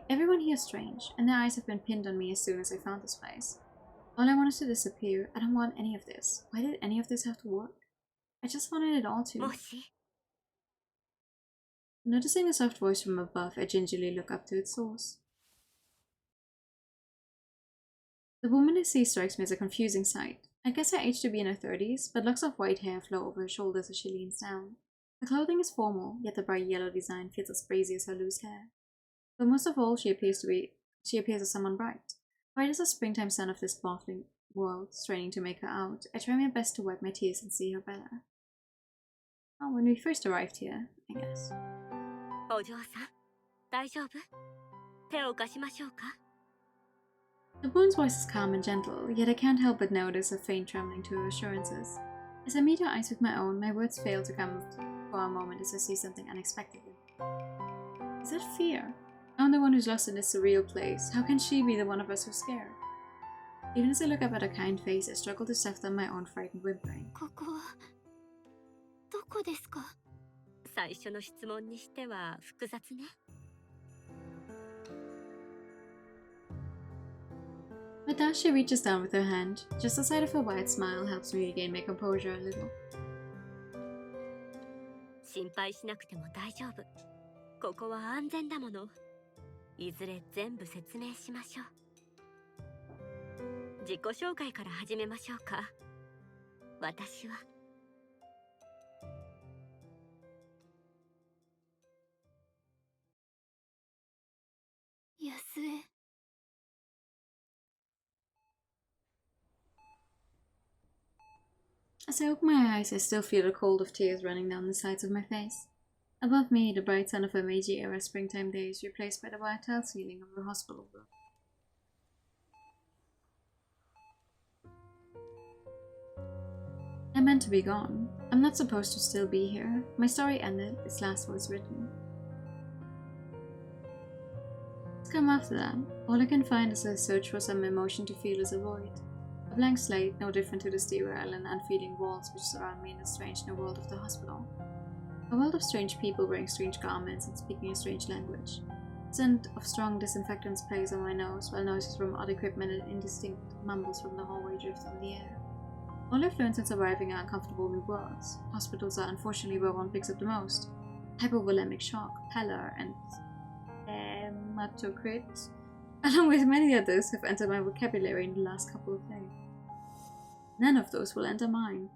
Everyone here is strange, and their eyes have been pinned on me as soon as I found this place. All I want is to disappear. I don't want any of this. Why did any of this have to work? I just wanted it all to. もし Noticing a soft voice from above, I gingerly look up to its source. The woman I see strikes me as a confusing sight. I guess her age to be in her 30s, but locks of white hair flow over her shoulders as she leans down. Her clothing is formal, yet the bright yellow design feels as crazy as her loose hair. But most of all, she appears as someone bright. Bright as the springtime sun of this baffling world, straining to make her out. I try my best to wipe my tears and see her better. Oh, when we first arrived here, I guess. お嬢さん大丈夫手を貸しましょうか The woman's voice is calm and gentle, yet I can't help but notice a faint trembling to her assurances. As I meet her eyes with my own, my words fail to come for a moment as I see something unexpected. Is that fear? I'm the one who's lost in this surreal place. How can she be the one of us who's scared? Even as I look up at her kind face, I struggle to stuff down my own frightened whimpering. ここはどこですか？最初の質問にしては複雑ね With that, she reaches down with her hand. Just the sight of her wide smile helps me regain my composure a little. 心配しなくても大丈夫ここは安全だものいずれ全部説明しましょう自己紹介から始めましょうか私は安江 As I open my eyes, I still feel the cold of tears running down the sides of my face. Above me, the bright sun of a Meiji-era springtime day is replaced by the white tile ceiling of the hospital room. I'm meant to be gone. I'm not supposed to still be here. My story ended, its last words written. What's come after that? All I can find is a search for some emotion to feel as a void. A blank slate, no different to the sterile and unfeeling walls which surround me in the strange new world of the hospital. A world of strange people wearing strange garments and speaking a strange language. The scent of strong disinfectants plays on my nose, while noises from odd equipment and indistinct mumbles from the hallway drift in the air. All I've learned since arriving are uncomfortable new worlds. Hospitals are unfortunately where one picks up the most. Hypovolemic shock, pallor, and hematocrit, along with many others, have entered my vocabulary in the last couple of days. None of those will enter mine.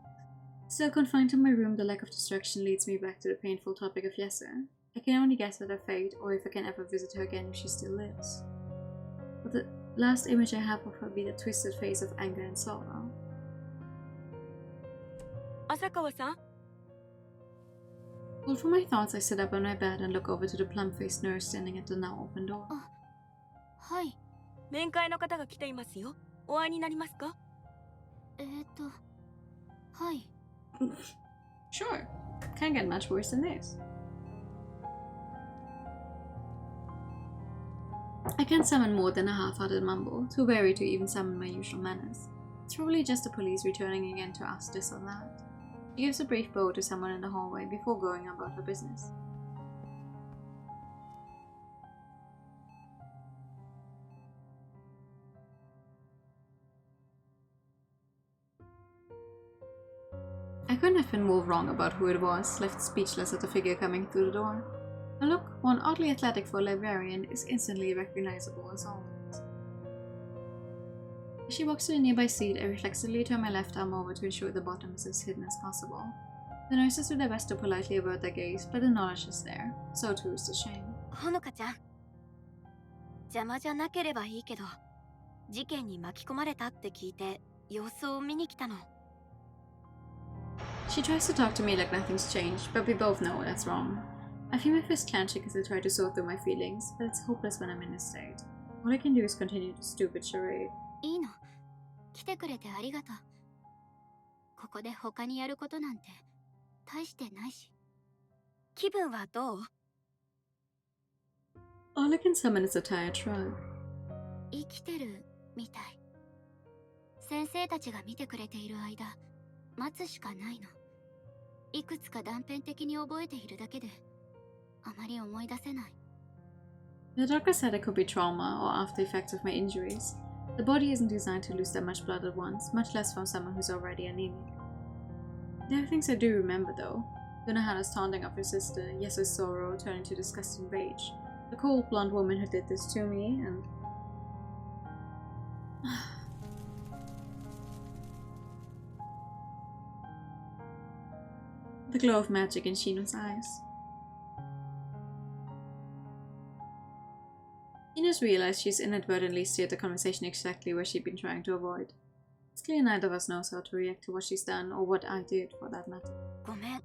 Still confined to my room, the lack of distraction leads me back to the painful topic of Yesser. I can only guess at her fate, or if I can ever visit her again if she still lives. Will the last image I have of her be the twisted face of anger and sorrow? 浅川さん Pulled from my thoughts, I sit up on my bed and look over to the plump-faced nurse standing at the now open door. はい。面会の方が来ていますよお会いになりますかはい。Sure. Can't get much worse than this. I can't summon more than a half-hearted mumble, too wary to even summon my usual manners. It's probably just the police returning again to ask this or that. She gives a brief bow to someone in the hallway before going about her business. I couldn't have been more wrong about who it was, left speechless at the figure coming through the door. Her look, one oddly athletic for a librarian, is instantly recognizable as always. As she walks to a nearby seat, I reflexively turn my left arm over to ensure the bottom is as hidden as possible. The nurses do their best to politely avert their gaze, but the knowledge is there. So too is the shame. ほのかちゃん邪魔じゃなければいいけど事件に巻き込まれたって聞いて様子を見に来たの She tries to talk to me like nothing's changed, but we both know that's wrong. I feel my fist clenching as I try to sort through my feelings, but it's hopeless when I'm in this state. All I can do is continue the stupid charade. いいの。来てくれてありがとう。ここで他にやることなんて大してないし。気分はどう All I can summon is a tired shrug. 生きてるみたい。先生たちが見てくれている間、待つしかないの。いくつか断片的に覚えているだけであまり思い出せない。 The doctor said it could be trauma or after effects of my injuries. The body isn't designed to lose that much blood at once, much less from someone who's already anemic. There are things I do remember though. Yuna Hana's taunting of her sister, Yesu's sorrow turning to disgust and rage, the cold blonde woman who did this to me, and... the glow of magic in Shino's eyes. Shino's realized she's inadvertently steered the conversation exactly where she'd been trying to avoid. It's clear neither of us knows how to react to what she's done, or what I did for that matter. ごめん、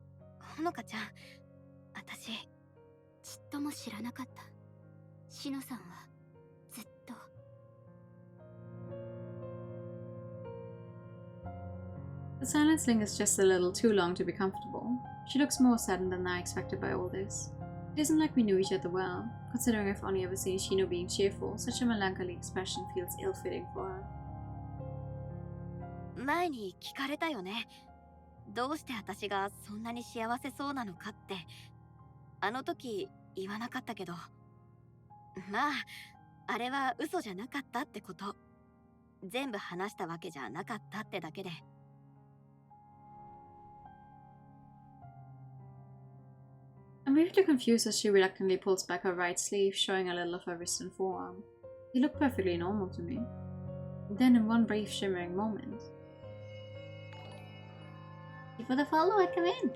ほのかちゃん。私、ちっとも知らなかった。しのさんはずっと。 The silence lingers just a little too long to be comfortable. She looks more saddened than I expected by all this. It isn't like we knew each other well, considering I've only ever seen Shino being cheerful. Such a melancholy expression feels ill-fitting for her. 前に聞かれたよね。どうして私がそんなに幸せそうなのかって。あの時言わなかったけど。まあ、あれは嘘じゃなかったってこと。全部話したわけじゃなかったってだけで。I'm briefly confused as she reluctantly pulls back her right sleeve, showing a little of her wrist and forearm. They look perfectly normal to me. And then in one brief shimmering moment... For the follow, I come in.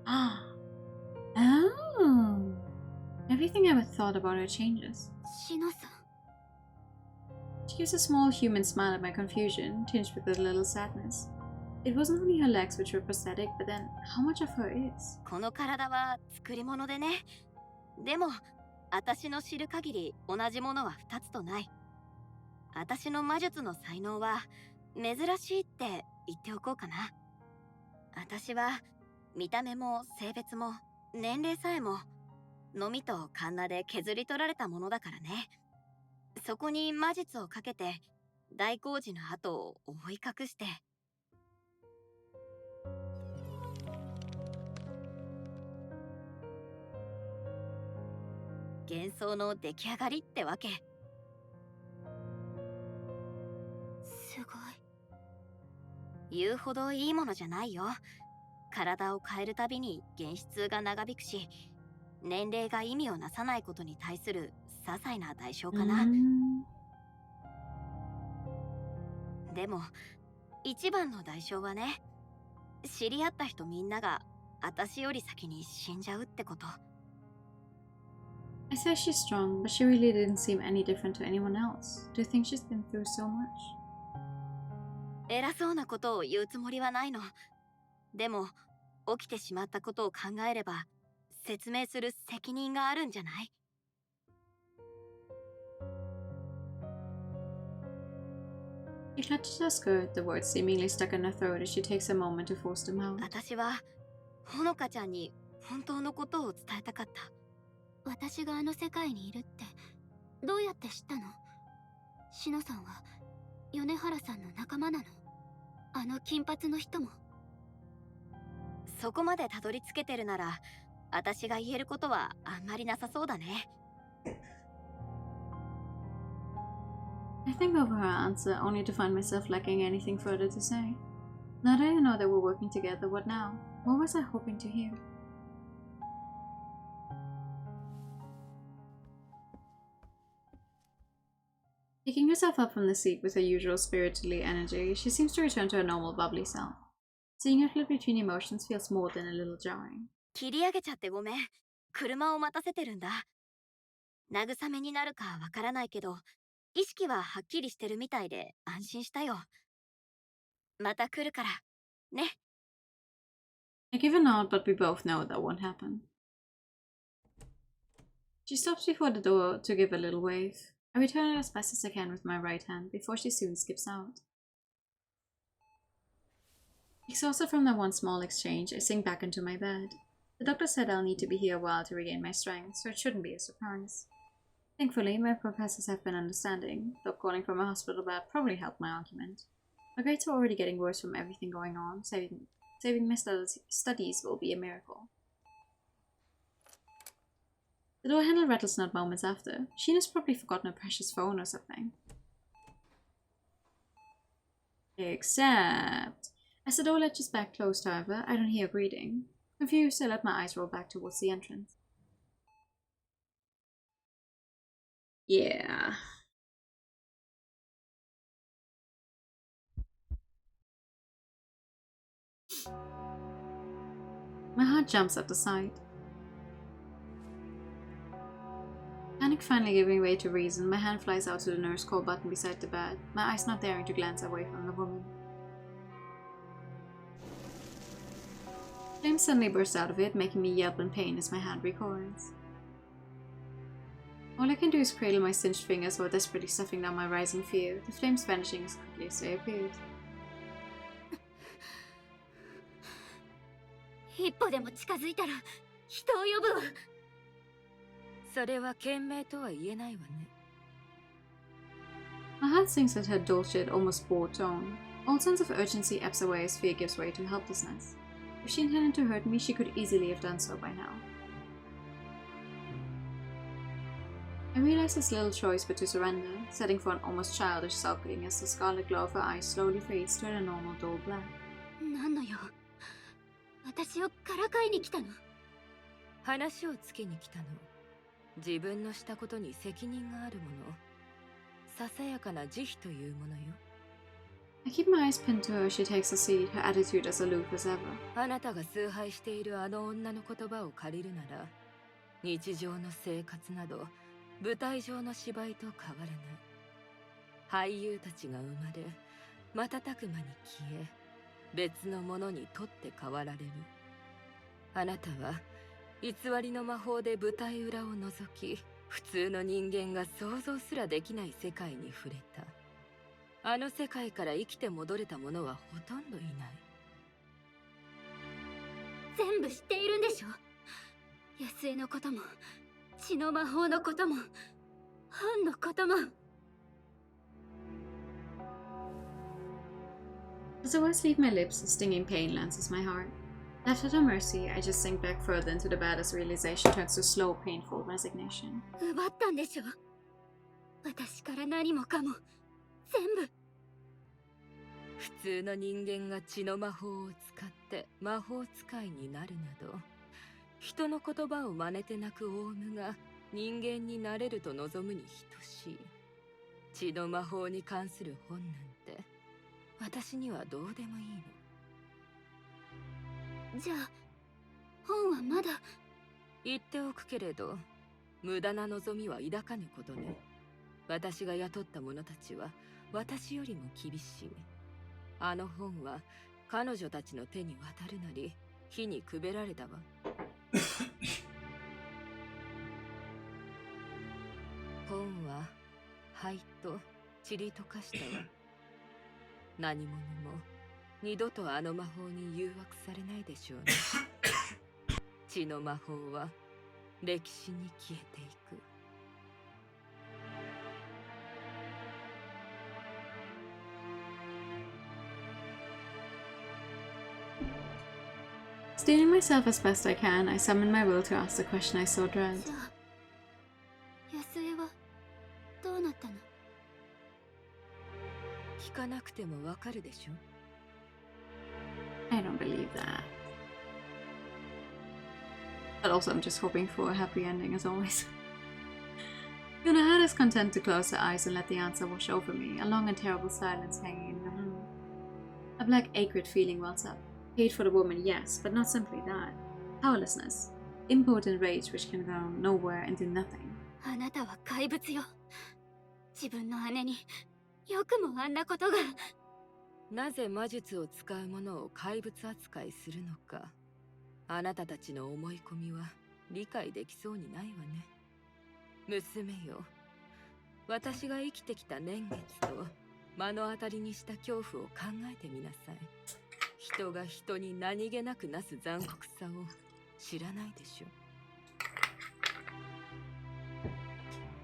Ah. Oh. Everything I ever thought about her changes. しのさん。 She gives a small human smile at my confusion, tinged with a little sadness. It wasn't only her legs which were prosthetic, but then how much of her is? この体は作り物でね。でも、私の知る限り同じものは2つとない。私の魔術の才能は珍しいって言っておこうかな。私は見た目も性別も年齢さえものみとカンナで削り取られたものだからね。そこに魔術をかけて大工事の跡を覆い隠して。幻想の出来上がりってわけ。すごい。言うほどいいものじゃないよ。体を変えるたびに現実が長引くし、年齢が意味をなさないことに対する些細な代償かな。でも一番の代償はね、知り合った人みんなが私より先に死んじゃうってこと。I say she's strong, but she really didn't seem any different to anyone else. Do you think she's been through so much? 偉そうなことを言うつもりはないの。でも起きてしまったことを考えれば説明する責任があるんじゃない？ She clutches her skirt, the words seemingly stuck in her throat as she takes a moment to force them out. 私はほのかちゃんに本当のことを伝えたかった。私があの世界にいるってどうやって知ったの？しのさんは米原さんの仲間なの？あの金髪の人も。そこまでたどり着けてるなら私が言えることはあんまりなさそうだね。I think over her answer, only to find myself lacking anything further to say. Now that I know that we're working together, what now? What was I hoping to hear? Picking herself up from the seat with her usual spiritedly energy, she seems to return to her normal bubbly self. Seeing her flip between emotions feels more than a little jarring. 切り上げちゃってごめん。車を待たせてるんだ。慰めになるかわからないけど、意識ははっきりしてるみたいで安心したよ。また来るから、ね。I give a nod, but we both know that won't happen. She stops before the door to give a little wave. I return it as best as I can with my right hand before she soon skips out. Exhausted from that one small exchange, I sink back into my bed. The doctor said I'll need to be here a while to regain my strength, so it shouldn't be a surprise. Thankfully, my professors have been understanding, though calling from a hospital bed probably helped my argument. My grades were already getting worse from everything going on. Saving my studies will be a miracle. The door handle rattles not moments after. Sheena's probably forgotten her precious phone or something. Except, as the door latches back closed, however, I don't hear a greeting. Confused, I let my eyes roll back towards the entrance. Yeah. My heart jumps at the sight. Panic finally giving way to reason, my hand flies out to the nurse call button beside the bed, my eyes not daring to glance away from the woman. Flames suddenly burst out of it, making me yelp in pain as my hand recoils. All I can do is cradle my singed fingers while desperately stuffing down my rising fear, the flames vanishing as quickly as they appeared. 一歩でも近づいたら人を呼ぶわ。それは懸命とは言えないわね。My heart sinks at her dulcet, almost bored tone. All sense of urgency ebbs away as fear gives way to helplessness. If she intended to hurt me, she could easily have done so by now. I realized there's little choice but to surrender, setting for an almost childish sulking as the scarlet glow of her eyes slowly fades to a normal dull black. なんのよ。私をからかいに来たの。話をつけに来たの。自分のしたことに責任があるもの。ささやかな慈悲というものよ。I keep my eyes pinned to her as she takes a seat, her attitude as aloof as ever. あなたが崇拝しているあの女の言葉を借りるなら、日常の生活など舞台上の芝居と変わらない。俳優たちが生まれ、瞬く間に消え、別のものに取って代わられる。あなたは偽りの魔法で舞台裏を覗き、普通の人間が想像すらできない世界に触れた。あの世界から生きて戻れた者はほとんどいない。全部知っているんでしょ。安江のことも、血の魔法のことも、本のことも。As the words leave my lips, a stinging pain lances my heart. Left at her mercy, I just sink back further into the bed as realization turns to slow, painful resignation. 奪ったんでしょ。私から何もかも、全部。普通の人間が血の魔法を使って魔法使いになるなど、人の言葉を真似て泣くオウムが人間になれると望むに等しい。血の魔法に関する本なんて、私にはどうでもいいの。じゃあ、本はまだ。言っておくけれど、無駄な望みは抱かぬことね。私が雇った者たちは私よりも厳しい。あの本は彼女たちの手に渡るなり火にくべられたわ。本は灰と塵溶かしたわ。何者も二度とあの魔法に誘惑されないでしょうね。血の魔法は歴史に消えていく。Stealing myself as best I can, I summon my will to ask the question I so dread. じゃあ、安江はどうなったの？聞かなくてもわかるでしょ。I don't believe that. But also I'm just hoping for a happy ending as always. Yunahara is content to close her eyes and let the answer wash over me, a long and terrible silence hanging in the room. A black acrid feeling wells up. Hate for the woman, yes, but not simply that. Powerlessness. Impotent rage which can go nowhere and do nothing. あなたは怪物よ。自分の姉によくもあんなことが。なぜ魔術を使う者を怪物扱いするのか、あなたたちの思い込みは理解できそうにないわね。娘よ、私が生きてきた年月と目の当たりにした恐怖を考えてみなさい。人が人に何気なくなす残酷さを知らないでしょ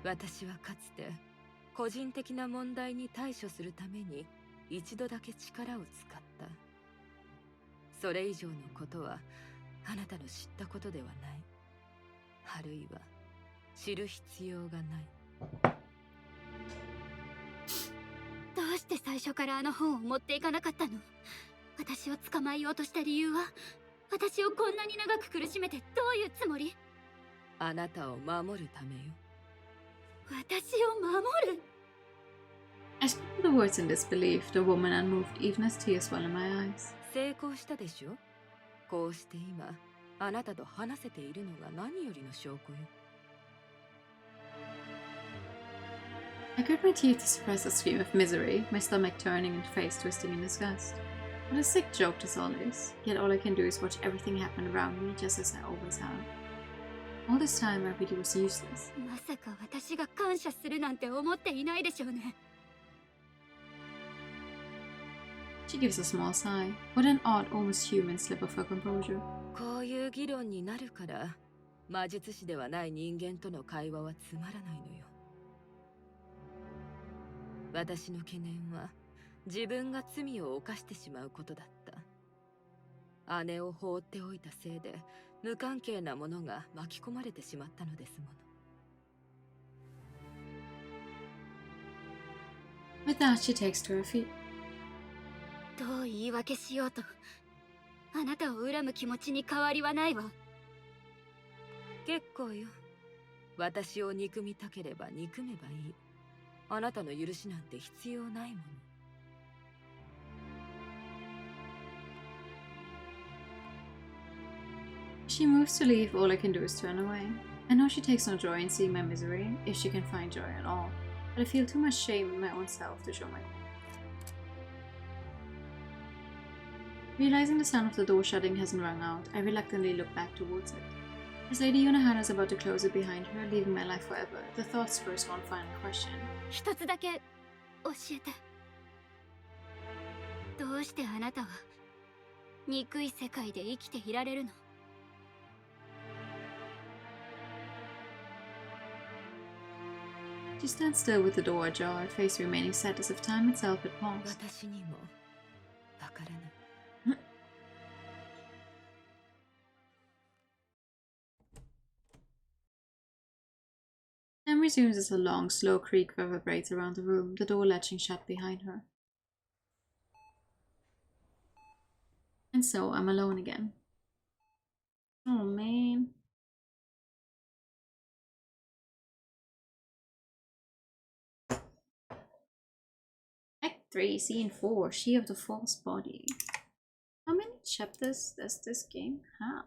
う。私はかつて個人的な問題に対処するために一度だけ力を使った。それ以上のことはあなたの知ったことではない。あるいは知る必要がない。どうして最初からあの本を持っていかなかったの？私を捕まえようとした理由は、私をこんなに長く苦しめてどういうつもり？あなたを守るためよ。私を守る？ I screamed the words in disbelief, the woman unmoved, even as tears swelled in my eyes. 成功したでしょ。こうして今あなたと話せているのが何よりの証拠よ。I grit my teeth to suppress a scream of misery, my stomach turning and face twisting in disgust. What a sick joke this all is, yet all I can do is watch everything happen around me just as I always have. All this time I really was useless. まさか私が感謝するなんて思っていないでしょうね。She gives a small sigh. What an odd, almost human slip of her composure. こういう議論になるから魔術師ではない人間との会話はつまらないのよ。私の懸念は自分が罪を犯してしまうことだった。姉を放っておいたせいで無関係なものが巻き込まれてしまったのですもの。 With that, she takes to her feet. どう言い訳しようと、あなたを恨む気持ちに変わりはないわ。結構よ。私を憎みたければ憎めばいい。あなたの許しなんて必要ないもの。She moves to leave, all I can do is turn away. I know she takes no joy in seeing my misery, if she can find joy at all, but I feel too much shame in my own self to show my pain. Realizing the sound of the door shutting hasn't rung out, I reluctantly look back towards it. As Lady Yonahara is about to close it behind her, leaving my life forever, the thought spurs one final question. 一つだけ教えて。どうしてあなたは憎い世界で生きていられるの？ She stands still with the door ajar, her face remaining set as if time itself had paused. 私にもわからない。Time resumes as a long, slow creak reverberates around the room, the door latching shut behind her. And so I'm alone again. Oh man. Act 3, Scene 4, She of the False Body. How many chapters does this game have?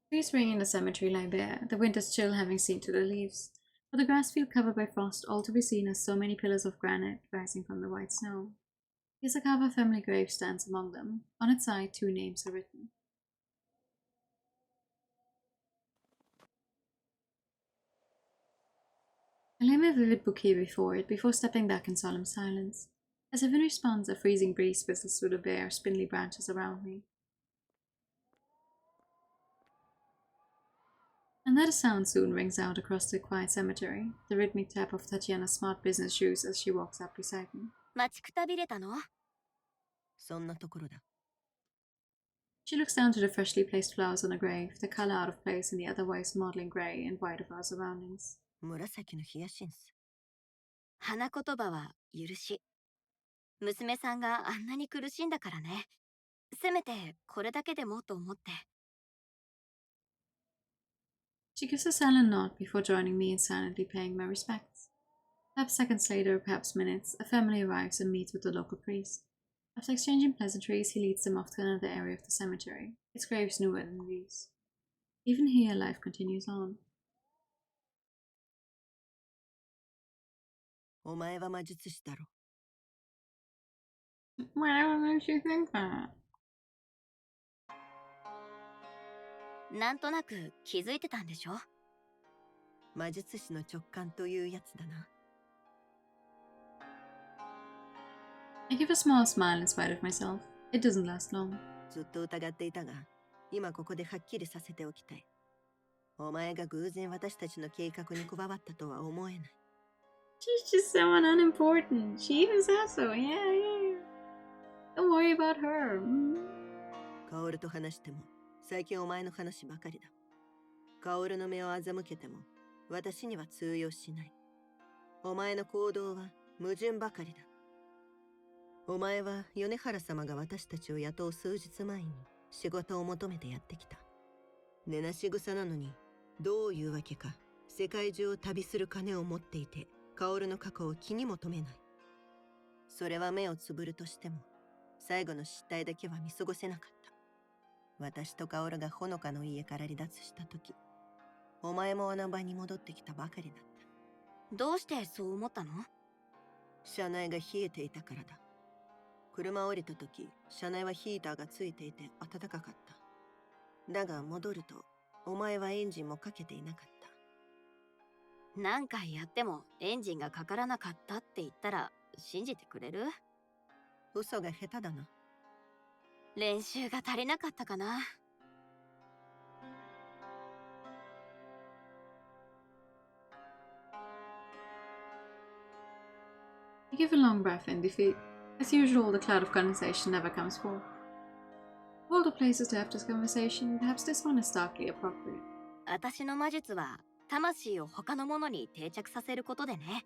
Trees ring in the cemetery lie bare, the winter's chill having seen to the leaves, but the grass field covered by frost, all to be seen as so many pillars of granite rising from the white snow. The Isakawa family grave stands among them. On its side, 2 names are written. I lay my vivid bouquet before it, before stepping back in solemn silence. As if in response, a freezing breeze whistles through the bare, spindly branches around me. And that a sound soon rings out across the quiet cemetery, the rhythmic tap of Tatiana's smart business shoes as she walks up beside me. 待ちくたびれたの？そんなところだ。She looks down to the freshly placed flowers on the grave, the color out of place in the otherwise modeling grey and white of our surroundings. 紫のヒヤシンス。花言葉は許し。娘さんがあんなに苦しんだからね。せめてこれだけでもと思って。She gives a silent nod before joining me in silently paying my respects. Perhaps seconds later, perhaps minutes, a family arrives and meets with the local priest. After exchanging pleasantries, he leads them off to another area of the cemetery. Its graves newer than these. Even here, life continues on. お前は魔術師だろ。Whatever makes you think that? なんとなく気づいてたんでしょ？魔術師の直感というやつだな。I give a small smile in spite of myself. It doesn't last long. ずっと疑っていたが、今ここではっきりさせておきたい。お前が偶然私たちの計画に加わったとは思えない。She's just someone unimportant. She even says so. Yeah. Don't worry about her. カオルと話しても、最近お前の話ばかりだ。カオルの目を欺けても、私には通用しない。お前の行動は矛盾ばかりだ。お前は米原様が私たちを雇う数日前に仕事を求めてやってきた。根なし草なのに、どういうわけか世界中を旅する金を持っていて、カオルの過去を気にも留めない。それは目をつぶるとしても、最後の失態だけは見過ごせなかった。私とカオルがほのかの家から離脱した時、お前もあの場に戻ってきたばかりだった。どうしてそう思ったの？車内が冷えていたからだ。車を降りた時、車内はヒーターがついていて暖かかった。だが戻ると、お前はエンジンもかけていなかった。何回やってもエンジンがかからなかったって言ったら信じてくれる？嘘が下手だな。練習が足りなかったかな。I give a long breath in defeat. As usual, the cloud of condensation never comes forth. Of all the places to have this conversation, perhaps this one is starkly appropriate. 私の魔術は魂を他のものに定着させることでね。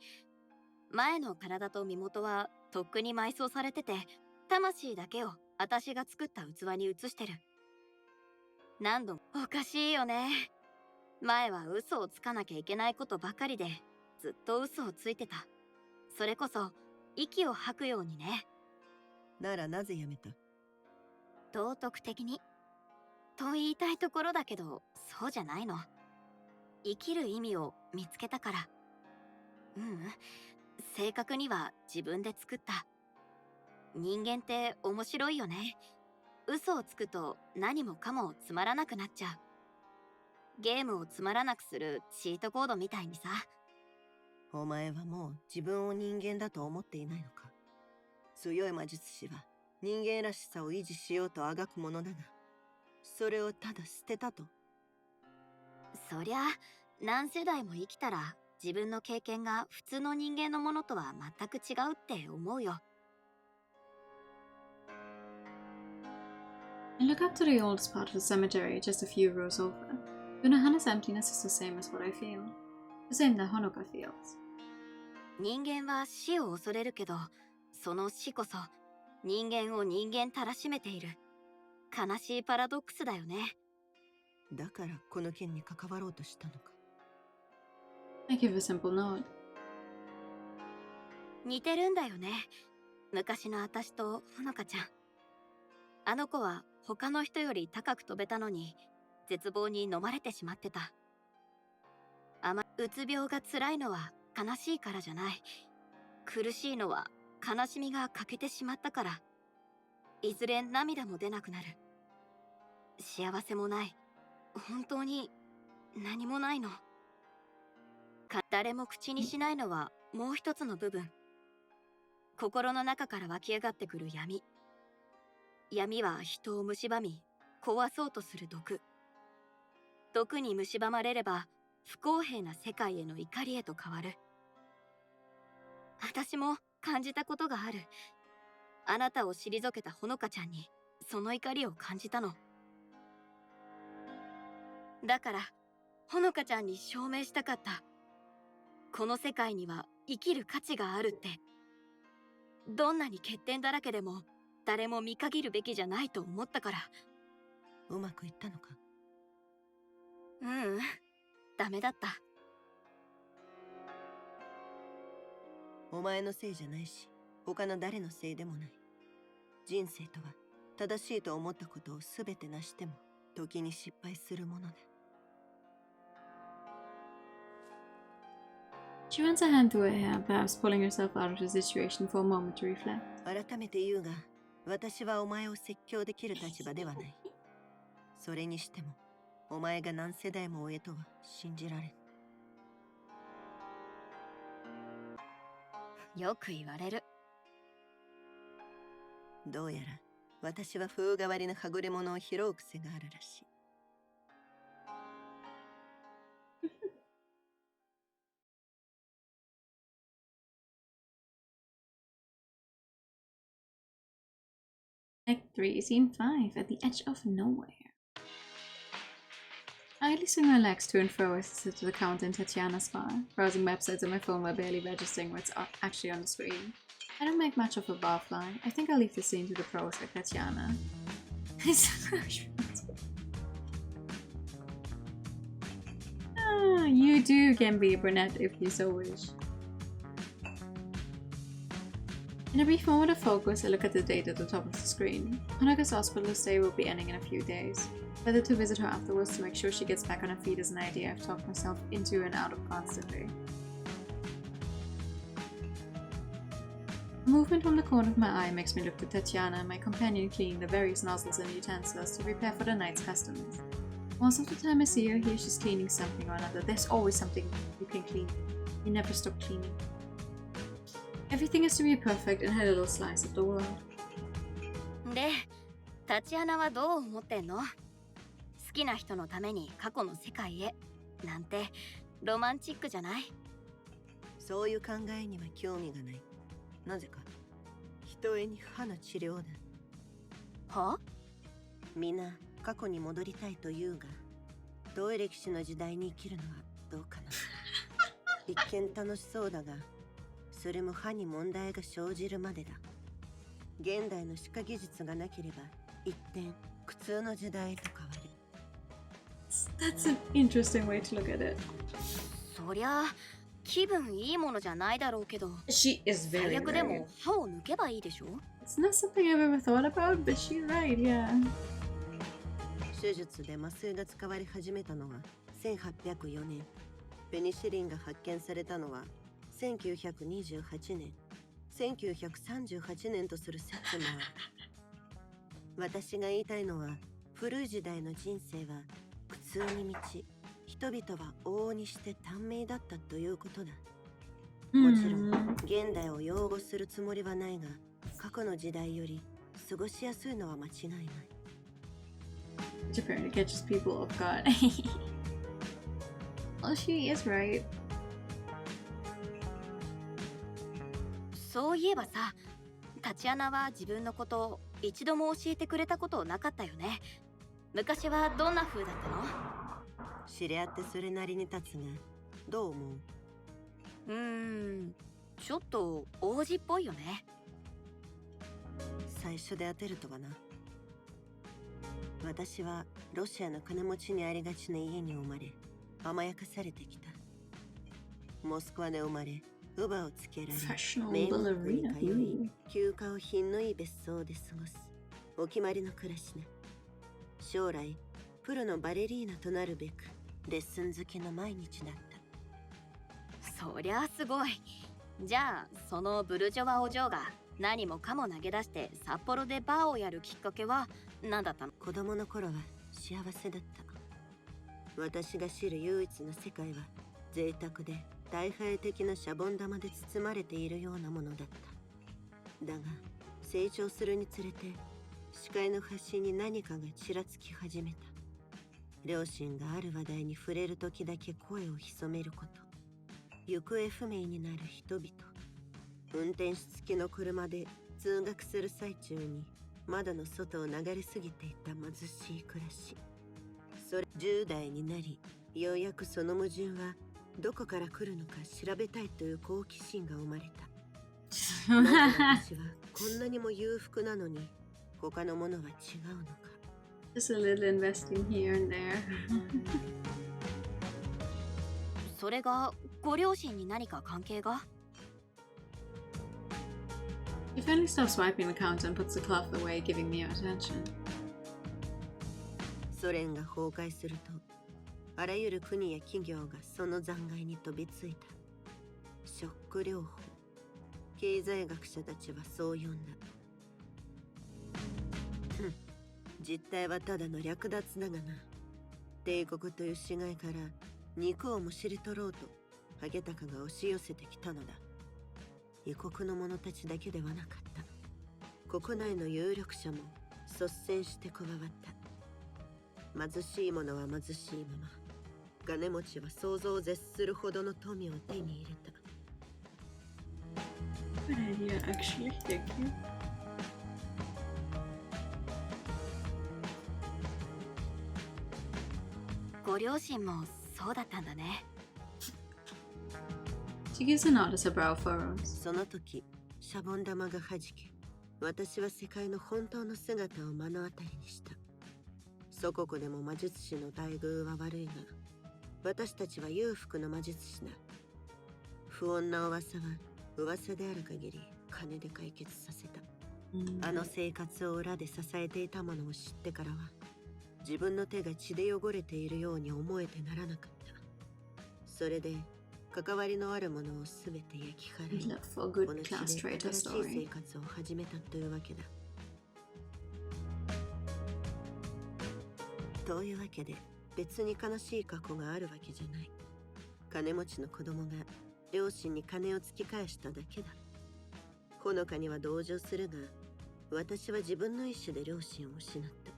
前の体と身元はとっくに埋葬されてて、魂だけを私が作った器に移してる。何度もおかしいよね。前は嘘をつかなきゃいけないことばかりでずっと嘘をついてた。それこそ息を吐くようにね。ならなぜやめた？道徳的にと言いたいところだけど、そうじゃないの。生きる意味を見つけたから。正確には自分で作った。人間って面白いよね。嘘をつくと何もかもつまらなくなっちゃう。ゲームをつまらなくするチートコードみたいにさ。お前はもう自分を人間だと思っていないのか？強い魔術師は人間らしさを維持しようとあがくものだが、それをただ捨てたと。そりゃ何世代も生きたら自分の経験が普通の人間のものとは全く違うって思うよ。I look up to the oldest part of the cemetery, just a few rows over. Unohana's emptiness is the same as what I feel. The same that Honoka feels. 人間は死を恐れるけど、その死こそ人間を人間たらしめている悲しいパラドックスだよね。だからこの件に関わろうとしたのか。I give a simple nod. 似てるんだよね、昔の私とほのかちゃん。あの子は他の人より高く飛べたのに絶望に飲まれてしまってた。うつ病が辛いのは悲しいからじゃない。苦しいのは悲しみが欠けてしまったから。いずれ涙も出なくなる。幸せもない。本当に何もないの。誰も口にしないのはもう一つの部分。心の中から湧き上がってくる闇。闇は人を蝕み、壊そうとする毒。毒に蝕まれれば、不公平な世界への怒りへと変わる。私も感じたことがある。あなたを退けたほのかちゃんに、その怒りを感じたの。だから、ほのかちゃんに証明したかった。この世界には生きる価値があるって。どんなに欠点だらけでも、誰も見限るべきじゃないと思ったから。うまくいったのか？ダメだった。お前のせいじゃないし、他の誰のせいでもない。人生とは、正しいと思ったことをすべて成しても、時に失敗するものだ。She runs her hand through her hair, perhaps pulling herself out of the situation for a moment to reflect. 改めて言うが、私はお前を説教できる立場ではない。それにしても、お前が何世代も追えとは信じられん。よく言われる。どうやら私は風変わりなはぐれ者を拾う癖があるらしい。Act 3, Scene 5, at the edge of nowhere. I idly swing my legs to and fro as I sit to the counter in Tatiana's bar, browsing websites on my phone while barely registering what's actually on the screen. I don't make much of a barfly. I think I'll leave the scene to the pros like Tatiana. You too can be a brunette if you so wish. In a brief moment of focus, I look at the date at the top of the screen. Hanaga's hospital stay will be ending in a few days. Whether to visit her afterwards to make sure she gets back on her feet is an idea I've talked myself into and out of constantly. A movement from the corner of my eye makes me look to Tatiana and my companion clean the various nozzles and utensils to prepare for the night's customers. Most of the time I see her here, she's cleaning something or another. There's always something you can clean. You never stop cleaning. Everything has to be perfect in her little slice of the world. で、タチアナはどう思ってんの？好きな人のために過去の世界へなんてロマンチックじゃない？そういう考えには興味がない。なぜか人へに歯の治療だ。は？みんな過去に戻りたいと言うが、同歴史の時代に生きるのはどうかな。一見楽しそうだが、それも歯に問題が生じるまでだ。現代の歯科技術がなければ一転苦痛の時代と変わる。That's an interesting way to look at it. そりゃ気分いいものじゃないだろうけど、 She is 最 very 悪で right. も歯を抜けばいいでしょ？ It's not something I've ever thought about, but she's right, yeah. 手術で麻酔が使われ始めたのは1804年。ペニシリンが発見されたのは1928年。1938年とする説もある。私が言いたいのは、古い時代の人生は苦痛に満ち、人々は往々にして短命だったということだ。もちろん、現代を擁護するつもりはないが、過去の時代より過ごしやすいのは間違いない。Japan catches people off guard. Well, she is right. そういえばさ、タチアナは自分のことを一度も教えてくれたことなかったよね。昔はどんな風だったの？知り合ってそれなりに立つが、どう思う？ちょっと王子っぽいよね。最初で当てるとはな。私はロシアの金持ちにありがちな家に生まれ、甘やかされてきた。モスクワで生まれ、乳母をつけられ、名門校に通い、休暇を品のいい別荘で過ごすお決まりの暮らしね。将来プロのバレリーナとなるべくレッスン好きの毎日だった。そりゃすごい。じゃあそのブルジョワお嬢が何もかも投げ出して札幌でバーをやるきっかけは何だったの？子供の頃は幸せだった。私が知る唯一の世界は贅沢で大敗的なシャボン玉で包まれているようなものだった。だが成長するにつれて視界の端に何かがちらつき始めた。両親がある話題に触れる時だけ声を潜めること、行方不明になる人々、運転手付きの車で通学する最中に窓の外を流れ過ぎていた貧しい暮らし。それ10代になり、ようやくその矛盾はどこから来るのか調べたいという好奇心が生まれた。なぜ私はこんなにも裕福なのに他のものは違うのか。Just a little investing here and there. それがご両親に何か関係が？ He finally stops wiping the counter and puts the cloth away, giving me attention. ソ連が崩壊すると、あらゆる国や企業がその残骸に飛びついた。ショック療法。経済学者たちはそう呼んだ。実態はただの略奪だがな。帝国という死骸から肉をむしり取ろうとハゲタカが押し寄せてきたのだ。異国の者たちだけではなかった。国内の有力者も率先して加わった。貧しい者は貧しいまま、金持ちは想像を絶するほどの富を手に入れた。Good idea, actually. Thank you. ご両親もそうだったんだね。She gives a nod as her brow furrows. その時、シャボン玉が弾け、私は世界の本当の姿を目の当たりにした。祖国でも魔術師の待遇は悪いが、私たちは裕福な魔術師だ。不穏な噂は噂である限り金で解決させた。あの生活を裏で支えていたものを知ってからは、自分の手が血で汚れているように思えてならなかった。それで関わりのあるものをすべて焼き払い、 Look for a good この地 class で traitor 新しい story. 生活を始めたというわけだ。というわけで、別に悲しい過去があるわけじゃない。金持ちの子供が両親に金を突き返しただけだ。ほのかには同情するが、私は自分の意志で両親を失った。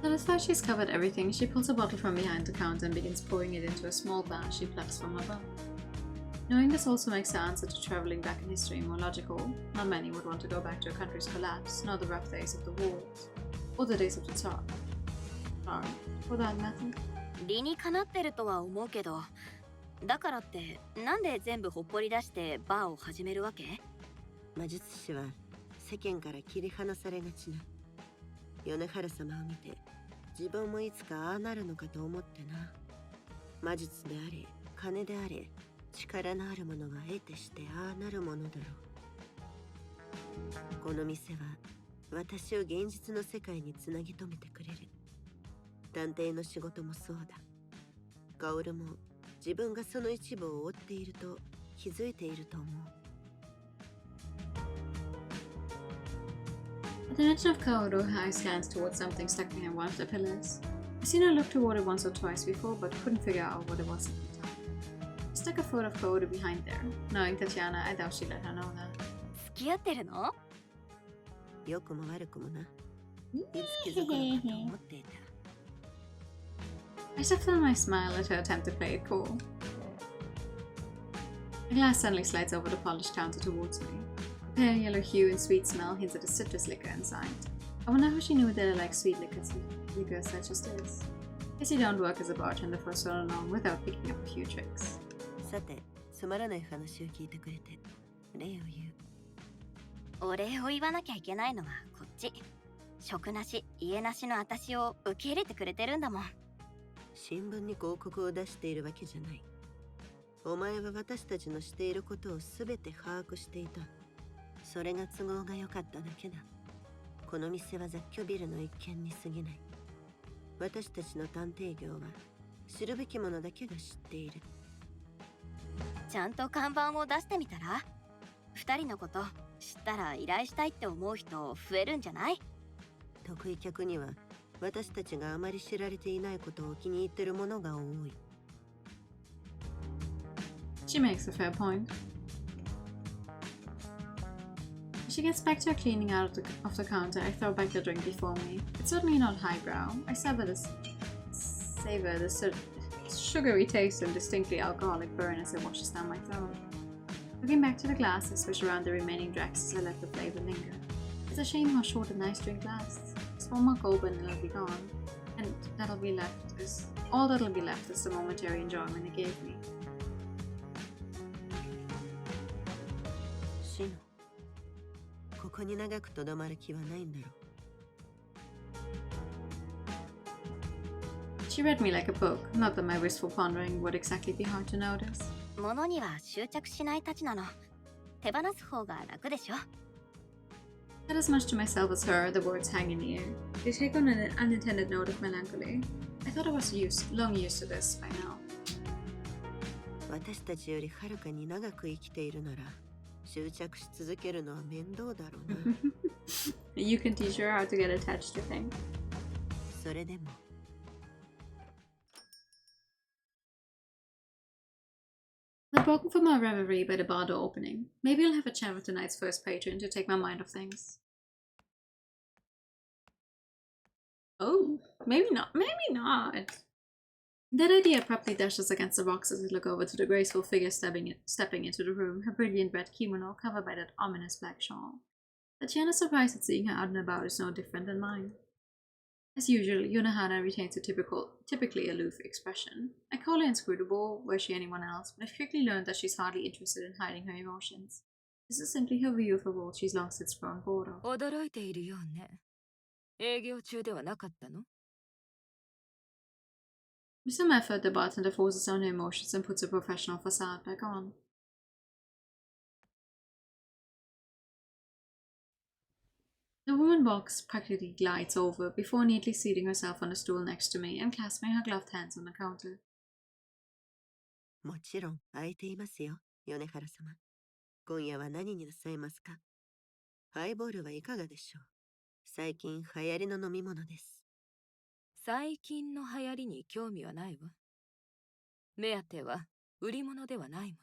Satisfied she's covered everything, she pulls a bottle from behind the counter and begins pouring it into a small glass she plucks from her belt. Knowing this also makes her answer to traveling back in history more logical. Not many would want to go back to a country's collapse, nor the rough days of the wars, or the days of the Tsar. For that matter. 理にかなってるとは思うけど、だからってなんで全部ほっぽり出してバーを始めるわけ？魔術師は世間から切り離されがちな。米原様を見て、自分もいつかああなるのかと思ってな。魔術であれ、金であれ、力のあるものが得てしてああなるものだろう。この店は私を現実の世界につなぎ止めてくれる。探偵の仕事もそうだ。薫も自分がその一部を追っていると気づいていると思う。At the mention of Kaoru, her eyes glance towards something stuck behind one of the pillars. I've seen her look toward it once or twice before, but couldn't figure out what it was at the time. She stuck a photo of Kaoru behind there. Knowing Tatiana, I doubt she let her know that. 付き合ってるの？良くも悪くもな。いつ気づくのかと思っていた。I stuffed on my smile at her attempt to play it cool. A glass suddenly slides over the polished counter towards me. The pale yellow hue and sweet smell hints at a citrus liquor inside. I wonder how she knew that I like sweet liquors such as this. Guess you don't work as a bartender for so long without picking up a few tricks. さて、つまらない話を聞いてくれて、礼を言う。お礼を言わなきゃいけないのはこっち。食なし、家なしの私を受け入れてくれてるんだもん。新聞に広告を出しているわけじゃない。お前は私たちのしていることをすべて把握していた。それが都合が良かっただけだ。この店は雑居ビルの一軒に過ぎない。私たちの探偵業は知るべきものだけが知っている。ちゃんと看板を出してみたら？二人のこと知ったら依頼したいって思う人増えるんじゃない？得意客には私たちがあまり知られていないことを気に入ってるものが多い。She makes a fair point. As she gets back to her cleaning out of the counter, I throw back the drink before me. It's certainly not highbrow. I savor the sugary taste and distinctly alcoholic burn as it washes down my throat. Looking back to the glass, I swish around the remaining dregs as I let the flavor linger. It's a shame how short a nice drink lasts. Just one more gulp and it'll be gone. And all that'll be left is the momentary enjoyment it gave me. シノ、ここに長くとどまる気はないんだろう。She read me like a book, not that my wistful pondering would exactly be hard to notice. 物には執着しないたちなの。手放す方が楽でしょ。I said as much to myself as her, the words hang in the air. They take on an unintended note of melancholy. I thought I was long used to this by now. 私たちよりはるかに長く生きているなら、執着し続けるのは面倒だろうな。You can teach her how to get attached to things. それでも。The broken from my reverie by the bar door opening. Maybe I'll have a chat with tonight's first patron to take my mind off things. Oh, maybe not. Maybe not. That idea abruptly dashes against the rocks as I look over to the graceful figure stepping into the room, her brilliant red kimono covered by that ominous black shawl. Tatiana's surprise at seeing her out and about is no different than mine. As usual, Yunahana retains a typically aloof expression. I call her inscrutable, were she anyone else, but I've quickly learned that she's hardly interested in hiding her emotions. This is simply her view of a world she's long since grown bored of. 驚いているようね。営業中ではなかったの? With some effort, the bartender forces down her emotions and puts a professional facade back on. The woman box practically glides over before neatly seating herself on the stool next to me and clasping her gloved hands on the counter. もちろん空いていますよ、米原様。今夜は何になさいますか？ハイボールはいかがでしょう？最近流行りの飲み物です。最近の流行りに興味はないわ。目当ては売り物ではないも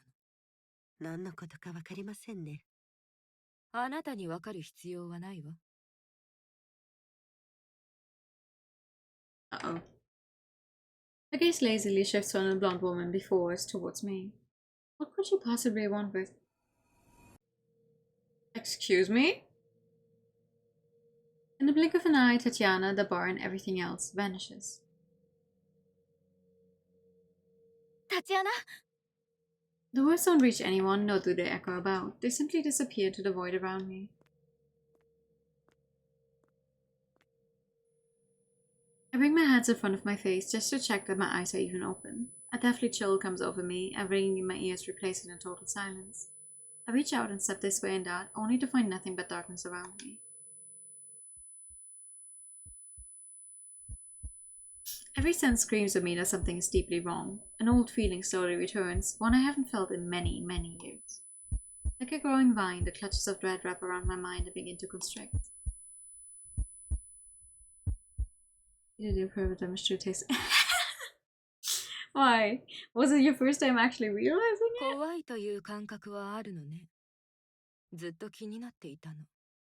の。何のことかわかりませんね。あなたにわかる必要はないわ。Uh-oh. Her gaze lazily shifts from the blonde woman before us towards me. What could she possibly want with... Excuse me? In the blink of an eye, Tatiana, the bar, and everything else vanishes. Tatiana? The words don't reach anyone, nor do they echo about. They simply disappear into the void around me. I bring my hands in front of my face just to check that my eyes are even open. A deathly chill comes over me, and ringing in my ears replaces it in total silence. I reach out and step this way and that, only to find nothing but darkness around me. Every sense screams at me that something is deeply wrong. An old feeling slowly returns, one I haven't felt in many, many years. Like a growing vine, the clutches of dread wrap around my mind and begin to constrict. You did approve of demonstrate taste. Why? Was it your first time actually realizing it? 怖いという感覚はあるのね。ずっと気になっていたの。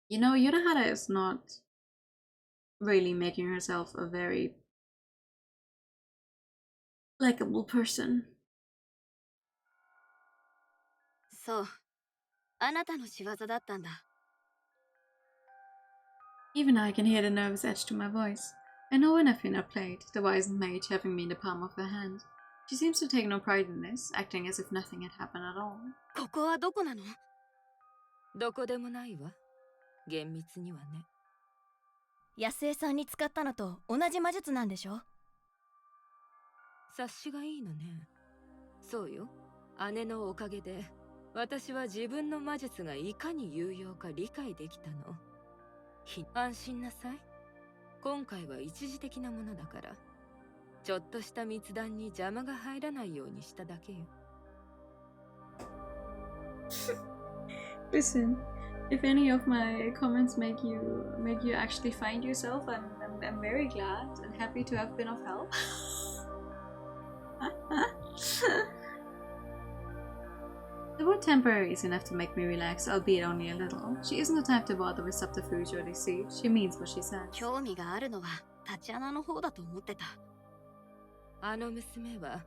You know, Yurahara is not really making herself a very likable person. そう。あなたの仕業だったんだ。Even I can hear the nervous edge to my voice. I know when I've been outplayed, the wizened maid having me in the palm of her hand. She seems to take no pride in this, acting as if nothing had happened at all. ここはどこなの？どこでもないわ。厳密にはね。安江さんに使ったのと同じ魔術なんでしょ？察しがいいのね。そうよ。姉のおかげで、私は自分の魔術がいかに有用か理解できたの。安心なさい。今回は一時的なものだから、ちょっとした密談に邪魔が入らないようにしただけよ。Listen, if any of my comments make you actually find yourself, I'm very glad and happy to have been of help. The word temporary is enough to make me relax, albeit only a little. She isn't the type to bother with subterfuge or deceit. She means what she says. 興味があるのはタチアナの方だと思ってた。あの娘は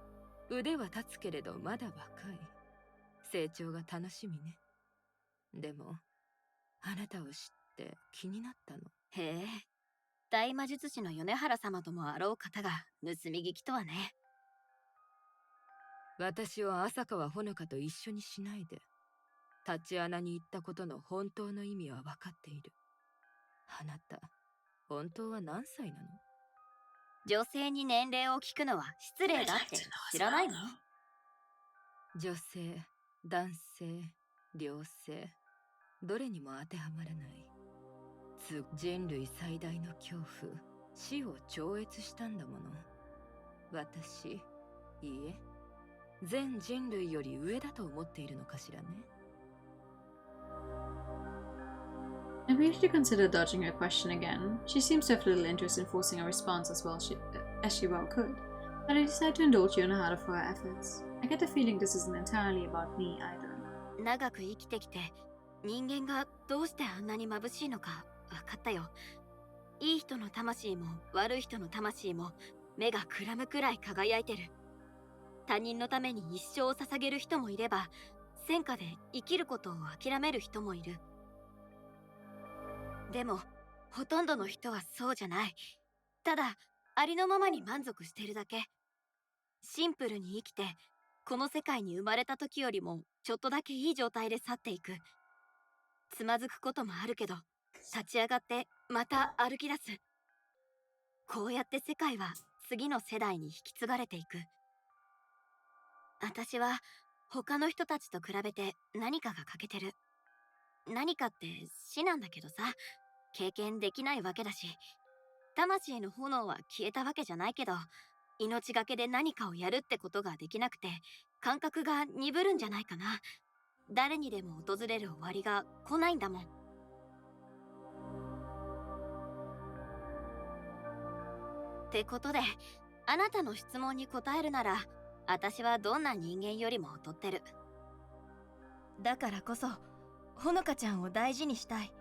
腕は立つけれどまだ若い。成長が楽しみね。でも、あなたを知って気になったの。へえ、大魔術師の米原様ともあろう方が盗み聞きとはね。私を浅川ほのかと一緒にしないで。タチアナに言ったことの本当の意味は分かっている。あなた、本当は何歳なの？女性に年齢を聞くのは失礼だって知らないの？女性、男性、両性、どれにも当てはまらない。人類最大の恐怖、死を超越したんだもの。私、いいえ、全人類より上だと思っているのかしらね。I briefly considered dodging her question again. She seems to have little interest in forcing a response as she well could, but I decided to indulge Yonahara for her efforts. I get the feeling this isn't entirely about me either. 長く生きてきて人間がどうしてあんなに眩しいのか分かったよ。いい人の魂も悪い人の魂も目がくらむくらい輝いてる。他人のために一生を捧げる人もいれば、戦火で生きることを諦める人もいる。でもほとんどの人はそうじゃない。ただありのままに満足してるだけ。シンプルに生きて、この世界に生まれた時よりもちょっとだけいい状態で去っていく。つまずくこともあるけど、立ち上がってまた歩き出す。こうやって世界は次の世代に引き継がれていく。私は他の人たちと比べて何かが欠けてる。何かって死なんだけどさ、経験できないわけだし、魂の炎は消えたわけじゃないけど、命がけで何かをやるってことができなくて、感覚が鈍るんじゃないかな。誰にでも訪れる終わりが来ないんだもん。ってことで、あなたの質問に答えるなら、私はどんな人間よりも劣ってる。だからこそほのかちゃんを大事にしたい。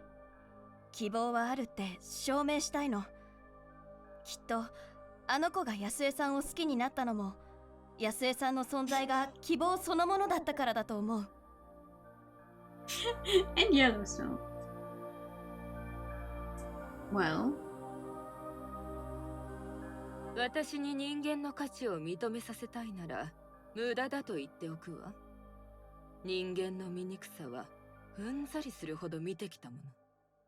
希望はあるって証明したいの。きっとあの子が安江さんを好きになったのも、安江さんの存在が希望そのものだったからだと思う。And Yellowstone. Well, 私に人間の価値を認めさせたいなら無駄だと言っておくわ。人間の醜さはうんざりするほど見てきたもの。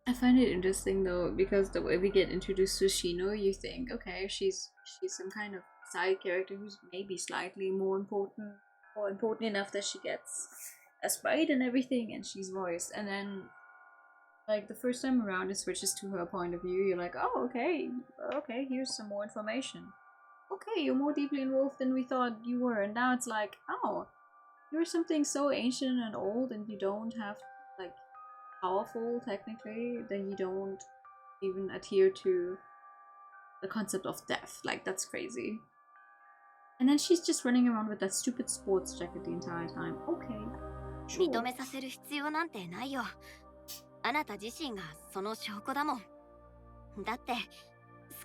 I find it interesting though, because the way we get introduced to Shino, you think, okay, she's some kind of side character who's maybe slightly more important, or important enough that she gets a sprite and everything, and she's voiced. And then, like, the first time around, it switches to her point of view. You're like, oh, okay, here's some more information. Okay, you're more deeply involved than we thought you were. And now it's like, oh, you're something so ancient and old, and you don't have, like, powerful technically, then you don't even adhere to the concept of death. Like, that's crazy. And then she's just running around with that stupid sports jacket the entire time. Okay, sure. 認めさせる必要なんてないよ。あなた自身がその証拠だもん。だって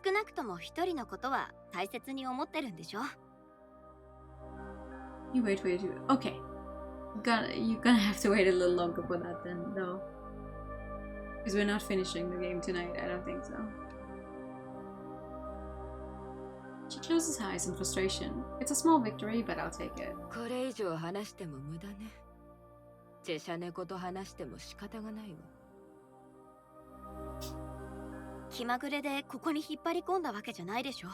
少なくとも一人のことは大切に思ってるんでしょ。You wait. Okay, you're gonna have to wait a little longer for that then, though. Because we're not finishing the game tonight, I don't think so. She closes her eyes in frustration. It's a small victory, but I'll take it. これ以上話しても無駄ね。チェシャ猫と話しても仕方がないわ。気まぐれでここに引っ張り込んだわけじゃないでしょ。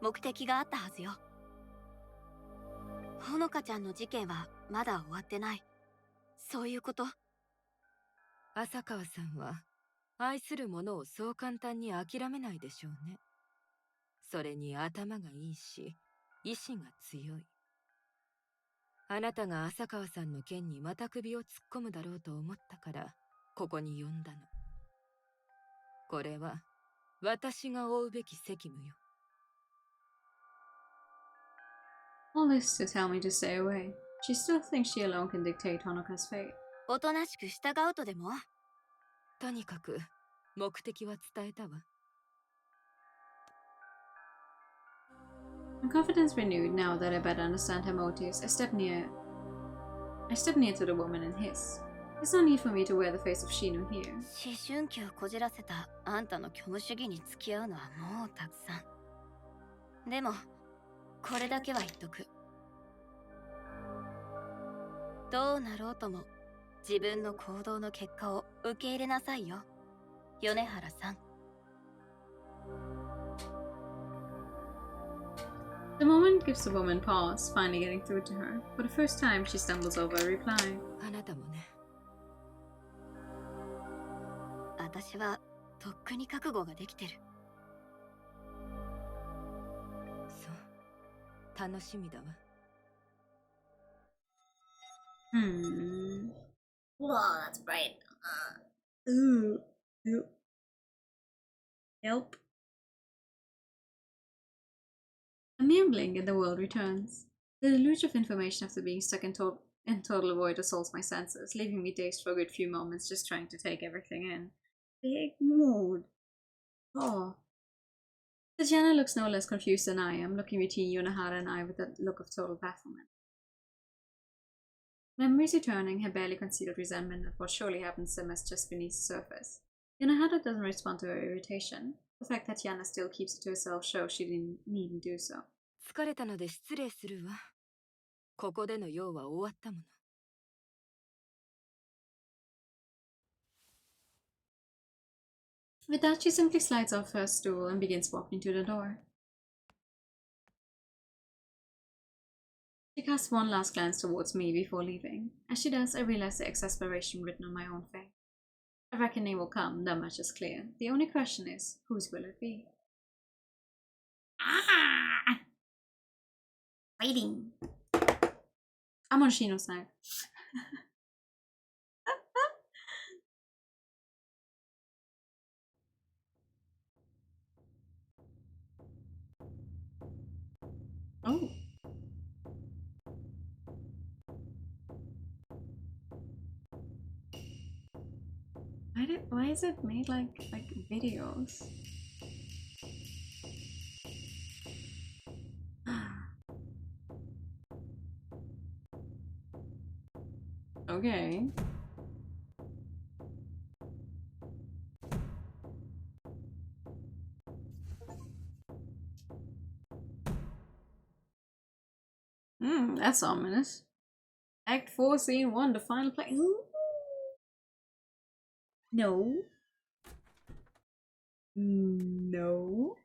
目的があったはずよ。ほのかちゃんの事件はまだ終わってない。そういうこと。浅川さんは愛する者をそう簡単に諦めないでしょうね。それに頭がいいし、意志が強い。あなたが浅川さんの件にまた首を突っ込むだろうと思ったからここに呼んだの。これは私が負うべき責務よ。All this to tell me to stay away. She still thinks she alone can dictate Honoka's fate. おとなしく従うとでも。とにかく目的は伝えたわ。My confidence renewed now that I better understand her motives. I step near to the woman and hiss. There's no need for me to wear the face of Shino here. 思春期をこじらせたあんたの虚無主義に付き合うのはもうたくさん。でもこれだけは言っとく。どうなろうとも自分の行動の結果を受け入れなさいよ、米原さん。The moment gives the woman pause, finally getting through to her. For the first time, she stumbles over a reply. あなたもね。私はとっくに覚悟ができてる。そう、楽しみだわ。Whoa, that's bright. Ooh. Help. A mere blink and the world returns. The deluge of information after being stuck in total void assaults my senses, leaving me dazed for a good few moments just trying to take everything in. Big mood. Oh. Tatiana looks no less confused than I am, looking between Yunahara and I with a look of total bafflement. Memories returning, her barely concealed resentment at what surely happened simmers just beneath the surface. Yunahara doesn't respond to her irritation. The fact that Yana still keeps it to herself shows she didn't needn't do so. 疲れたので失礼するわ。ここでの用は終わったもの。With that, she simply slides off her stool and begins walking to the door. She casts one last glance towards me before leaving. As she does, I realize the exasperation written on my own face. A reckoning will come, that much is clear. The only question is, whose will it be? Ah! Waiting. I'm on Shino's side. Oh. Why is it made like videos? Okay. That's ominous. Act 4, Scene 1, the final play. Ooh. No. No.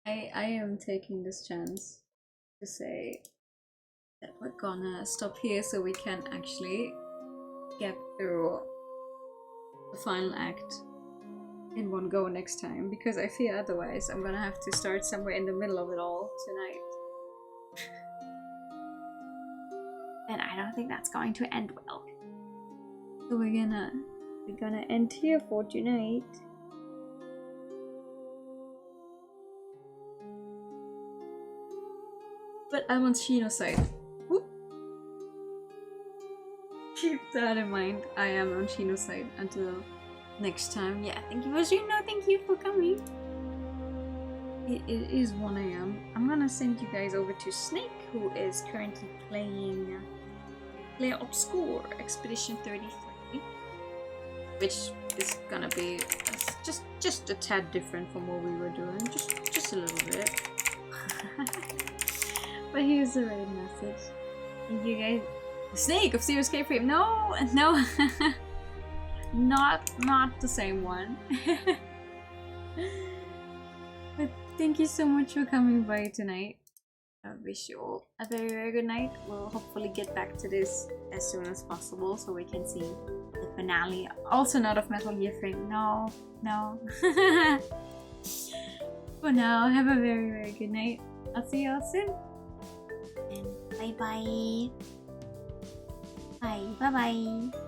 I am taking this chance to say that we're gonna stop here so we can actually get through the final act in one go next time, because I fear otherwise I'm gonna have to start somewhere in the middle of it all tonight. And I don't think that's going to end well. So we're gonna end here for tonight. But I'm on Shino's side. Whoop. Keep that in mind. I am on Shino's side until next time. Yeah, thank you for Shino. Thank you for coming. It is 1 AM. I'm gonna send you guys over to Snake, who is currently playing Player Obscure Expedition 33, which is gonna be just a tad different from what we were doing, just a little bit. But here's the raid message. Thank you guys. Snake of Zero Escape Frame. No, not the same one. But thank you so much for coming by tonight. I wish you all a very, very good night. We'll hopefully get back to this as soon as possible so we can see the finale. Also not of Metal Gear Frame. No. For now, have a very, very good night. I'll see you all soon. And bye bye. Bye bye.